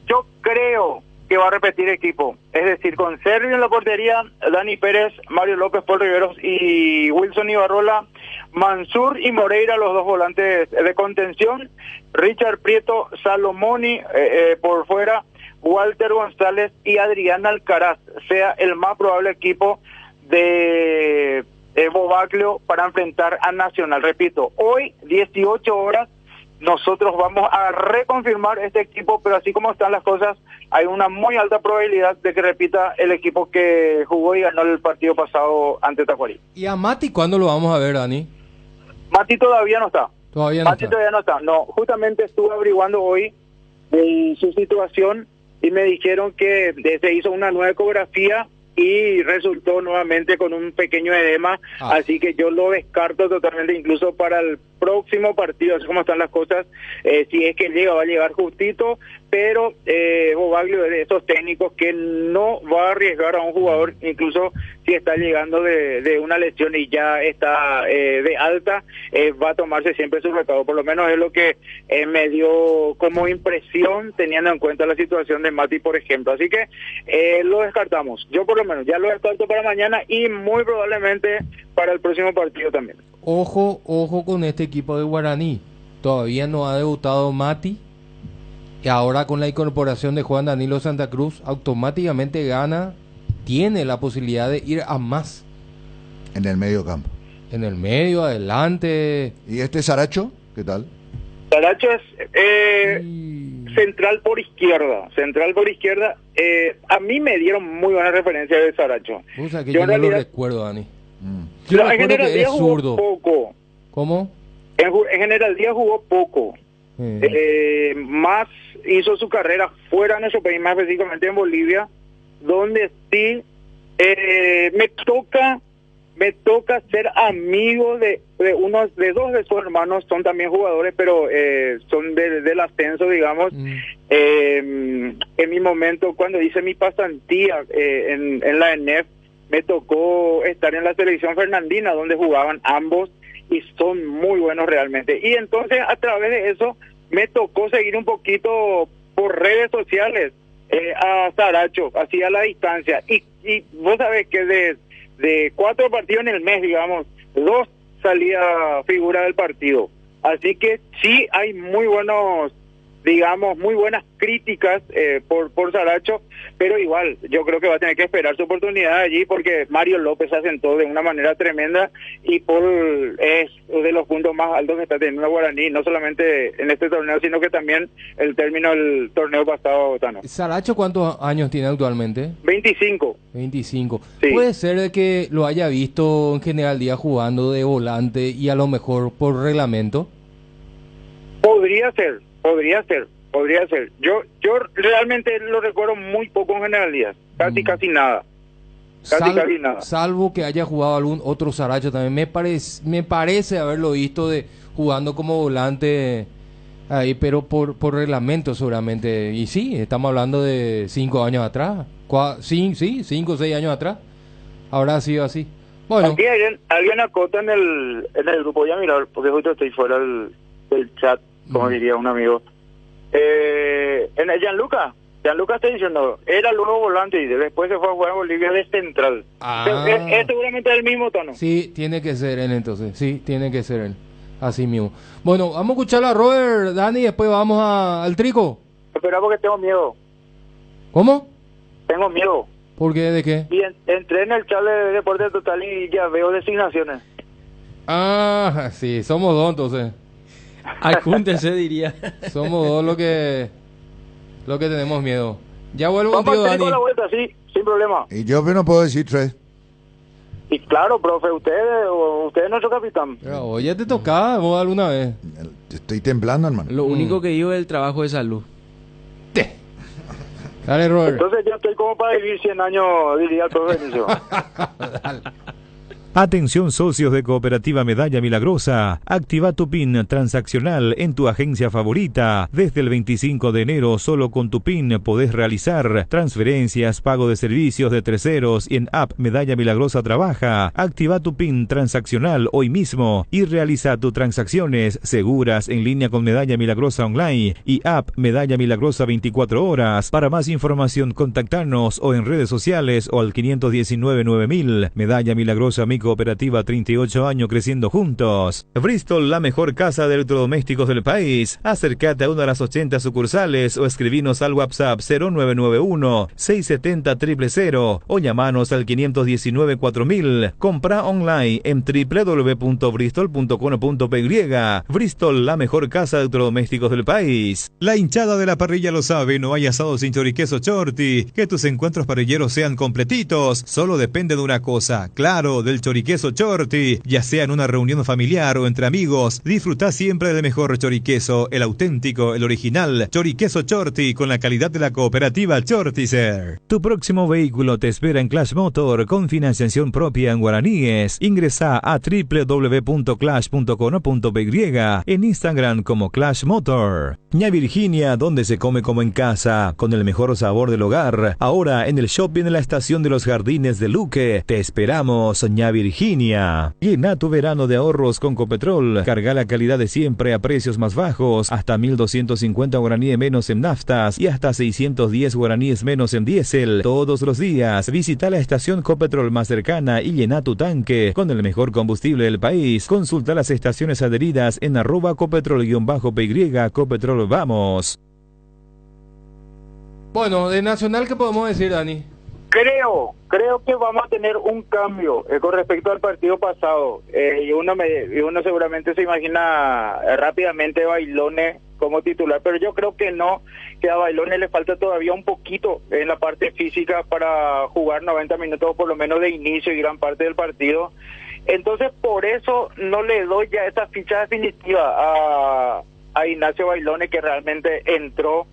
yo creo que va a repetir equipo, es decir, con Sergio en la portería, Dani Pérez, Mario López, Paul Riveros y Wilson Ibarrola, Mansur y Moreira, los dos volantes de contención, Richard Prieto, Salomoni por fuera, Walter González y Adrián Alcaraz, sea el más probable equipo de Bobaglio para enfrentar a Nacional. Repito, hoy 18 horas nosotros vamos a reconfirmar este equipo, pero así como están las cosas, hay una muy alta probabilidad de que repita el equipo que jugó y ganó el partido pasado ante Tacuarí. ¿Y a Mati cuándo lo vamos a ver, Dani? Mati todavía no está. Todavía Ojo con este equipo de Guaraní, todavía no ha debutado Mati, y ahora con la incorporación de Juan Danilo Santa Cruz, automáticamente tiene la posibilidad de ir a más. En el medio campo. En el medio, adelante. ¿Y este Saracho? ¿Qué tal? Saracho es central por izquierda. A mí me dieron muy buena referencia de Saracho. O sea, que yo no lo recuerdo, Dani. Yo en recuerdo general que es zurdo. Poco. ¿Cómo? En general Díaz jugó poco. Más hizo su carrera fuera de nuestro país, más específicamente en Bolivia, donde sí me toca ser amigo de dos de sus hermanos, son también jugadores, pero son del ascenso, digamos. En mi momento, cuando hice mi pasantía en la ENEF, me tocó estar en la selección fernandina, donde jugaban ambos, y son muy buenos realmente. Y entonces, a través de eso, me tocó seguir un poquito por redes sociales a Saracho, así a la distancia. Y vos sabés que de 4 partidos en el mes, digamos, 2 salía figura del partido. Así que sí hay muy buenas críticas por Saracho, pero igual yo creo que va a tener que esperar su oportunidad allí, porque Mario López se asentó de una manera tremenda y Paul es de los puntos más altos que está teniendo Guaraní, no solamente en este torneo, sino que también el término del torneo pasado, Tano. ¿Saracho cuántos años tiene actualmente? 25. Sí. Puede ser que lo haya visto en General Díaz jugando de volante y a lo mejor por reglamento. Podría ser. Yo realmente lo recuerdo muy poco en General Díaz, casi nada. Casi nada. Salvo que haya jugado algún otro Saracho también. Me parece haberlo visto jugando como volante ahí, pero por reglamento seguramente. Y sí, estamos hablando de 5 años atrás. 5 o 6 años atrás. Habrá sido así. Bueno. Aquí alguien acota en el grupo, voy a mirar, porque justo estoy fuera del chat. como diría un amigo. En el Gianluca está diciendo, era el nuevo volante y después se fue a jugar a Bolivia de central. Es seguramente el mismo tono. Sí, tiene que ser él entonces. Sí, tiene que ser él. Así mismo. Bueno, vamos a escuchar a Robert, Dani, y después vamos al Trico. Espera porque tengo miedo. ¿Cómo? Tengo miedo. ¿Por qué? ¿De qué? Y entré en el chat de Deporte Total y ya veo designaciones. Ah, sí, somos dos entonces. Ajúntense, diría. Somos dos lo que tenemos miedo. Ya vuelvo contigo, Vamos a Dani. la vuelta, sí, sin problema. Y yo no puedo decir 3. Y claro, profe, usted es nuestro capitán. Pero, oye, te tocaba vos alguna vez. Estoy temblando, hermano. Lo único que digo es el trabajo de salud. Dale, Robert. Entonces yo estoy como para vivir 100 años, diría el profe Inicio. Atención socios de Cooperativa Medalla Milagrosa, activa tu PIN transaccional en tu agencia favorita. Desde el 25 de enero solo con tu PIN podés realizar transferencias, pago de servicios de terceros y en App Medalla Milagrosa trabaja. Activa tu PIN transaccional hoy mismo y realiza tus transacciones seguras en línea con Medalla Milagrosa Online y App Medalla Milagrosa 24 horas. Para más información contactarnos o en redes sociales o al 519-9000. Medalla Milagrosa Mi Cooperativa, 38 años creciendo juntos. Bristol, la mejor casa de electrodomésticos del país. Acércate a una de las 80 sucursales o escribinos al WhatsApp 0991-670-000 o llamanos al 519-4000. Compra online en www.bristol.com.py. Bristol, la mejor casa de electrodomésticos del país. La hinchada de la parrilla lo sabe, no hay asado sin choriqueso Chorti. Que tus encuentros parrilleros sean completitos, solo depende de una cosa, claro, del choriqueso Chorti. Ya sea en una reunión familiar o entre amigos, disfruta siempre del mejor choriqueso, el auténtico, el original, choriqueso Chorti con la calidad de la cooperativa Chortizer. Tu próximo vehículo te espera en Clash Motor con financiación propia en guaraníes. Ingresa a www.clash.com.py, en Instagram como Clash Motor. Ña Virginia, donde se come como en casa, con el mejor sabor del hogar. Ahora en el shopping de la estación de los Jardines de Luque. Te esperamos, Ña Virginia. Llena tu verano de ahorros con Copetrol. Carga la calidad de siempre a precios más bajos. Hasta 1.250 guaraníes menos en naftas y hasta 610 guaraníes menos en diésel. Todos los días. Visita la estación Copetrol más cercana y llena tu tanque con el mejor combustible del país. Consulta las estaciones adheridas en @Copetrol_PY. Copetrol, vamos. Bueno, de Nacional, ¿qué podemos decir, Dani? Creo que vamos a tener un cambio con respecto al partido pasado. Y uno seguramente se imagina rápidamente Bailone como titular, pero yo creo que no, que a Bailone le falta todavía un poquito en la parte física para jugar 90 minutos por lo menos de inicio y gran parte del partido. Entonces por eso no le doy ya esa ficha definitiva a Ignacio Bailone, que realmente entró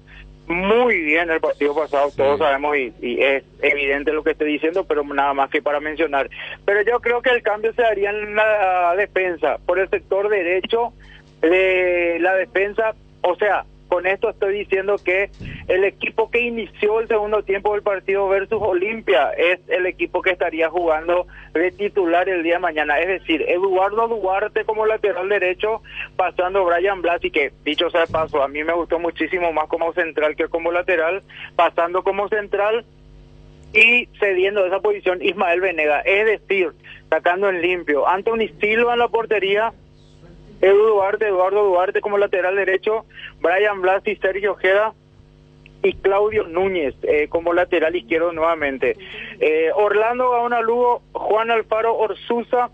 muy bien el partido pasado, todos sabemos y es evidente lo que estoy diciendo, pero nada más que para mencionar. Pero yo creo que el cambio se daría en la defensa, por el sector derecho de la defensa. O sea, con esto estoy diciendo que el equipo que inició el segundo tiempo del partido versus Olimpia es el equipo que estaría jugando de titular el día de mañana. Es decir, Eduardo Duarte como lateral derecho, pasando Brian Blasi, que dicho sea de paso, a mí me gustó muchísimo más como central que como lateral, pasando como central y cediendo esa posición Ismael Venega. Es decir, sacando en limpio Anthony Silva en la portería, Eduardo Duarte como lateral derecho, Brian Blasi, Sergio Ojeda y Claudio Núñez como lateral izquierdo nuevamente. Orlando Gaona Lugo, Juan Alfaro Orsuza,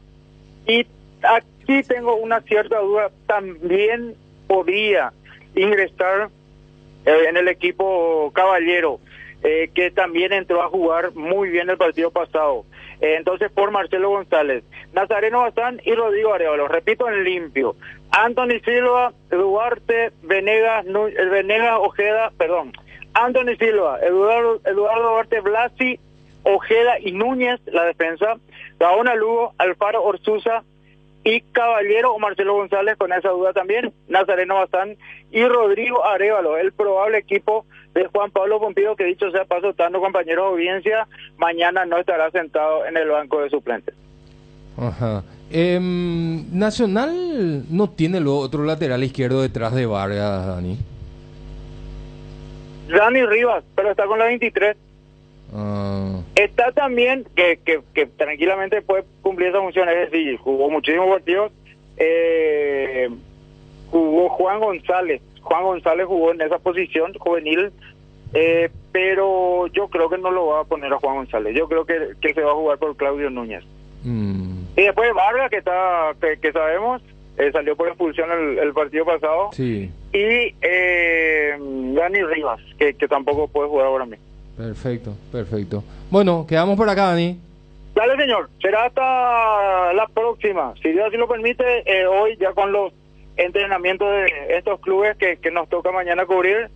y aquí tengo una cierta duda, también podía ingresar en el equipo Caballero, que también entró a jugar muy bien el partido pasado. Entonces por Marcelo González, Nazareno Bazán y Rodrigo Arevalo, repito en limpio, Anthony Silva, Duarte, Venegas, Ojeda, Anthony Silva, Eduardo Duarte, Blasi, Ojeda y Núñez, la defensa, Gaona Lugo, Alfaro Orsuza y Caballero o Marcelo González, con esa duda también, Nazareno Bazán y Rodrigo Arevalo, el probable equipo de Juan Pablo Pompido, que dicho sea paso, estando compañeros de audiencia, mañana no estará sentado en el banco de suplentes. Ajá. Nacional no tiene luego otro lateral izquierdo detrás de Vargas, Dani. Dani Rivas, pero está con la 23. Está también, que tranquilamente puede cumplir esa función, es decir, jugó muchísimos partidos. Jugó Juan González jugó en esa posición juvenil, pero yo creo que no lo va a poner a Juan González. Yo creo que se va a jugar por Claudio Núñez. Y después Vargas, que sabemos, salió por expulsión el partido pasado. Sí. Y Dani Rivas, que tampoco puede jugar ahora mismo. Perfecto. Bueno, quedamos por acá, Dani. Dale, señor. Será hasta la próxima. Si Dios así lo permite, hoy ya con los entrenamientos de estos clubes que nos toca mañana cubrir.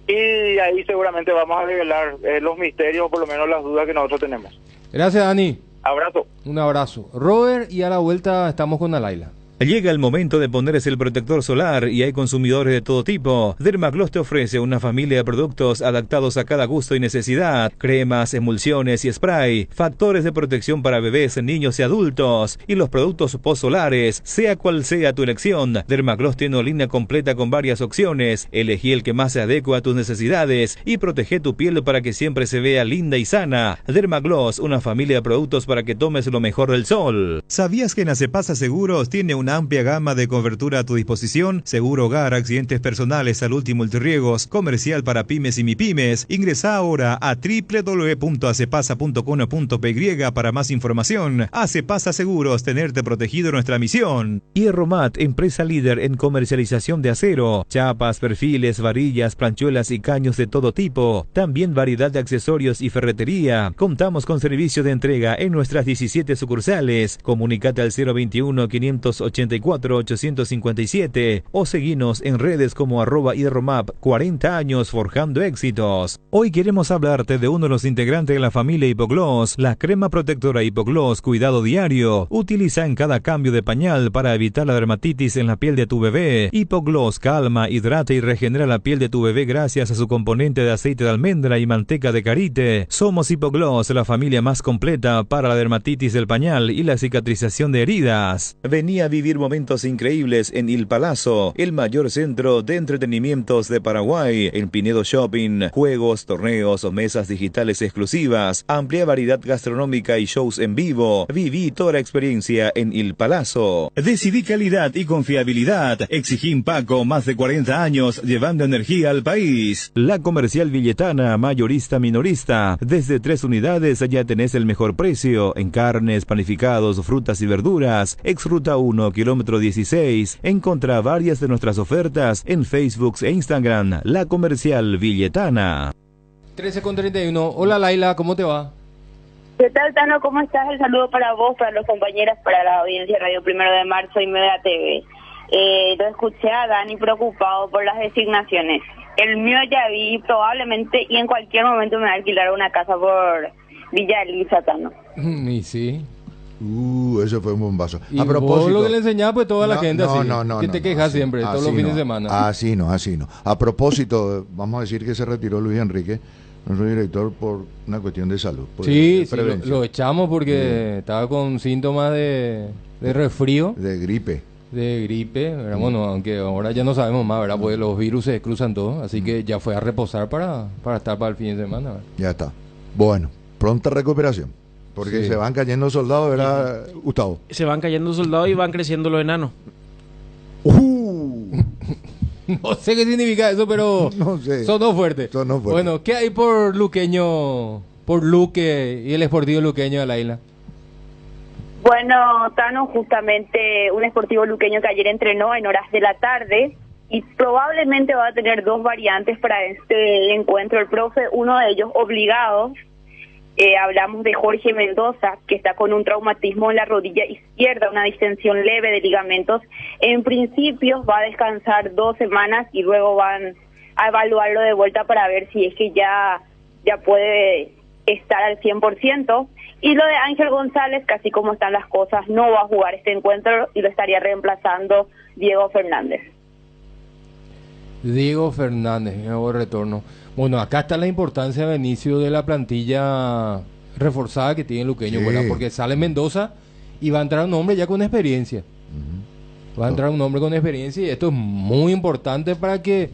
Y ahí seguramente vamos a revelar los misterios, o por lo menos las dudas que nosotros tenemos. Gracias, Dani. Abrazo. Un abrazo. Robert, y a la vuelta estamos con Alaila. Llega el momento de ponerse el protector solar y hay consumidores de todo tipo. Dermagloss te ofrece una familia de productos adaptados a cada gusto y necesidad. Cremas, emulsiones y spray. Factores de protección para bebés, niños y adultos. Y los productos post-solares, sea cual sea tu elección. Dermagloss tiene una línea completa con varias opciones. Elegí el que más se adecua a tus necesidades y protege tu piel para que siempre se vea linda y sana. Dermagloss, una familia de productos para que tomes lo mejor del sol. ¿Sabías que en Acepasa Seguros tiene una amplia gama de cobertura a tu disposición? Seguro hogar, accidentes personales, salud y multirriegos, comercial para pymes y mipymes. Ingresa ahora a www.acepasa.com.py para más información. Acepasa Seguros, tenerte protegido, nuestra misión. Hierromat, empresa líder en comercialización de acero, chapas, perfiles, varillas, planchuelas y caños de todo tipo. También variedad de accesorios y ferretería. Contamos con servicio de entrega en nuestras 17 sucursales. Comunicate al 021-584-857 o seguinos en redes como @hierromap. 40 años forjando éxitos. Hoy queremos hablarte de uno de los integrantes de la familia Hipogloss, la crema protectora Hipogloss Cuidado Diario. Utiliza en cada cambio de pañal para evitar la dermatitis en la piel de tu bebé. Hipogloss calma, hidrata y regenera la piel de tu bebé gracias a su componente de aceite de almendra y manteca de karité. Somos Hipogloss, la familia más completa para la dermatitis del pañal y la cicatrización de heridas. Vení a vivir momentos increíbles en Il Palazzo, el mayor centro de entretenimientos de Paraguay. En Pinedo Shopping, juegos, torneos o mesas digitales exclusivas, amplia variedad gastronómica y shows en vivo. Viví toda la experiencia en Il Palazzo. Decidí calidad y confiabilidad. Exigí Paco, más de 40 años llevando energía al país. La Comercial Villetana, mayorista minorista. Desde 3 unidades ya tenés el mejor precio en carnes, panificados, frutas y verduras. Ex Ruta 1, kilómetro 16. Encontrá varias de nuestras ofertas en Facebook e Instagram. La Comercial Villetana. 13:31. Hola Laila, ¿cómo te va? ¿Qué tal, Tano? ¿Cómo estás? El saludo para vos, para los compañeras, para la audiencia de Radio 1 de Marzo y Media TV. Lo escuché a Dani preocupado por las designaciones. El mío ya vi probablemente y en cualquier momento me va a alquilar una casa por Villa Elisa, Tano. Y sí. Ese fue un bombazo. Y a propósito, vos lo que le enseñaba pues toda la gente así. Que te quejas así, siempre, todos los fines de semana. Así no. A propósito, vamos a decir que se retiró Luis Enrique, nuestro director, por una cuestión de salud. Sí, lo echamos porque estaba con síntomas de resfrío. De gripe. ¿verdad? Bueno, aunque ahora ya no sabemos más, ¿verdad? Porque los virus se cruzan todos, así que ya fue a reposar para estar para el fin de semana, ¿verdad? Ya está. Bueno, pronta recuperación. Porque se van cayendo soldados, ¿verdad, Gustavo? Se van cayendo soldados y van creciendo los enanos. No sé qué significa eso, pero no sé. Sonó fuerte. Bueno, ¿qué hay por Luqueño, por Luque y el Sportivo Luqueño de la isla? Bueno, Tano, justamente un Sportivo Luqueño que ayer entrenó en horas de la tarde y probablemente va a tener 2 variantes para este encuentro. El profe, uno de ellos obligado. Hablamos de Jorge Mendoza, que está con un traumatismo en la rodilla izquierda, una distensión leve de ligamentos. En principio va a descansar 2 semanas y luego van a evaluarlo de vuelta para ver si es que ya puede estar al 100%. Y lo de Ángel González, casi como están las cosas, no va a jugar este encuentro y lo estaría reemplazando Diego Fernández. Diego Fernández, nuevo retorno. Bueno, acá está la importancia, Benicio, de la plantilla reforzada que tiene Luqueño, ¿verdad? Porque sale Mendoza y va a entrar un hombre ya con experiencia. Va a entrar un hombre con experiencia y esto es muy importante para que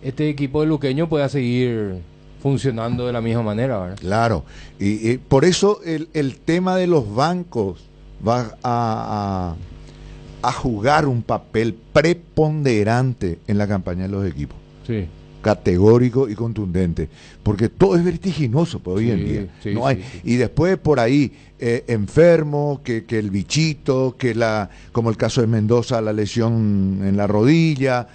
este equipo de Luqueño pueda seguir funcionando de la misma manera, ¿verdad? Claro, y por eso el tema de los bancos va a jugar un papel preponderante en la campaña de los equipos. Sí. Categórico y contundente, porque todo es vertiginoso por hoy en día. Sí, no hay, sí. Y después por ahí enfermo, que el bichito, como el caso de Mendoza, la lesión en la rodilla,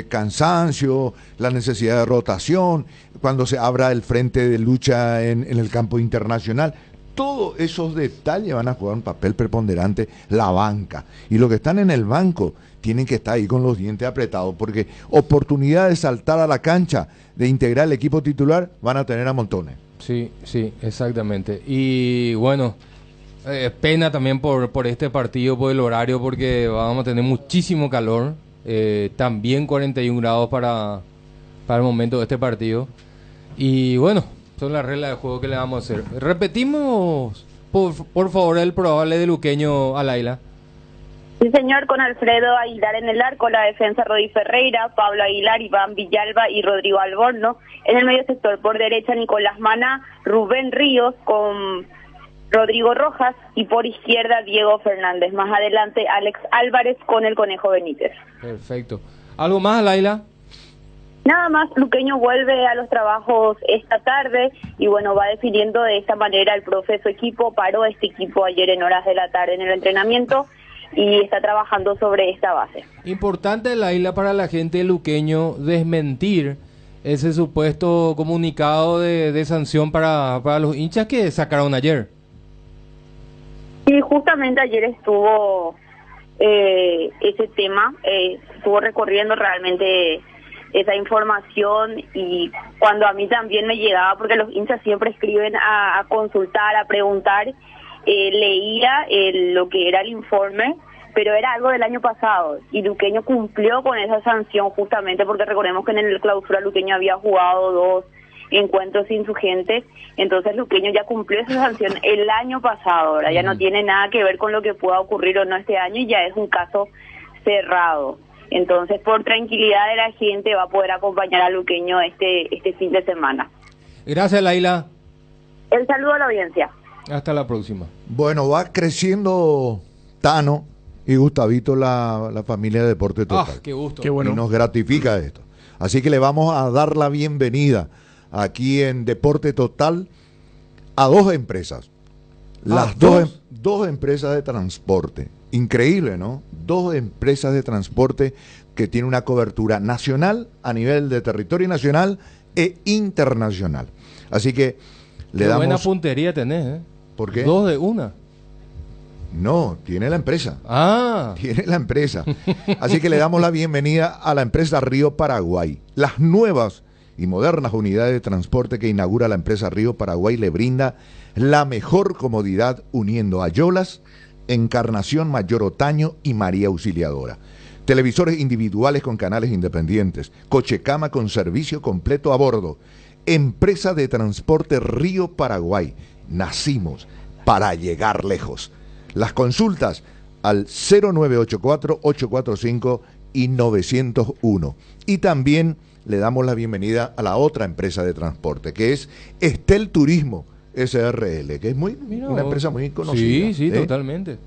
cansancio, la necesidad de rotación, cuando se abra el frente de lucha en el campo internacional. Todos esos detalles van a jugar un papel preponderante, la banca. Y los que están en el banco tienen que estar ahí con los dientes apretados, porque oportunidad de saltar a la cancha, de integrar el equipo titular, van a tener a montones. Sí, exactamente. Y bueno, pena también por este partido, por el horario, porque vamos a tener muchísimo calor. También 41 grados para el momento de este partido. Y bueno, son las reglas de juego que le vamos a hacer. Repetimos, por favor, el probable de Luqueño a Laila. Sí, señor, con Alfredo Aguilar en el arco, la defensa Rodi Ferreira, Pablo Aguilar, Iván Villalba y Rodrigo Alborno. En el medio sector, por derecha, Nicolás Mana, Rubén Ríos con Rodrigo Rojas y por izquierda, Diego Fernández. Más adelante, Alex Álvarez con el Conejo Benítez. Perfecto. ¿Algo más, Laila? Nada más, Luqueño vuelve a los trabajos esta tarde y bueno, va definiendo de esta manera el profe su equipo. Paró este equipo ayer en horas de la tarde en el entrenamiento y está trabajando sobre esta base. Importante, Laila, para la gente de Luqueño desmentir ese supuesto comunicado de sanción para los hinchas que sacaron ayer. Sí, justamente ayer estuvo ese tema, estuvo recorriendo realmente esa información y cuando a mí también me llegaba, porque los hinchas siempre escriben a consultar, a preguntar, leía lo que era el informe, pero era algo del año pasado y Luqueño cumplió con esa sanción justamente porque recordemos que en el clausura Luqueño había jugado 2 encuentros sin su gente, entonces Luqueño ya cumplió esa sanción el año pasado, ahora ya no tiene nada que ver con lo que pueda ocurrir o no este año y ya es un caso cerrado. Entonces, por tranquilidad de la gente, va a poder acompañar a Luqueño este fin de semana. Gracias, Laila. El saludo a la audiencia. Hasta la próxima. Bueno, va creciendo Tano y Gustavito la familia de Deporte Total. Qué gusto. Qué bueno. Y nos gratifica esto. Así que le vamos a dar la bienvenida aquí en Deporte Total a 2 empresas. Las dos empresas de transporte. Increíble, ¿no? 2 empresas de transporte que tienen una cobertura nacional a nivel de territorio nacional e internacional. Así que le damos... Buena puntería tenés, ¿eh? ¿Por qué? 2 de 1. No, tiene la empresa. Ah. Tiene la empresa. Así que le damos la bienvenida a la empresa Río Paraguay. Las nuevas y modernas unidades de transporte que inaugura la empresa Río Paraguay le brinda la mejor comodidad uniendo a Yolas, Encarnación, Mayor Otaño y María Auxiliadora. Televisores individuales con canales independientes, coche-cama con servicio completo a bordo. Empresa de transporte Río Paraguay. Nacimos para llegar lejos. Las consultas al 0984-845 y 901. Y también le damos la bienvenida a la otra empresa de transporte, que es Estel Turismo SRL, que es una empresa muy conocida. Sí, totalmente.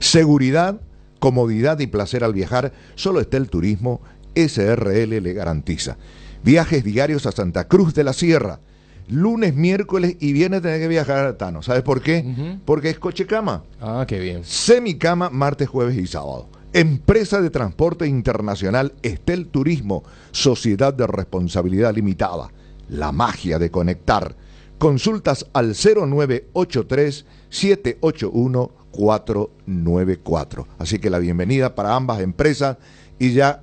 Seguridad, comodidad y placer al viajar, solo Estel Turismo SRL le garantiza. Viajes diarios a Santa Cruz de la Sierra, lunes, miércoles y viernes tenés que viajar a Tano. ¿Sabes por qué? Porque es coche-cama. Ah, qué bien. Semicama, martes, jueves y sábado. Empresa de Transporte Internacional Estel Turismo, Sociedad de Responsabilidad Limitada. La magia de conectar. Consultas al 0983-781-494. Así que la bienvenida para ambas empresas y ya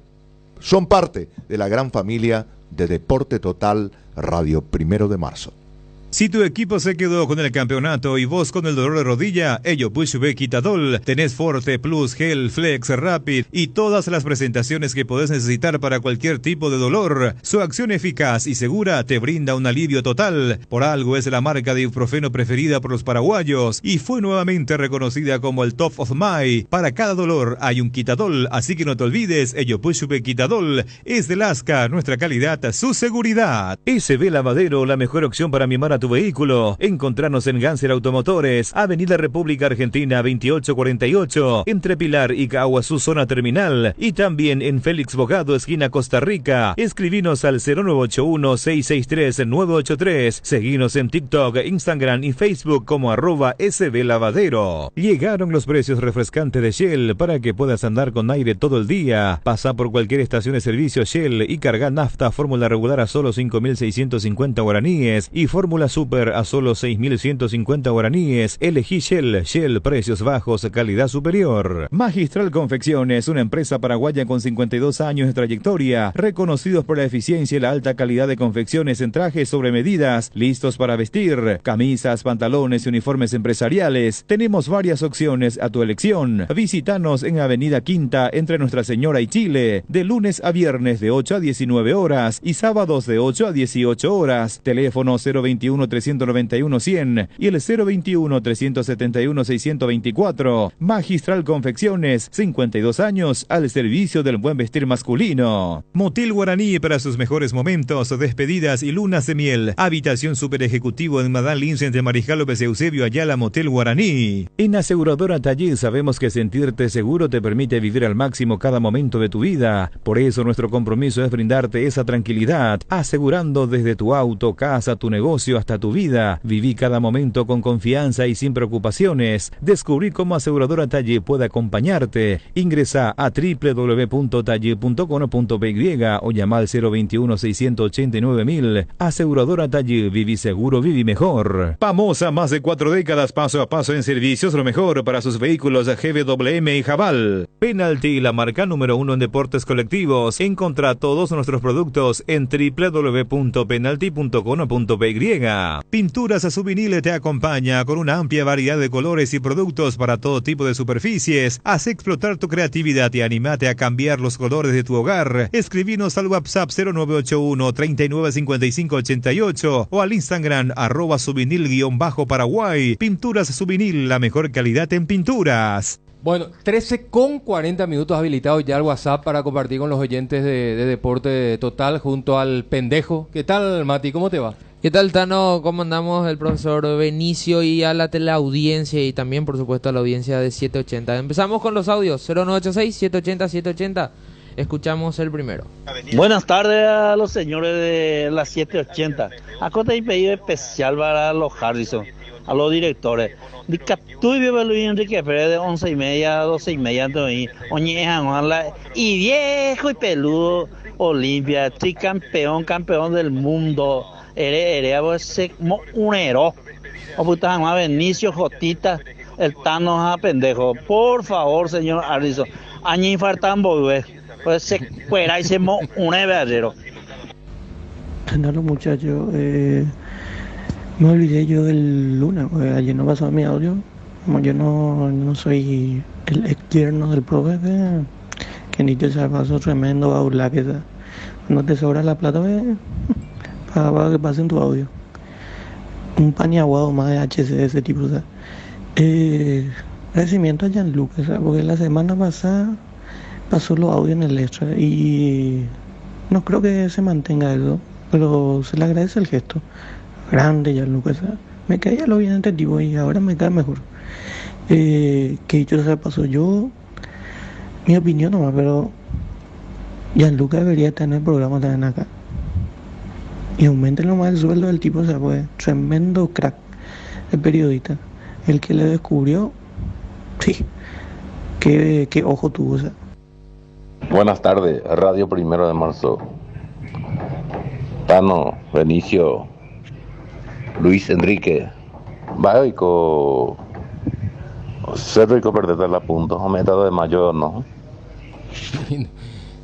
son parte de la gran familia de Deporte Total Radio 1 de Marzo. Si tu equipo se quedó con el campeonato y vos con el dolor de rodilla, ello Push B Quitadol, tenés Forte Plus, Gel, Flex, Rapid y todas las presentaciones que podés necesitar para cualquier tipo de dolor. Su acción eficaz y segura te brinda un alivio total. Por algo es la marca de ibuprofeno preferida por los paraguayos y fue nuevamente reconocida como el Top of Mind. Para cada dolor hay un Quitadol, así que no te olvides, ello Push B Quitadol es de Lasca, nuestra calidad, su seguridad. SB Lavadero, la mejor opción para mimar a tu vehículo. Encontranos en Ganser Automotores, Avenida República Argentina 2848, entre Pilar y Caguazú, zona terminal, y también en Félix Bogado, esquina Costa Rica. Escribinos al 0981-663-983. Seguinos en TikTok, Instagram y Facebook como @SB Lavadero. Llegaron los precios refrescantes de Shell para que puedas andar con aire todo el día. Pasa por cualquier estación de servicio Shell y carga nafta fórmula regular a solo 5.650 guaraníes y fórmula super a solo 6.150 guaraníes. Elegí Shell, precios bajos, calidad superior. Magistral Confecciones, una empresa paraguaya con 52 años de trayectoria, reconocidos por la eficiencia y la alta calidad de confecciones en trajes sobre medidas, listos para vestir, camisas, pantalones y uniformes empresariales. Tenemos varias opciones a tu elección. Visítanos en Avenida Quinta, entre Nuestra Señora y Chile, de lunes a viernes de 8 a 19 horas y sábados de 8 a 18 horas. Teléfono 021-391-100 y el 021-371-624. Magistral Confecciones, 52 años al servicio del buen vestir masculino. Motel Guaraní para sus mejores momentos, despedidas y lunas de miel. Habitación super ejecutivo en Madame Lins entre Mariscal López Eusebio Ayala, Motel Guaraní. En Aseguradora Taller sabemos que sentirte seguro te permite vivir al máximo cada momento de tu vida. Por eso nuestro compromiso es brindarte esa tranquilidad, asegurando desde tu auto, casa, tu negocio hasta tu vida. Viví cada momento con confianza y sin preocupaciones. Descubrí cómo Aseguradora Taller puede acompañarte. Ingresa a www.taller.com.py o llama al 021-689.000. Aseguradora Taller, viví seguro, viví mejor. Famosa, más de 4 décadas paso a paso en servicios, lo mejor para sus vehículos GWM y Jabal. Penalty, la marca número 1 en deportes colectivos. Encontrá todos nuestros productos en www.penalty.com.py. Pinturas Subvinil te acompaña con una amplia variedad de colores y productos para todo tipo de superficies. Haz explotar tu creatividad y animate a cambiar los colores de tu hogar. Escribinos al WhatsApp 0981-395588 o al Instagram @subvinil_Paraguay. Pinturas Subvinil, la mejor calidad en pinturas. Bueno, 13:40 minutos habilitados ya el WhatsApp para compartir con los oyentes de Deporte Total junto al Pendejo. ¿Qué tal, Mati? ¿Cómo te va? ¿Qué tal, Tano? ¿Cómo andamos? El profesor Benicio y a la teleaudiencia y también, por supuesto, a la audiencia de 780. Empezamos con los audios. 0986-780-780. Escuchamos el primero. Buenas tardes a los señores de las 780. Acá te hay pedido especial para los Harrison, a los directores. Tú y Luis Enrique Pérez de 11:30 a 12:30 y viejo y peludo Olimpia, campeón del mundo. Eres un héroe. O puta más Benicio, Jotita, el Tano a pendejo. Por favor, señor Harrison, año infartan volver. Pues se fuera y se un verdadero. Andalo, muchachos, me olvidé yo del Luna, ayer no pasó mi audio. Como yo no soy el ex yerno del profe, que ni te se pasó tremendo aula que está. Cuando te sobra la plata, para que pasen tu audio. Un pan y aguado más de HC de ese tipo, o sea. Agradecimiento a Gianluca, o sea, porque la semana pasada pasó los audios en el extra y no creo que se mantenga eso, pero se le agradece el gesto. Grande Gianluca, o sea, me caía lo bien este tipo y ahora me cae mejor. Que dicho sea pasó, yo, mi opinión nomás, pero Gianluca debería estar en el programa también acá. Y aumenten nomás el sueldo del tipo, o sea, pues, tremendo crack, el periodista. El que le descubrió, sí, qué ojo tuvo, o sea. Buenas tardes, Radio 1 de Marzo. Tano, Benicio, Luis Enrique, Baico, Cerrico perder la punta, o metado de mayor, ¿no?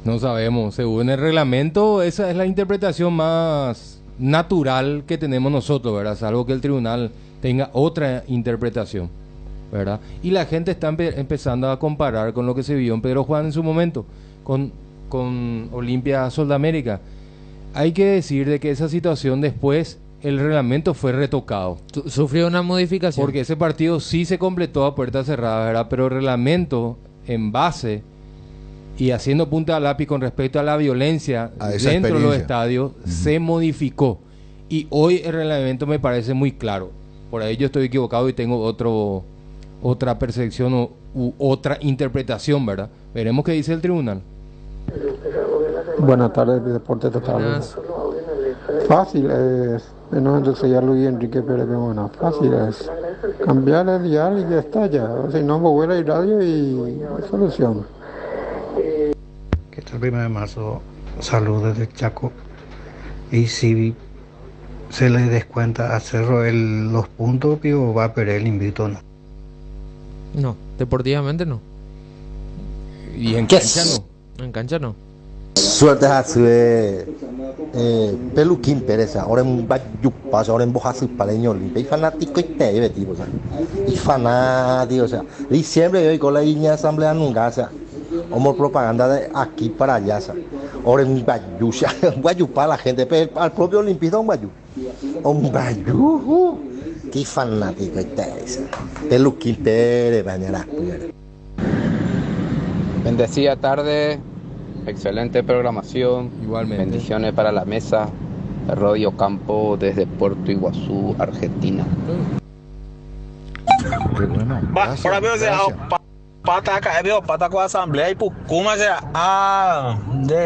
No sabemos, según el reglamento, esa es la interpretación más natural que tenemos nosotros, ¿verdad? Salvo que el tribunal tenga otra interpretación, ¿verdad? Y la gente está empezando a comparar con lo que se vio en Pedro Juan en su momento, con Olimpia Soldamérica. Hay que decir de que esa situación después el reglamento fue retocado. Sufrió una modificación. Porque ese partido sí se completó a puertas cerradas, ¿verdad? Pero el reglamento en base y haciendo punta al lápiz con respecto a la violencia dentro de los estadios se modificó. Y hoy el reglamento me parece muy claro. Por ahí yo estoy equivocado y tengo otra percepción u otra interpretación, ¿verdad? Veremos qué dice el tribunal. Buenas tardes, Deporte Total. Fácil es, entonces ya Luis Enrique Pérez, bueno, fácil es cambiar el dial y ya está ya, o si no, vuela el radio y solución. Que está el 1 de marzo, saludos desde Chaco, y si se le descuenta a Cerro los puntos, o va a perder el invito, ¿no? No, deportivamente no. ¿Y en cancha no? En cancha no. Suerte a su Peluquín Pérez, ahora en Bayupas, ahora en Bojas Paleño Olimpia, y fanático y te tipo, o sea, y fanático, o sea, diciembre yo con la línea de asamblea nunca, o sea, como propaganda de aquí para allá, o sea, ahora en Bayupa la gente, pero al propio olimpista un Bayu, qué fanático y te, Peluquín Pérez, bañará. Bendecida tarde. Excelente programación. Igualmente. Bendiciones para la mesa. Radio Campo desde Puerto Iguazú, Argentina. Para ver, pata con asamblea y Pucuma, de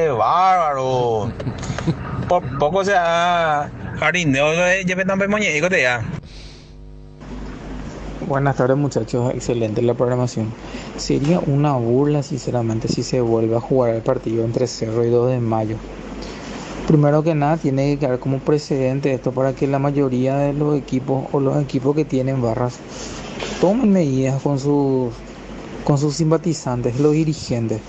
bárbaro. Poco sea jardineo de Jepetan Pemoñeico de ya. Buenas tardes, muchachos, excelente la programación. Sería una burla, sinceramente, si se vuelve a jugar el partido entre Cerro y 2 de Mayo. Primero que nada, tiene que quedar como precedente esto para que la mayoría de los equipos o los equipos que tienen barras tomen medidas con sus simpatizantes, los dirigentes.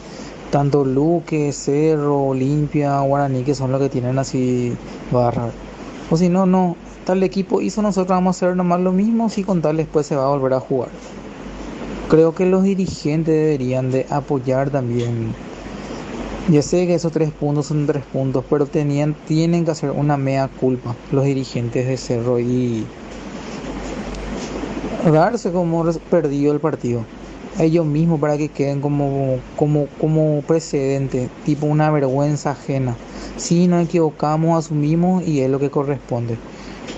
Tanto Luque, Cerro, Olimpia, Guaraní, que son los que tienen así barras. O si no, tal equipo hizo, nosotros vamos a hacer nomás lo mismo, si con tal después se va a volver a jugar. Creo que los dirigentes deberían de apoyar también. Ya sé que esos 3 puntos son 3 puntos, pero tienen que hacer una mea culpa los dirigentes de Cerro y darse como perdido el partido. Ellos mismos, para que queden como precedente, tipo una vergüenza ajena. Si nos equivocamos, asumimos y es lo que corresponde.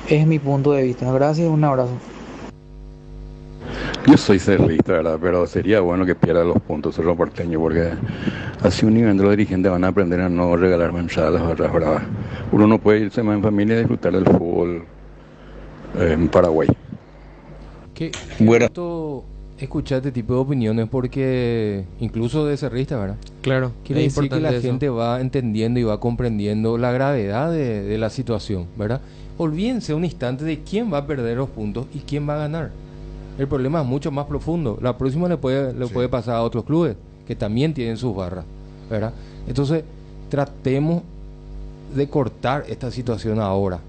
Es mi punto de vista. Gracias, un abrazo. Yo soy cerrista, ¿verdad? Pero sería bueno que pierda los puntos Cerro Porteño, porque así un nivel de los dirigentes van a aprender a no regalar manchadas a las barras bravas. Uno no puede irse más en familia y disfrutar del fútbol en Paraguay. Qué gusto escuchar este tipo de opiniones, porque incluso de cerrista, ¿verdad? Claro. Quiere decir que la gente va entendiendo y va comprendiendo la gravedad de la situación, ¿verdad? Olvídense un instante de quién va a perder los puntos y quién va a ganar. El problema es mucho más profundo. La próxima le puede pasar a otros clubes que también tienen sus barras, ¿verdad? Entonces, tratemos de cortar esta situación ahora.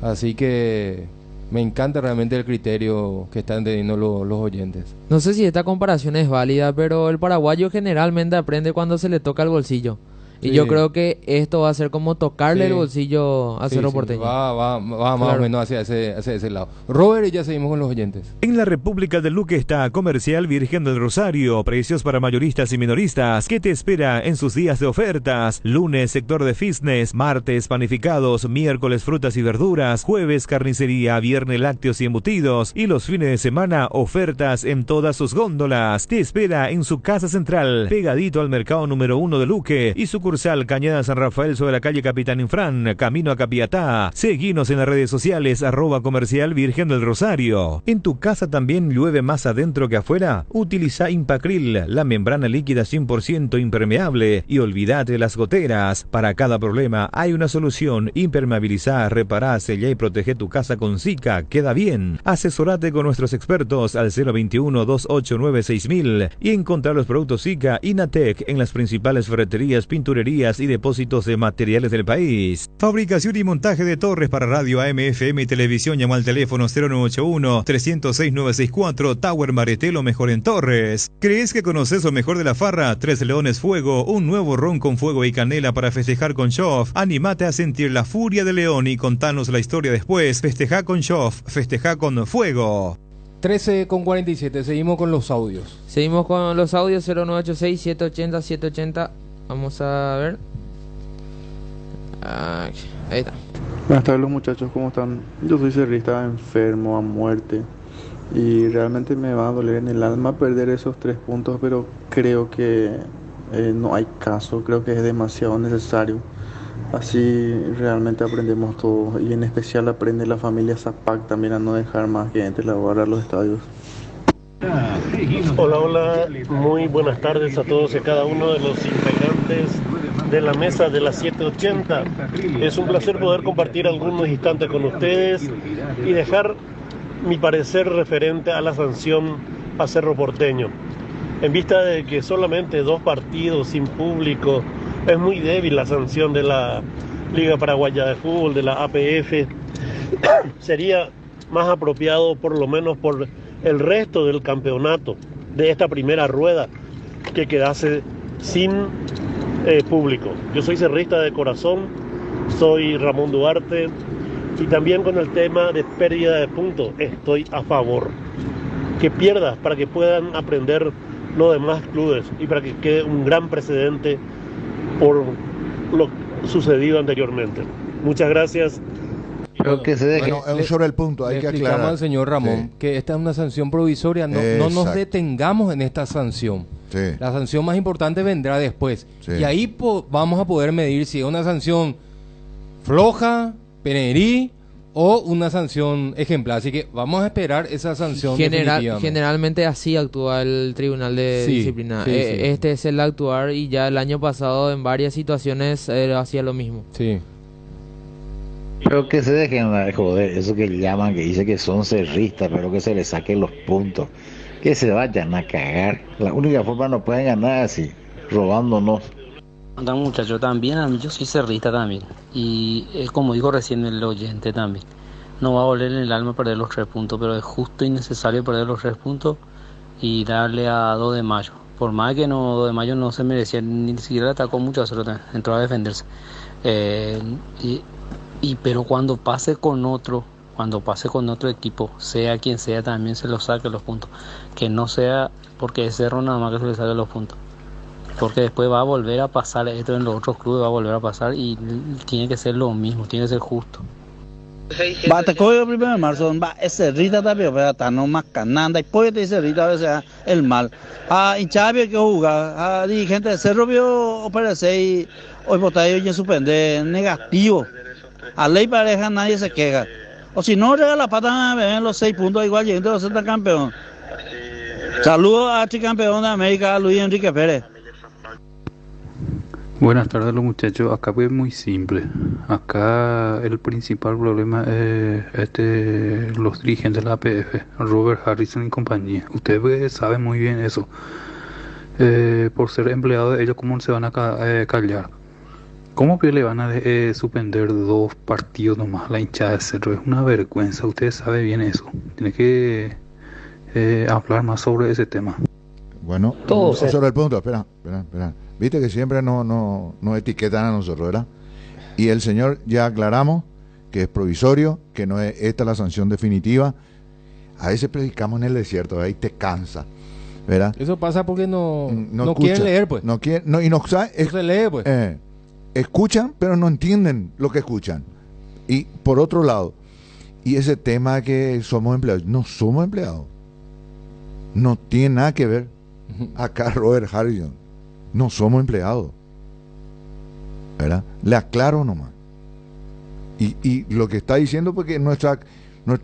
Así que me encanta realmente el criterio que están teniendo los oyentes. No sé si esta comparación es válida, pero el paraguayo generalmente aprende cuando se le toca el bolsillo. Y yo creo que esto va a ser como tocarle el bolsillo a Cerro Porteño. Va más o menos hacia ese lado. Robert, y ya seguimos con los oyentes. En la República de Luque está Comercial Virgen del Rosario. Precios para mayoristas y minoristas. ¿Qué te espera en sus días de ofertas? Lunes, sector de fitness. Martes, panificados. Miércoles, frutas y verduras. Jueves, carnicería. Viernes, lácteos y embutidos. Y los fines de semana, ofertas en todas sus góndolas. Te espera en su casa central, pegadito al mercado número 1 de Luque. Y su Cañada San Rafael, sobre la calle Capitán Infran, camino a Capiatá. Seguinos en las redes sociales, @Comercial Virgen del Rosario. ¿En tu casa también llueve más adentro que afuera? Utiliza Impacril, la membrana líquida 100% impermeable, y olvídate de las goteras. Para cada problema hay una solución. Impermeabilizá, repará, sellá y protege tu casa con Zika. Queda bien. Asesorate con nuestros expertos al 021-289-6000 y encontrar los productos Zika Inatec en las principales ferreterías, pinturerías tuberías y depósitos de materiales del país. Fabricación y montaje de torres para radio AM, FM y televisión. Llama al teléfono 0981-306-964. Tower Mareté, lo mejor en torres. ¿Crees que conoces lo mejor de la farra? Tres Leones Fuego, un nuevo ron con fuego y canela para festejar con Shoff. Anímate a sentir la furia de León y contanos la historia después. Festeja con Shoff, festeja con fuego. 13:47, seguimos con los audios. Seguimos con los audios 0986-780-780. Vamos a ver. Ahí está. Buenas tardes muchachos, ¿cómo están? Yo soy cerrista, enfermo a muerte. Y realmente me va a doler en el alma perder esos 3 puntos, pero creo que no hay caso, creo que es demasiado necesario. Así realmente aprendemos todos, y en especial aprende la familia Zapac también a no dejar más que entre la barra a los estadios. Hola, muy buenas tardes a todos y a cada uno de los integrantes de la mesa de las 780. Es un placer poder compartir algunos instantes con ustedes y dejar mi parecer referente a la sanción a Cerro Porteño. En vista de que solamente 2 partidos sin público, es muy débil la sanción de la Liga Paraguaya de Fútbol, de la APF. Sería más apropiado, por lo menos por el resto del campeonato, de esta primera rueda, que quedase sin público. Yo soy cerrista de corazón, soy Ramón Duarte, y también con el tema de pérdida de puntos estoy a favor. Que pierdas para que puedan aprender los demás clubes y para que quede un gran precedente por lo sucedido anteriormente. Muchas gracias. Creo que se deje. Bueno, sobre el punto, hay que aclarar al señor Ramón que esta es una sanción provisoria, no nos detengamos en esta sanción. Sí. La sanción más importante vendrá después. Sí. Y ahí vamos a poder medir si es una sanción floja, penerí, o una sanción ejemplar. Así que vamos a esperar esa sanción generalmente así actúa el Tribunal de Disciplina. Este es el actuar, y ya el año pasado en varias situaciones hacía lo mismo. Sí. Creo que se dejen de joder, eso que llaman, que dice que son cerristas, pero que se les saquen los puntos, que se vayan a cagar. La única forma no pueden ganar así, robándonos. Anda muchacho, también yo soy cerrista también, y como dijo recién el oyente también, no va a doler en el alma perder los 3 puntos, pero es justo y necesario perder los 3 puntos y darle a 2 de mayo, por más que 2 de mayo no se merecía, ni siquiera atacó mucho, entró a defenderse, pero cuando pase con otro equipo, sea quien sea, también se lo saque los puntos, que no sea porque es Cerro nada más que se le saque los puntos. Porque después va a volver a pasar esto en los otros clubes, va a volver a pasar, y tiene que ser lo mismo, tiene que ser justo. Te coge el 1 de marzo, es cerrita también, no más cananda, y puede ser cerrita a veces el mal. Hinchada que jugar, dirigente de Cerro vio operarse y hoy votar y suspender, negativo. A ley pareja nadie se queja. O si no regala la pata en los 6 puntos, igual llegando a ser campeón. Saludos a tricampeón de América, Luis Enrique Pérez. Buenas tardes los muchachos, acá pues muy simple. Acá el principal problema es los dirigentes de la APF, Robert Harrison y compañía. Ustedes pues, saben muy bien eso. Por ser empleados de ellos, ¿cómo se van a callar? ¿Cómo que le van a suspender 2 partidos nomás a la hinchada de Cerro? Es una vergüenza, ustedes saben bien eso. Tiene que hablar más sobre ese tema. Bueno, sobre el punto, espera. Viste que siempre nos etiquetan a nosotros, ¿verdad? Y el señor ya aclaramos que es provisorio, que no es esta la sanción definitiva. A veces predicamos en el desierto, ahí te cansa, ¿verdad? Eso pasa porque no quieren leer, pues. No se lee, pues. Escuchan, pero no entienden lo que escuchan. Y por otro lado, y ese tema que somos empleados, no somos empleados. No tiene nada que ver. Acá Robert Harrison, no somos empleados, ¿verdad? Le aclaro nomás. Y lo que está diciendo, porque nuestra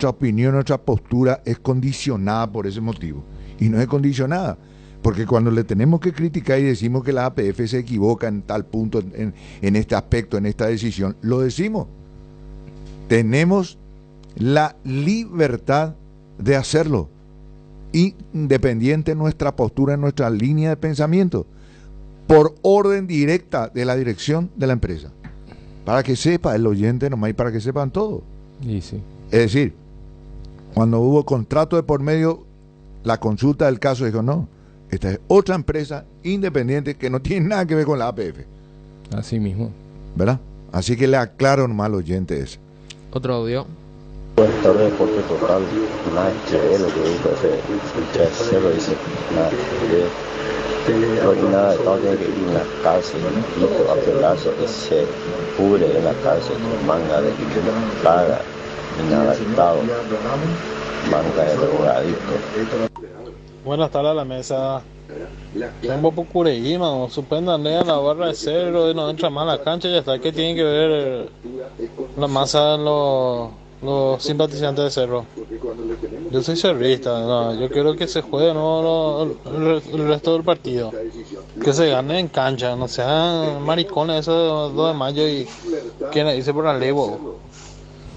opinión, nuestra postura es condicionada por ese motivo. Y no es condicionada, porque cuando le tenemos que criticar y decimos que la APF se equivoca en tal punto, en este aspecto, en esta decisión, lo decimos. Tenemos la libertad de hacerlo, independiente de nuestra postura, en nuestra línea de pensamiento. por orden directa de la dirección de la empresa. Para que sepa el oyente nomás y para que sepan todo. Y sí. Es decir, cuando hubo contrato de por medio, la consulta del caso dijo, no, esta es otra empresa independiente que no tiene nada que ver con la APF. Así mismo. ¿Verdad? Así que le aclaro nomás al oyente ese. Otro audio. Buenas tardes, Deporte Total. Nada que ver lo que dijo ese hincha de Cerro, dice. Nada que ver. No hay nada de todo, tiene que ir en la cárcel, y te va a pelazo, y se cubre en la cárcel con manga de plaga, inadaptado, manga de drogadicto. Buenas tardes a la mesa. Tengo por Cureíma, suspendanle a la barra de Cerro y no entra más a la cancha y ya está. ¿Qué tiene que ver la masa en los simpatizantes de Cerro? Yo soy cerrista, no, yo quiero que se juegue el resto del partido. Que se gane en cancha, no sean maricones esos 2 de mayo y quienes irse por la ley.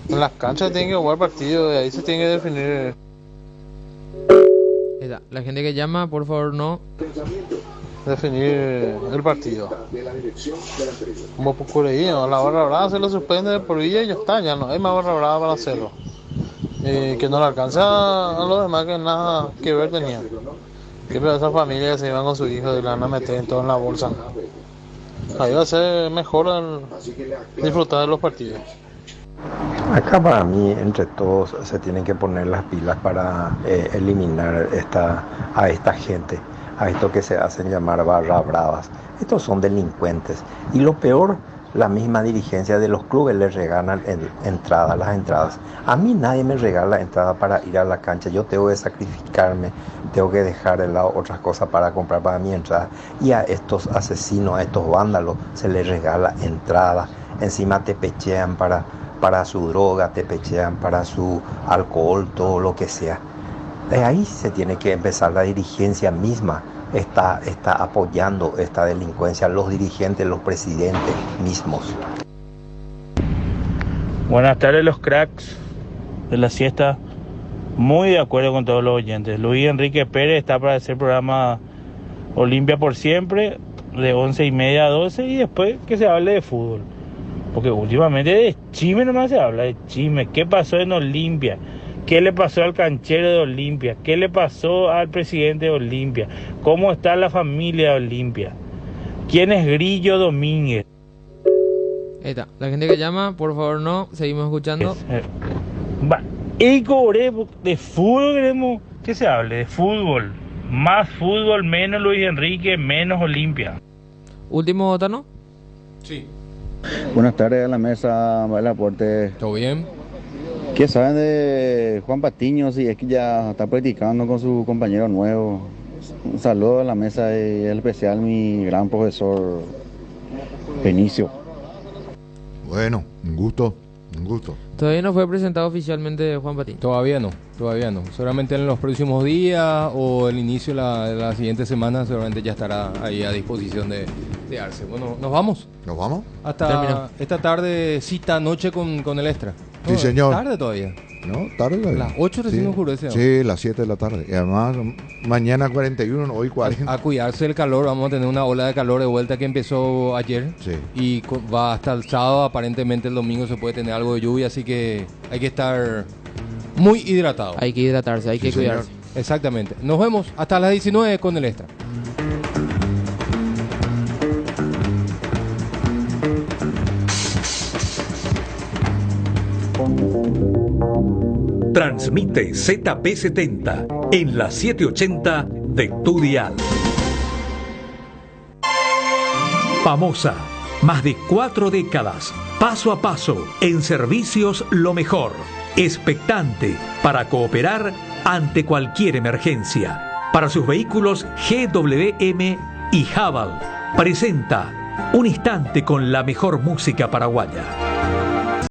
En las canchas tienen que jugar partido y ahí se tiene que definir. La gente que llama, por favor, no. Definir el partido. Como por ahí, ¿no? La barra brava se lo suspende por villa y ya está, ya no hay más barra brava para hacerlo. Que no le alcanza a los demás que nada que ver tenían. Que esas familias se iban con su hijo y le van a meter todo en la bolsa. Ahí va a ser mejor disfrutar de los partidos. Acá para mí, entre todos, se tienen que poner las pilas para eliminar a esta gente, a estos que se hacen llamar barras bravas. Estos son delincuentes. Y lo peor, la misma dirigencia de los clubes les regalan las entradas. A mí nadie me regala entrada para ir a la cancha. Yo tengo que sacrificarme, tengo que dejar de lado otras cosas para comprar para mi entrada. Y a estos asesinos, a estos vándalos, se les regala entrada. Encima te pechean para su droga, te pechean para su alcohol, todo lo que sea. De ahí se tiene que empezar, la dirigencia misma está apoyando esta delincuencia, los dirigentes, los presidentes mismos. Buenas tardes, los cracks de la siesta. Muy de acuerdo con todos los oyentes. Luis Enrique Pérez está para hacer programa Olimpia por siempre, de 11:30 a 12, y después que se hable de fútbol. Porque últimamente de chisme nomás se habla, de chisme. ¿Qué pasó en Olimpia? ¿Qué le pasó al canchero de Olimpia? ¿Qué le pasó al presidente de Olimpia? ¿Cómo está la familia de Olimpia? ¿Quién es Grillo Domínguez? Ahí está. La gente que llama, por favor, no. Seguimos escuchando. Y cobré de fútbol, queremos que se hable de fútbol. Más fútbol, menos Luis Enrique, menos Olimpia. Último, Tano. Sí. Buenas tardes a la mesa, el aporte. ¿Todo bien? ¿Qué saben de Juan Patiño? Si es que ya está practicando con su compañero nuevo. Un saludo a la mesa y en especial mi gran profesor Benicio. Bueno, un gusto. Todavía no fue presentado oficialmente Juan Patiño. Todavía no. Solamente en los próximos días o el inicio de la siguiente semana seguramente ya estará ahí a disposición de Arce. Bueno, ¿nos vamos? ¿Nos vamos? Hasta Terminó. Esta tarde, cita noche con el Extra. Sí, señor. Tarde todavía. No, tarde. Las 8 recién oscurece. Sí, las 7 de la tarde. Y además, mañana 41, hoy 40. A cuidarse del calor, vamos a tener una ola de calor de vuelta que empezó ayer. Sí. Y va hasta el sábado, aparentemente el domingo se puede tener algo de lluvia, así que hay que estar muy hidratado. Hay que hidratarse, hay que cuidarse. Exactamente. Nos vemos hasta las 19 con el Extra. Transmite ZP70 en la 780 de tu dial. Famosa, más de 4 décadas, paso a paso, en servicios lo mejor. Expectante para cooperar ante cualquier emergencia. Para sus vehículos GWM y Haval, presenta Un Instante con la mejor música paraguaya.